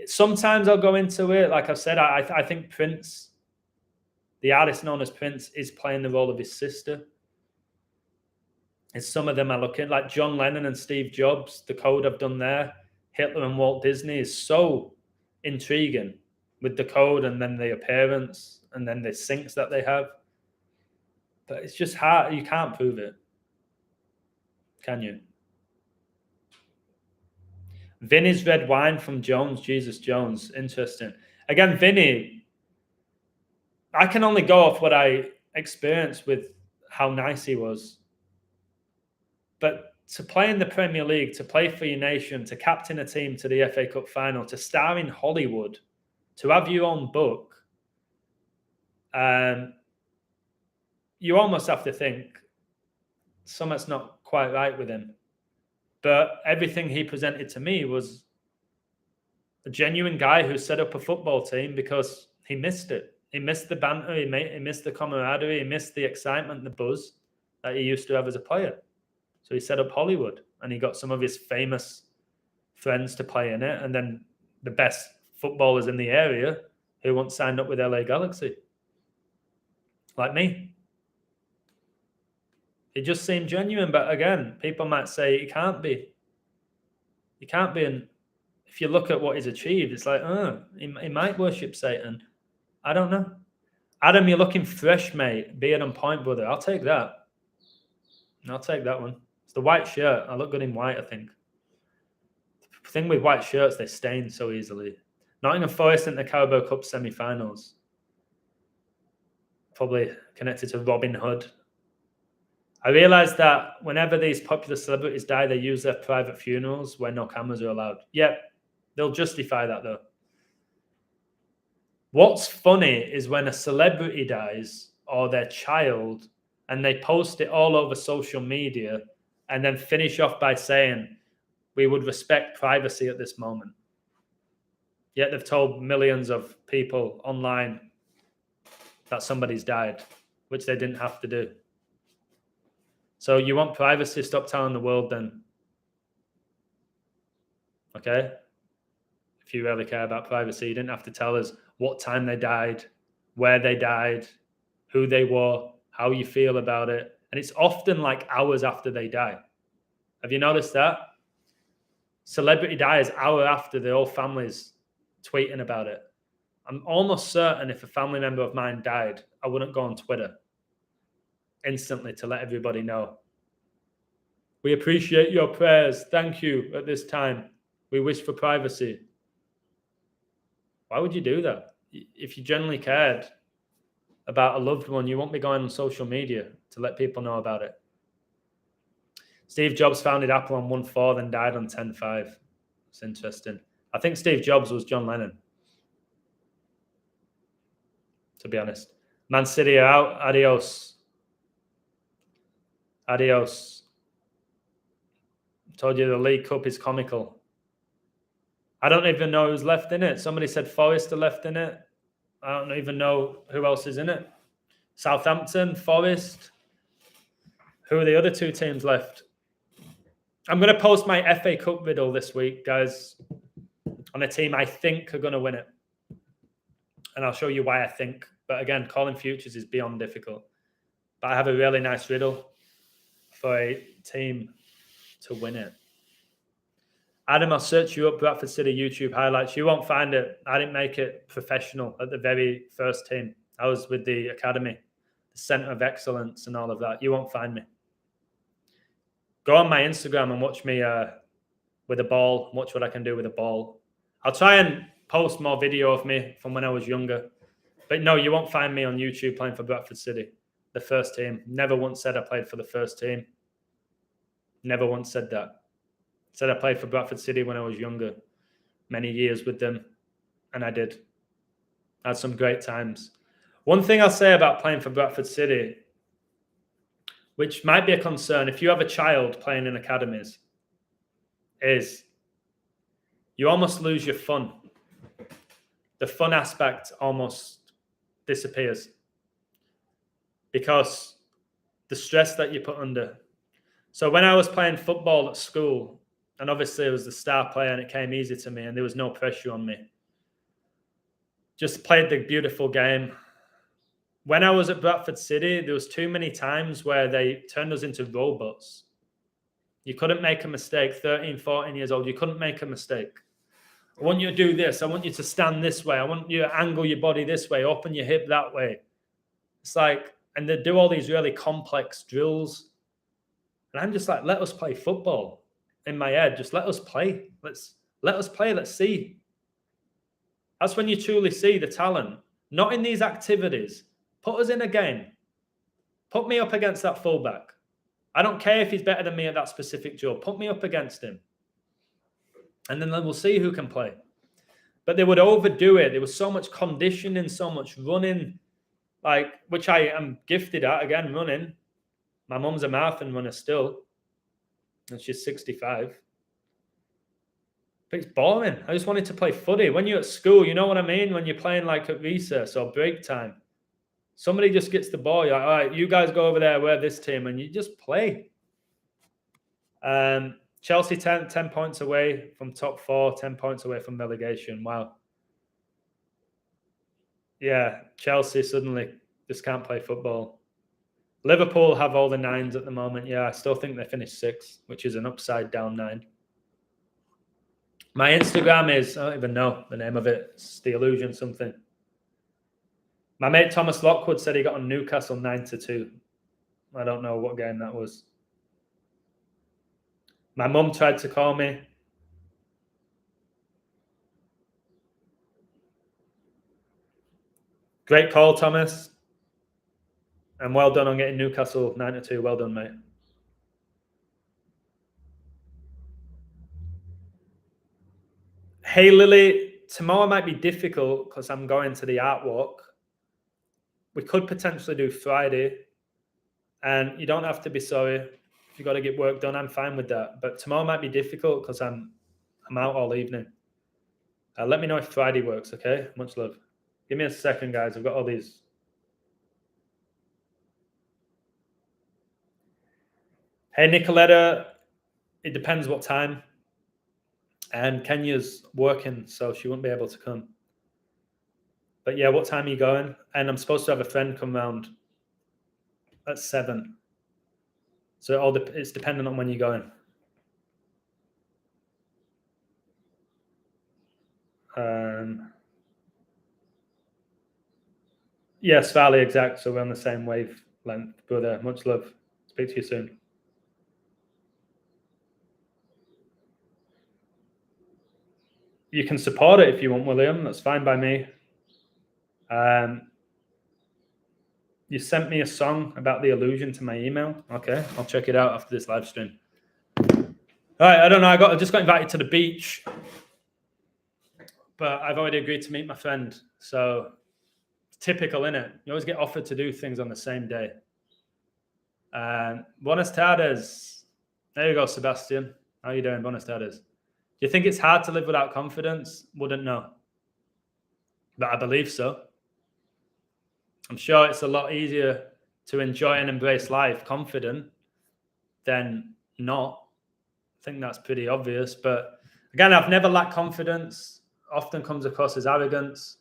Speaker 1: Sometimes I'll go into it. Like I've said, I think Prince, the artist known as Prince, is playing the role of his sister. And some of them are looking like John Lennon and Steve Jobs. The code I've done there, Hitler and Walt Disney, is so intriguing with the code and then the appearance and then the syncs that they have. But it's just hard. You can't prove it. Can you? Vinny's red wine from Jones, Jesus Jones. Interesting. Again, Vinny, I can only go off what I experienced with how nice he was. But to play in the Premier League, to play for your nation, to captain a team to the FA Cup final, to star in Hollywood, to have your own book, you almost have to think something's not quite right with him. But everything he presented to me was a genuine guy who set up a football team because he missed it. He missed the banter, he missed the camaraderie, he missed the excitement, the buzz that he used to have as a player. So he set up Hollywood and he got some of his famous friends to play in it. And then the best footballers in the area who once signed up with LA Galaxy. Like me. It just seemed genuine. But again, people might say it can't be. It can't be. And if you look at what he's achieved, it's like, he might worship Satan. I don't know. Adam, you're looking fresh, mate. Beard on point, brother. I'll take that. I'll take that one. It's the white shirt. I look good in white, I think. The thing with white shirts, they stain so easily. Nottingham Forest in the Carabao Cup semi-finals. Probably connected to Robin Hood. I realised that whenever these popular celebrities die, they use their private funerals where no cameras are allowed. Yep, they'll justify that though. What's funny is when a celebrity dies or their child and they post it all over social media and then finish off by saying, we would respect privacy at this moment. Yet they've told millions of people online that somebody's died, which they didn't have to do. So you want privacy, stop telling the world then. Okay? If you really care about privacy, you didn't have to tell us what time they died, where they died, who they were, how you feel about it. And it's often like hours after they die. Have you noticed that? Celebrity dies hour after the whole family's tweeting about it. I'm almost certain if a family member of mine died, I wouldn't go on Twitter instantly to let everybody know. We appreciate your prayers. Thank you at this time. We wish for privacy. Why would you do that? If you genuinely cared about a loved one, you won't be going on social media to let people know about it. Steve Jobs founded Apple on 1/4, then died on 10/5. It's interesting. I think Steve Jobs was John Lennon, to be honest. Man City are out. Adios. Adios. Told you the League Cup is comical. I don't even know who's left in it. Somebody said Forest are left in it. I don't even know who else is in it. Southampton, Forest. Who are the other two teams left? I'm going to post my FA Cup riddle this week, guys, on a team I think are going to win it. And I'll show you why I think. But again, calling futures is beyond difficult. But I have a really nice riddle for a team to win it. Adam, I'll search you up, Bradford City YouTube highlights. You won't find it. I didn't make it professional at the very first team. I was with the academy, the Centre of Excellence and all of that. You won't find me. Go on my Instagram and watch me with a ball. Watch what I can do with a ball. I'll try and post more video of me from when I was younger. But no, you won't find me on YouTube playing for Bradford City, the first team. Never once said I played for the first team. Never once said that. Said I played for Bradford City when I was younger, many years with them, and I did. Had some great times. One thing I'll say about playing for Bradford City, which might be a concern if you have a child playing in academies, is you almost lose your fun. The fun aspect almost disappears because the stress that you put under. So when I was playing football at school, and obviously I was the star player and it came easy to me and there was no pressure on me, just played the beautiful game. When I was at Bradford City, there was too many times where they turned us into robots. You couldn't make a mistake. 13, 14 years old, you couldn't make a mistake. I want you to do this. I want you to stand this way. I want you to angle your body this way, open your hip that way. It's like, and they do all these really complex drills. And I'm just like, let us play football. In my head, just let us play. Let us play. Let's see. That's when you truly see the talent. Not in these activities. Put us in a game. Put me up against that fullback. I don't care if he's better than me at that specific job. Put me up against him. And then we'll see who can play. But they would overdo it. There was so much conditioning, so much running, like, which I am gifted at, again, running. My mum's a marathon runner still. And she's 65. But it's boring. I just wanted to play footy. When you're at school, you know what I mean? When you're playing like at recess or break time, somebody just gets the ball. You're like, all right, you guys go over there, we're this team, and you just play. Chelsea 10 points away from top 4, 10 points away from relegation. Wow. Yeah, Chelsea suddenly just can't play football. Liverpool have all the 9s at the moment. Yeah, I still think they finished 6th, which is an upside down 9. My Instagram is, I don't even know the name of it. It's The Illusion something. My mate Thomas Lockwood said he got on Newcastle 9-2. I don't know what game that was. My mum tried to call me. Great call, Thomas. And well done on getting Newcastle 9-2. Well done, mate. Hey, Lily, tomorrow might be difficult because I'm going to the art walk. We could potentially do Friday. And you don't have to be sorry. If you've got to get work done, I'm fine with that. But tomorrow might be difficult because I'm out all evening. Let me know if Friday works, okay? Much love. Give me a second, guys. I've got all these. Hey, Nicoletta, it depends what time. And Kenya's working, so she won't be able to come. But yeah, what time are you going? And I'm supposed to have a friend come round at 7. So it's dependent on when you're going. Yes, Valley, exact. So we're on the same wavelength, brother. Much love. Speak to you soon. You can support it if you want, William. That's fine by me. You sent me a song about The Illusion to my email. Okay, I'll check it out after this live stream. All right, I don't know. I just got invited to the beach, but I've already agreed to meet my friend. So typical, innit? You always get offered to do things on the same day. Buenas tardes. There you go, Sebastian. How are you doing? Buenas tardes. Do you think it's hard to live without confidence? Wouldn't know. But I believe so. I'm sure it's a lot easier to enjoy and embrace life confident than not. I think that's pretty obvious. But again, I've never lacked confidence. Often comes across as arrogance.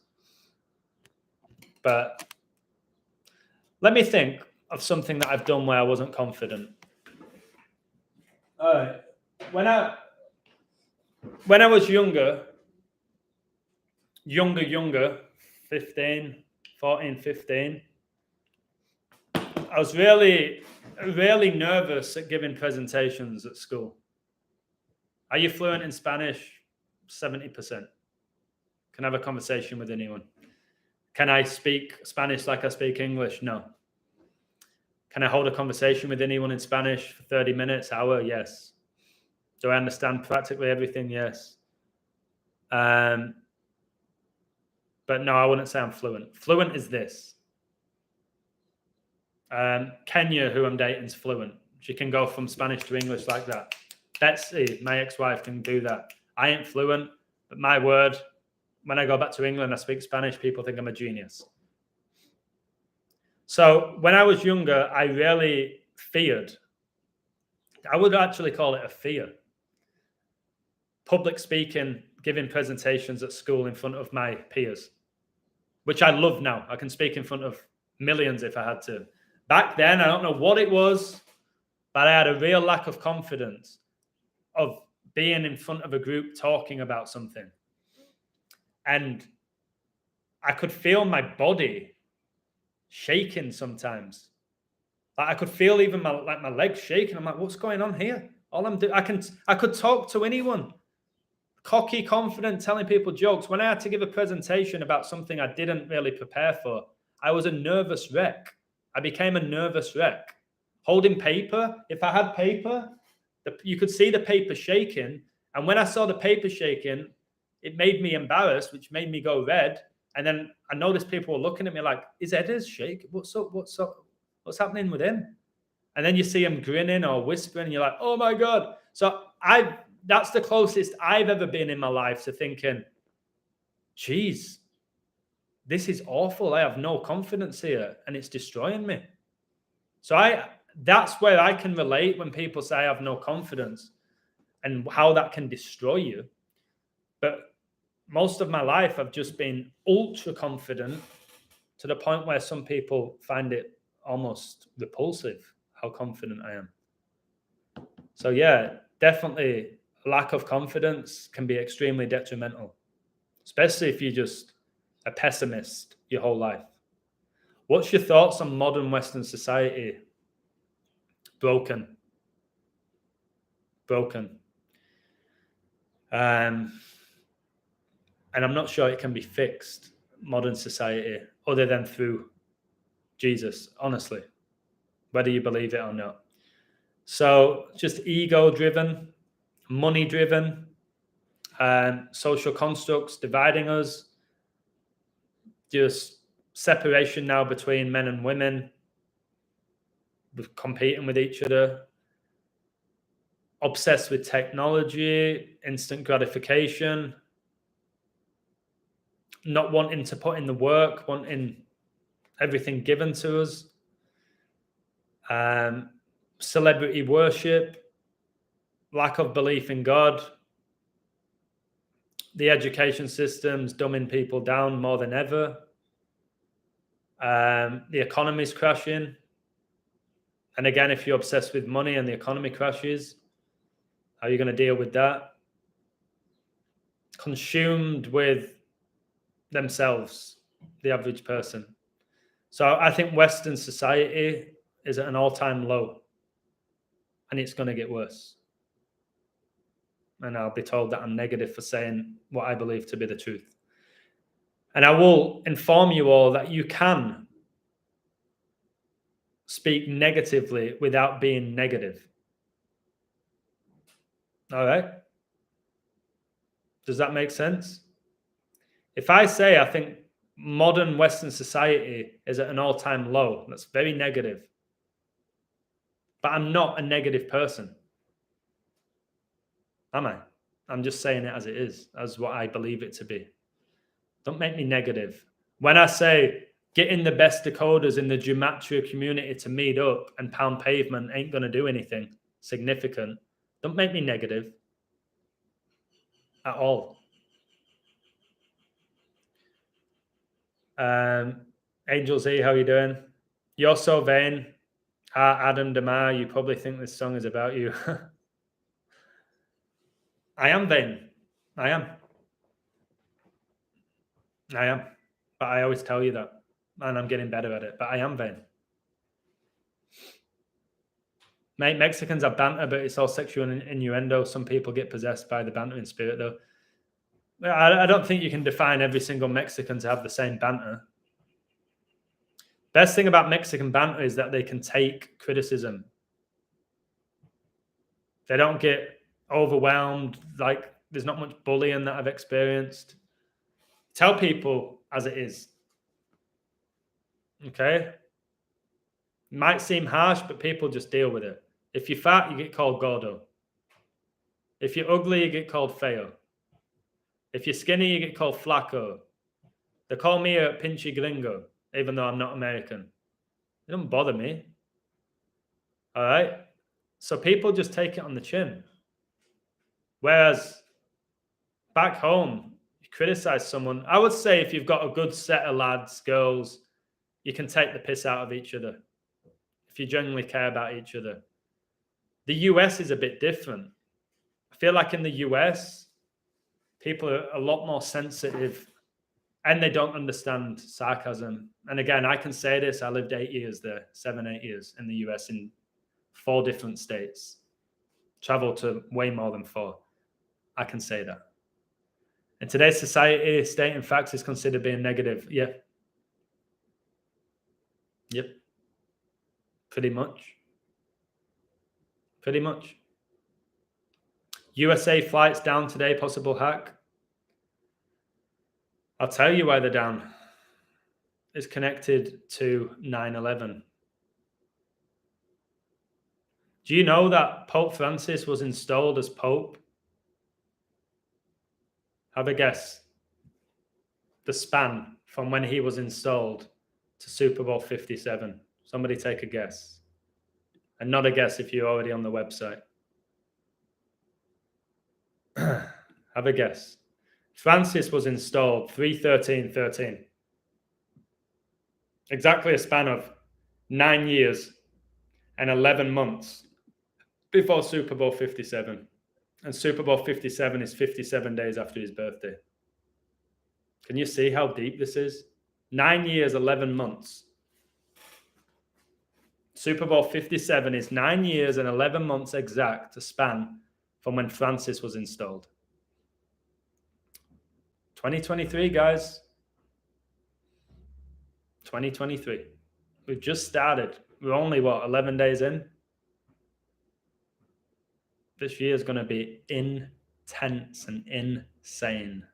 Speaker 1: But let me think of something that I've done where I wasn't confident. All right. When I was younger, 14, 15, I was really nervous at giving presentations at school. Are you fluent in Spanish? 70%. Can I have a conversation with anyone? Can I speak Spanish like I speak English? No. Can I hold a conversation with anyone in Spanish for 30 minutes, hour? Yes. Do I understand practically everything? Yes. But no, I wouldn't say I'm fluent. Fluent is this. Kenya, who I'm dating, is fluent. She can go from Spanish to English like that. Betsy, my ex-wife, can do that. I ain't fluent, but my word, when I go back to England, I speak Spanish, people think I'm a genius. So when I was younger, I really feared. I would actually call it a fear. Public speaking, giving presentations at school in front of my peers, which I love now. I can speak in front of millions if I had to. Back then, I don't know what it was, but I had a real lack of confidence of being in front of a group talking about something. And I could feel my body shaking sometimes. Like I could feel even my legs shaking. I'm like, what's going on here? All I'm doing, I could talk to anyone. Cocky, confident, telling people jokes. When I had to give a presentation about something I didn't really prepare for, I was a nervous wreck. I became a nervous wreck. Holding paper, if I had paper, you could see the paper shaking. And when I saw the paper shaking, it made me embarrassed, which made me go red. And then I noticed people were looking at me like, is Edders shake? What's up? What's happening with him? And then you see him grinning or whispering, and you're like, oh my God. So that's the closest I've ever been in my life to thinking, geez, this is awful. I have no confidence here and it's destroying me. So that's where I can relate when people say I have no confidence and how that can destroy you. But most of my life, I've just been ultra confident to the point where some people find it almost repulsive how confident I am. So yeah, definitely lack of confidence can be extremely detrimental, especially if you're just a pessimist your whole life. What's your thoughts on modern Western society? Broken. And I'm not sure it can be fixed, modern society, other than through Jesus, honestly, whether you believe it or not. So just ego-driven, money-driven, social constructs dividing us, just separation now between men and women, competing with each other, obsessed with technology, instant gratification, not wanting to put in the work, wanting everything given to us, celebrity worship, lack of belief in God, the education system's dumbing people down more than ever, the economy's crashing. And again, if you're obsessed with money and the economy crashes, how are you going to deal with that? Consumed with themselves, the average person. So I think Western society is at an all-time low, and it's going to get worse. And I'll be told that I'm negative for saying what I believe to be the truth. And I will inform you all that you can speak negatively without being negative. All right? Does that make sense? If I say I think modern Western society is at an all-time low, that's very negative. But I'm not a negative person. Am I? I'm just saying it as it is, as what I believe it to be. Don't make me negative. When I say getting the best decoders in the gematria community to meet up and pound pavement ain't going to do anything significant, don't make me negative at all. Angel Z, how you doing? You're so vain. Adam Damar, you probably think this song is about you. I am vain. I am. But I always tell you that. And I'm getting better at it. But I am vain. Mate, Mexicans are banter, but it's all sexual innuendo. Some people get possessed by the bantering spirit, though. I don't think you can define every single Mexican to have the same banter. Best thing about Mexican banter is that they can take criticism. They don't get overwhelmed, like there's not much bullying that I've experienced. Tell people as it is. Okay? Might seem harsh, but people just deal with it. If you're fat, you get called gordo. If you're ugly, you get called feo. If you're skinny, you get called flaco. They call me a pinchy gringo, even though I'm not American. It doesn't bother me. All right? So people just take it on the chin. Whereas back home, you criticize someone. I would say if you've got a good set of lads, girls, you can take the piss out of each other if you genuinely care about each other. The US is a bit different. I feel like in the US, people are a lot more sensitive and they don't understand sarcasm. And again, I can say this. I lived 8 years there, 8 years in the US in 4 different states. Traveled to way more than 4. I can say that. In today's society, stating facts is considered being negative. Yeah. Yep. Pretty much. Pretty much. USA flights down today, possible hack. I'll tell you why they're down. It's connected to 9/11. Do you know that Pope Francis was installed as Pope? Have a guess. The span from when he was installed to Super Bowl 57. Somebody take a guess. And not a guess if you're already on the website. Have a guess. Francis was installed 3/13/13. Exactly a span of 9 years and 11 months before Super Bowl 57. And Super Bowl 57 is 57 days after his birthday. Can you see how deep this is? 9 years, 11 months. Super Bowl 57 is 9 years and 11 months exact, a span from when Francis was installed. 2023, guys. 2023. We've just started. We're only, 11 days in? This year is going to be intense and insane.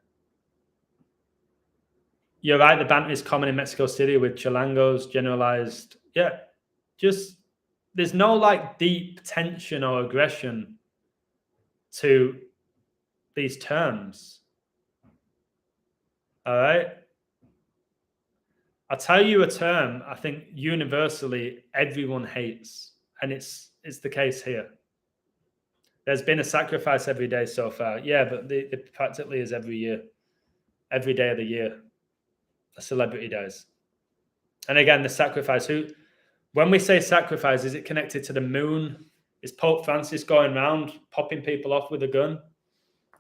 Speaker 1: You're right, the banter is common in Mexico City with chilangos, generalized. Yeah, just there's no like deep tension or aggression to these terms. All right? I'll tell you a term I think universally everyone hates, and it's the case here. There's been a sacrifice every day so far. Yeah, but it practically is every year. Every day of the year, a celebrity dies. And again, the sacrifice. When we say sacrifice, is it connected to the moon? Is Pope Francis going around popping people off with a gun?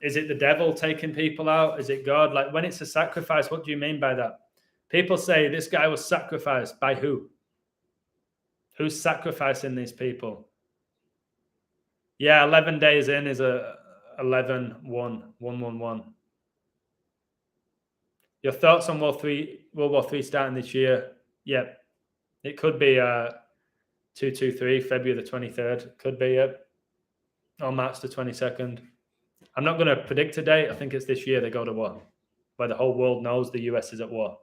Speaker 1: Is it the devil taking people out? Is it God? Like when it's a sacrifice, what do you mean by that? People say this guy was sacrificed by who? Who's sacrificing these people? Yeah, 11 days in is a 11-1-1-1-1. Your thoughts on World War III starting this year? Yeah, it could be 223, February the 23rd. Could be or March the 22nd. I'm not going to predict a date. I think it's this year they go to war, where the whole world knows the US is at war.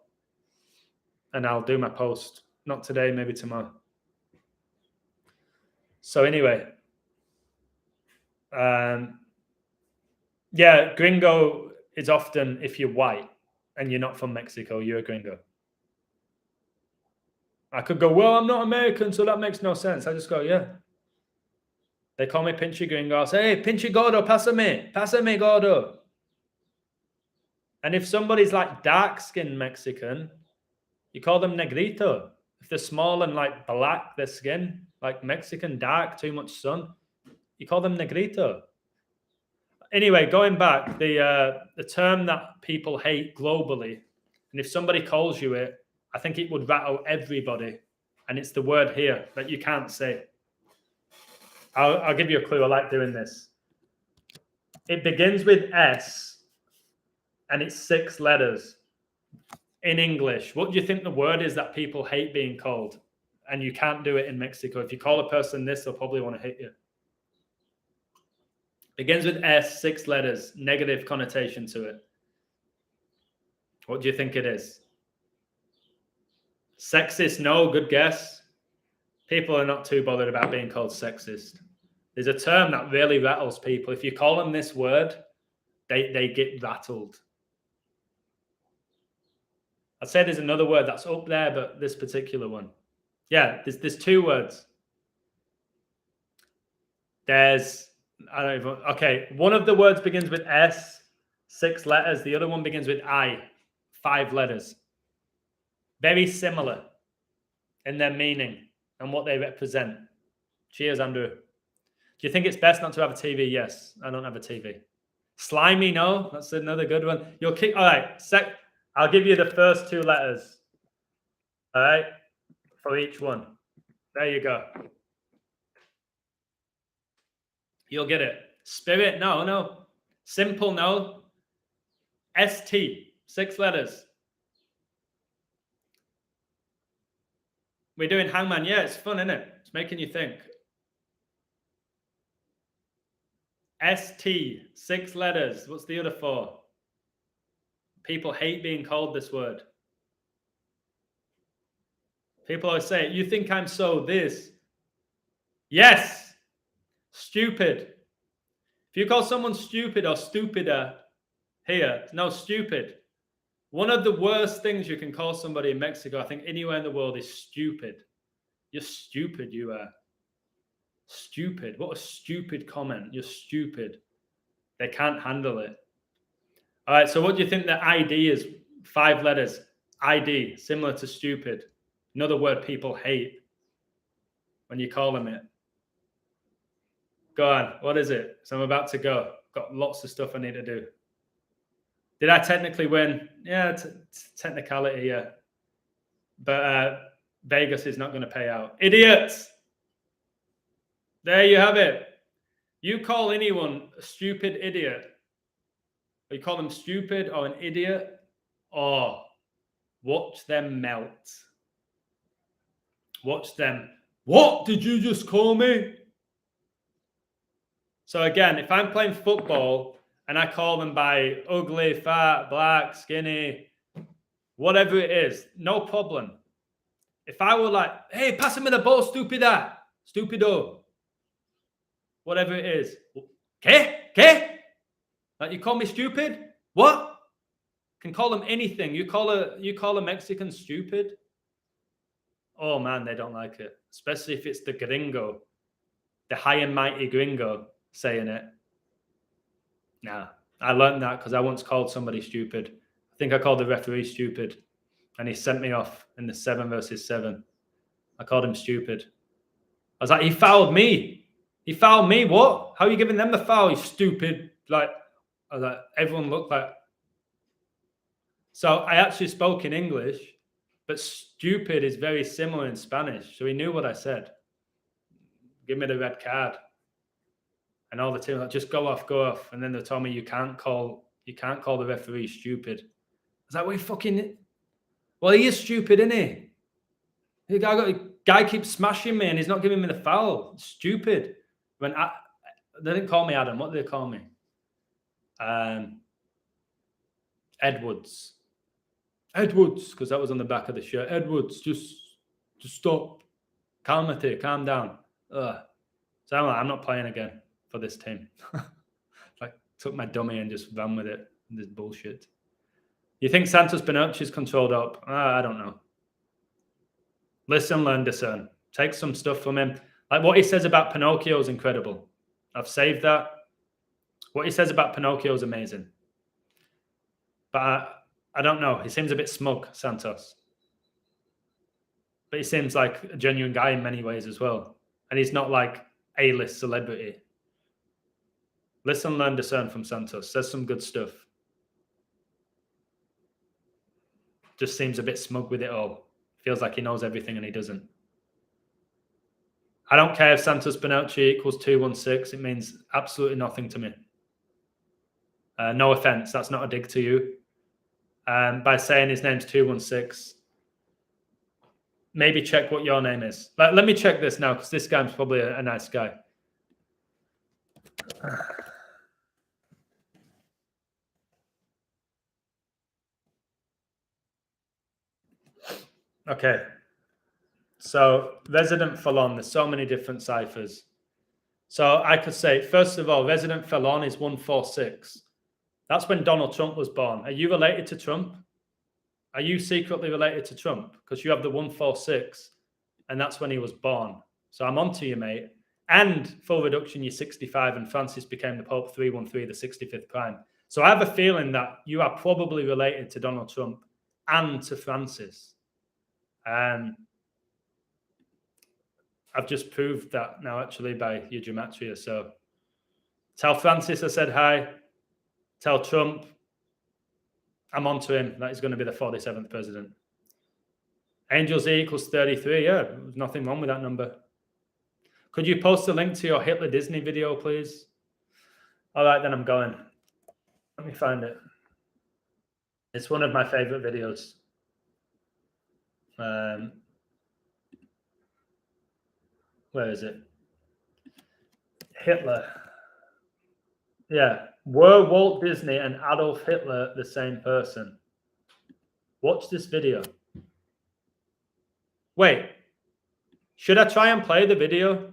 Speaker 1: And I'll do my post, not today, maybe tomorrow. So anyway, yeah, gringo is often if you're white and you're not from Mexico, you're a gringo. I could go, well, I'm not American, so that makes no sense. I just go, yeah. They call me Pinchy Gringo. I'll say, hey, Pinchy Gordo, pásame, Gordo. And if somebody's like dark-skinned Mexican, you call them Negrito. If they're small and like black, their skin, like Mexican dark, too much sun, you call them Negrito. Anyway, going back, the term that people hate globally, and if somebody calls you it, I think it would rattle everybody. And it's the word here that you can't say. I'll give you a clue. I like doing this. It begins with S, and it's 6 letters. In English, what do you think the word is that people hate being called? And you can't do it in Mexico. If you call a person this, they'll probably want to hit you. Begins with S, 6 letters, negative connotation to it. What do you think it is? Sexist? No, good guess. People are not too bothered about being called sexist. There's a term that really rattles people. If you call them this word, they get rattled. I'd say there's another word that's up there, but this particular one. Yeah, there's 2 words. Okay, one of the words begins with S, 6 letters. The other one begins with I, 5 letters. Very similar in their meaning and what they represent. Cheers, Andrew. Do you think it's best not to have a TV? Yes, I don't have a TV. Slimy? No, that's another good one. You'll kick. All right, I'll give you the first 2 letters. All right, for each one. There you go. You'll get it. Spirit? No. Simple? No. ST, 6 letters. We're doing Hangman. Yeah, it's fun, isn't it? It's making you think. ST, 6 letters. What's the other 4? People hate being called this word. People always say, you think I'm so this? Yes. Stupid. If you call someone stupid or stupider here, no, stupid. One of the worst things you can call somebody in Mexico, I think anywhere in the world, is stupid. You're stupid, you are. Stupid. What a stupid comment. You're stupid. They can't handle it. All right, so what do you think the ID is? 5 letters. ID, similar to stupid. Another word people hate when you call them it. Go on. What is it? So I'm about to go. Got lots of stuff I need to do. Did I technically win? Yeah, technicality, yeah. But Vegas is not going to pay out. Idiots! There you have it. You call anyone a stupid idiot, or you call them stupid or an idiot, or watch them melt. Watch them. What did you just call me? So again, if I'm playing football and I call them by ugly, fat, black, skinny, whatever it is, no problem. If I were like, hey, pass me the ball, stupido, whatever it is. ¿Qué? Like, you call me stupid? What? Can call them anything. You call a Mexican stupid? Oh man, they don't like it. Especially if it's the gringo, the high and mighty gringo saying it. Nah, I learned that because I once called somebody stupid. I think I called the referee stupid, and he sent me off in the 7 versus 7. I called him stupid. I was like, he fouled me. He fouled me. What? How are you giving them the foul? You stupid. Like, I was like, everyone looked like. So I actually spoke in English, but stupid is very similar in Spanish. So he knew what I said. Give me the red card. And all the team like, just go off. And then they told me you can't call the referee stupid. I was like, well, he is stupid, isn't he? The guy keeps smashing me and he's not giving me the foul. It's stupid. They didn't call me Adam. What did they call me? Edwards, because that was on the back of the shirt. Edwards, just stop. Calm down. So I'm not playing again for this team. Like, took my dummy and just ran with it. This bullshit. You think Santos Bonucci's controlled up? I don't know. Listen, learn, discern. Take some stuff from him. Like, what he says about Pinocchio is incredible. I've saved that. What he says about Pinocchio is amazing. But I don't know. He seems a bit smug, Santos. But he seems like a genuine guy in many ways as well. And he's not like A-list celebrity. Listen, learn, discern from Santos. Says some good stuff. Just seems a bit smug with it all. Feels like he knows everything and he doesn't. I don't care if Santos Bonucci equals 216. It means absolutely nothing to me. No offense. That's not a dig to you. By saying his name's 216, maybe check what your name is. Let me check this now, because this guy's probably a nice guy. Okay. So Resident Felon, there's so many different ciphers. So I could say, first of all, Resident Felon is 146. That's when Donald Trump was born. Are you related to Trump? Are you secretly related to Trump? Because you have the 146, and that's when he was born. So I'm on to you, mate. And full reduction, you're 65, and Francis became the Pope 313, the 65th prime. So I have a feeling that you are probably related to Donald Trump and to Francis. I've just proved that now, actually, by your gematria. So tell Francis I said hi. Tell Trump I'm on to him. That is going to be the 47th president. Angels E equals 33. Yeah, there's nothing wrong with that number. Could you post a link to your Hitler Disney video, please? All right, then I'm going. Let me find it. It's one of my favorite videos. Where is it? Hitler. Yeah. Were Walt Disney and Adolf Hitler the same person? Watch this video. Wait. Should I try and play the video?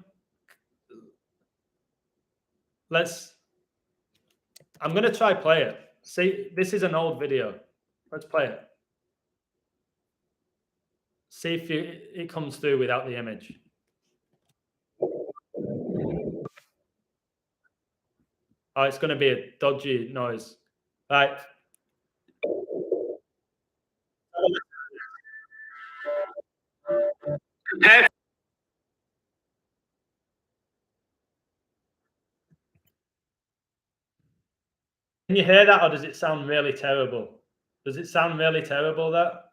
Speaker 1: I'm going to try play it. See, this is an old video. Let's play it. See if it comes through without the image. Oh, it's going to be a dodgy noise. Right. Can you hear that, or does it sound really terrible? Does it sound really terrible, that?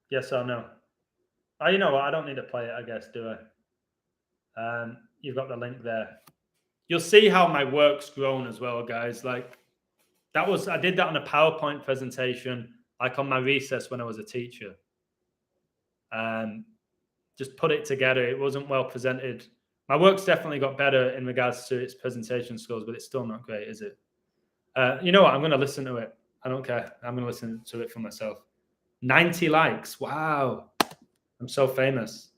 Speaker 1: Yes or no? Oh, you know what? I don't need to play it, I guess, do I? You've got the link there. You'll see how my work's grown as well, guys. Like, I did that on a PowerPoint presentation, like on my recess when I was a teacher. Just put it together. It wasn't well presented. My work's definitely got better in regards to its presentation skills, but it's still not great, is it? You know what? I'm going to listen to it. I don't care. I'm going to listen to it for myself. 90 likes. Wow. I'm so famous.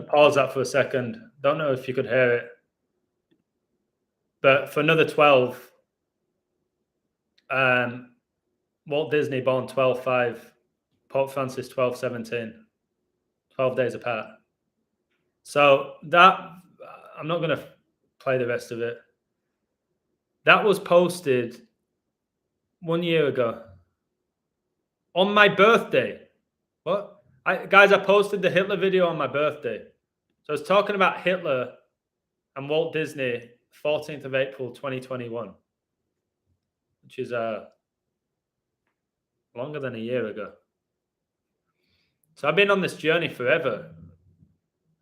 Speaker 1: Pause that for a second. Don't know if you could hear it. But for another 12, Walt Disney born 12/5, Pope Francis 12/17, 12 days apart. So that, I'm not going to play the rest of it. That was posted 1 year ago on my birthday. What? Guys, I posted the Hitler video on my birthday. So I was talking about Hitler and Walt Disney, 14th of April, 2021, which is longer than a year ago. So I've been on this journey forever.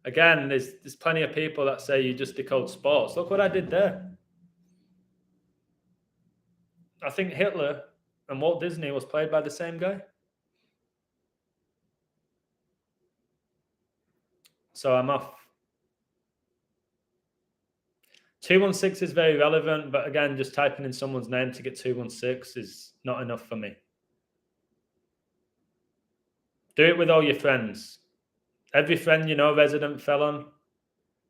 Speaker 1: Again, there's plenty of people that say you just decode sports. Look what I did there. I think Hitler and Walt Disney was played by the same guy. So I'm off. 216 is very relevant, but again, just typing in someone's name to get 216 is not enough for me. Do it with all your friends. Every friend you know, resident felon,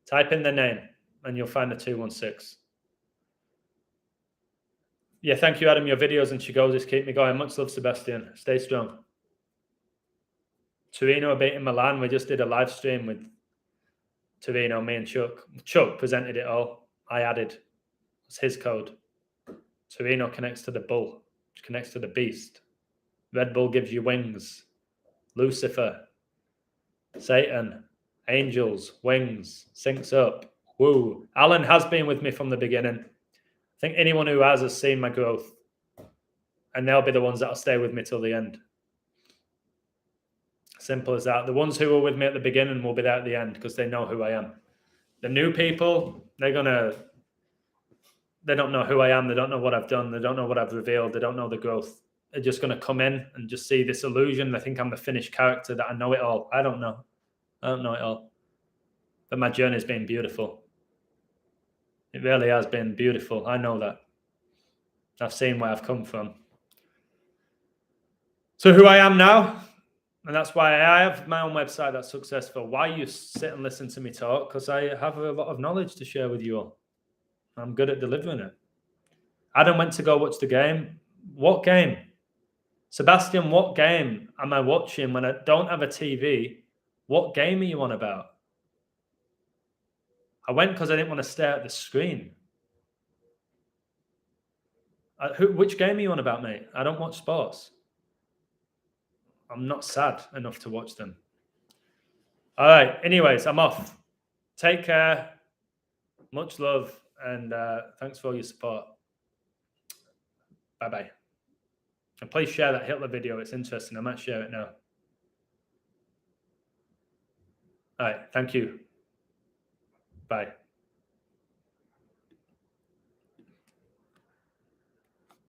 Speaker 1: type in their name and you'll find the 216. Yeah, thank you, Adam. Your videos and Chigosis keep me going. Much love, Sebastian. Stay strong. Torino beating Milan. We just did a live stream with Torino, me and Chuck. Chuck presented it all. I added. It's his code. Torino connects to the bull, which connects to the beast. Red Bull gives you wings. Lucifer, Satan, angels, wings, syncs up. Woo. Alan has been with me from the beginning. I think anyone who has seen my growth, and they'll be the ones that'll stay with me till the end. Simple as that. The ones who were with me at the beginning will be there at the end because they know who I am. The new people, they don't know who I am. They don't know what I've done. They don't know what I've revealed. They don't know the growth. They're just going to come in and just see this illusion. They think I'm a finished character, that I know it all. I don't know. I don't know it all. But my journey's been beautiful. It really has been beautiful. I know that. I've seen where I've come from. So who I am now, and that's why I have my own website that's successful. Why you sit and listen to me talk? Because I have a lot of knowledge to share with you all. I'm good at delivering it. Adam went to go watch the game. What game? Sebastian, what game am I watching when I don't have a TV? What game are you on about? I went because I didn't want to stare at the screen. Which game are you on about, mate? I don't watch sports. I'm not sad enough to watch them. All right. Anyways, I'm off. Take care. Much love. And thanks for all your support. Bye-bye. And please share that Hitler video. It's interesting. I might share it now. All right. Thank you. Bye.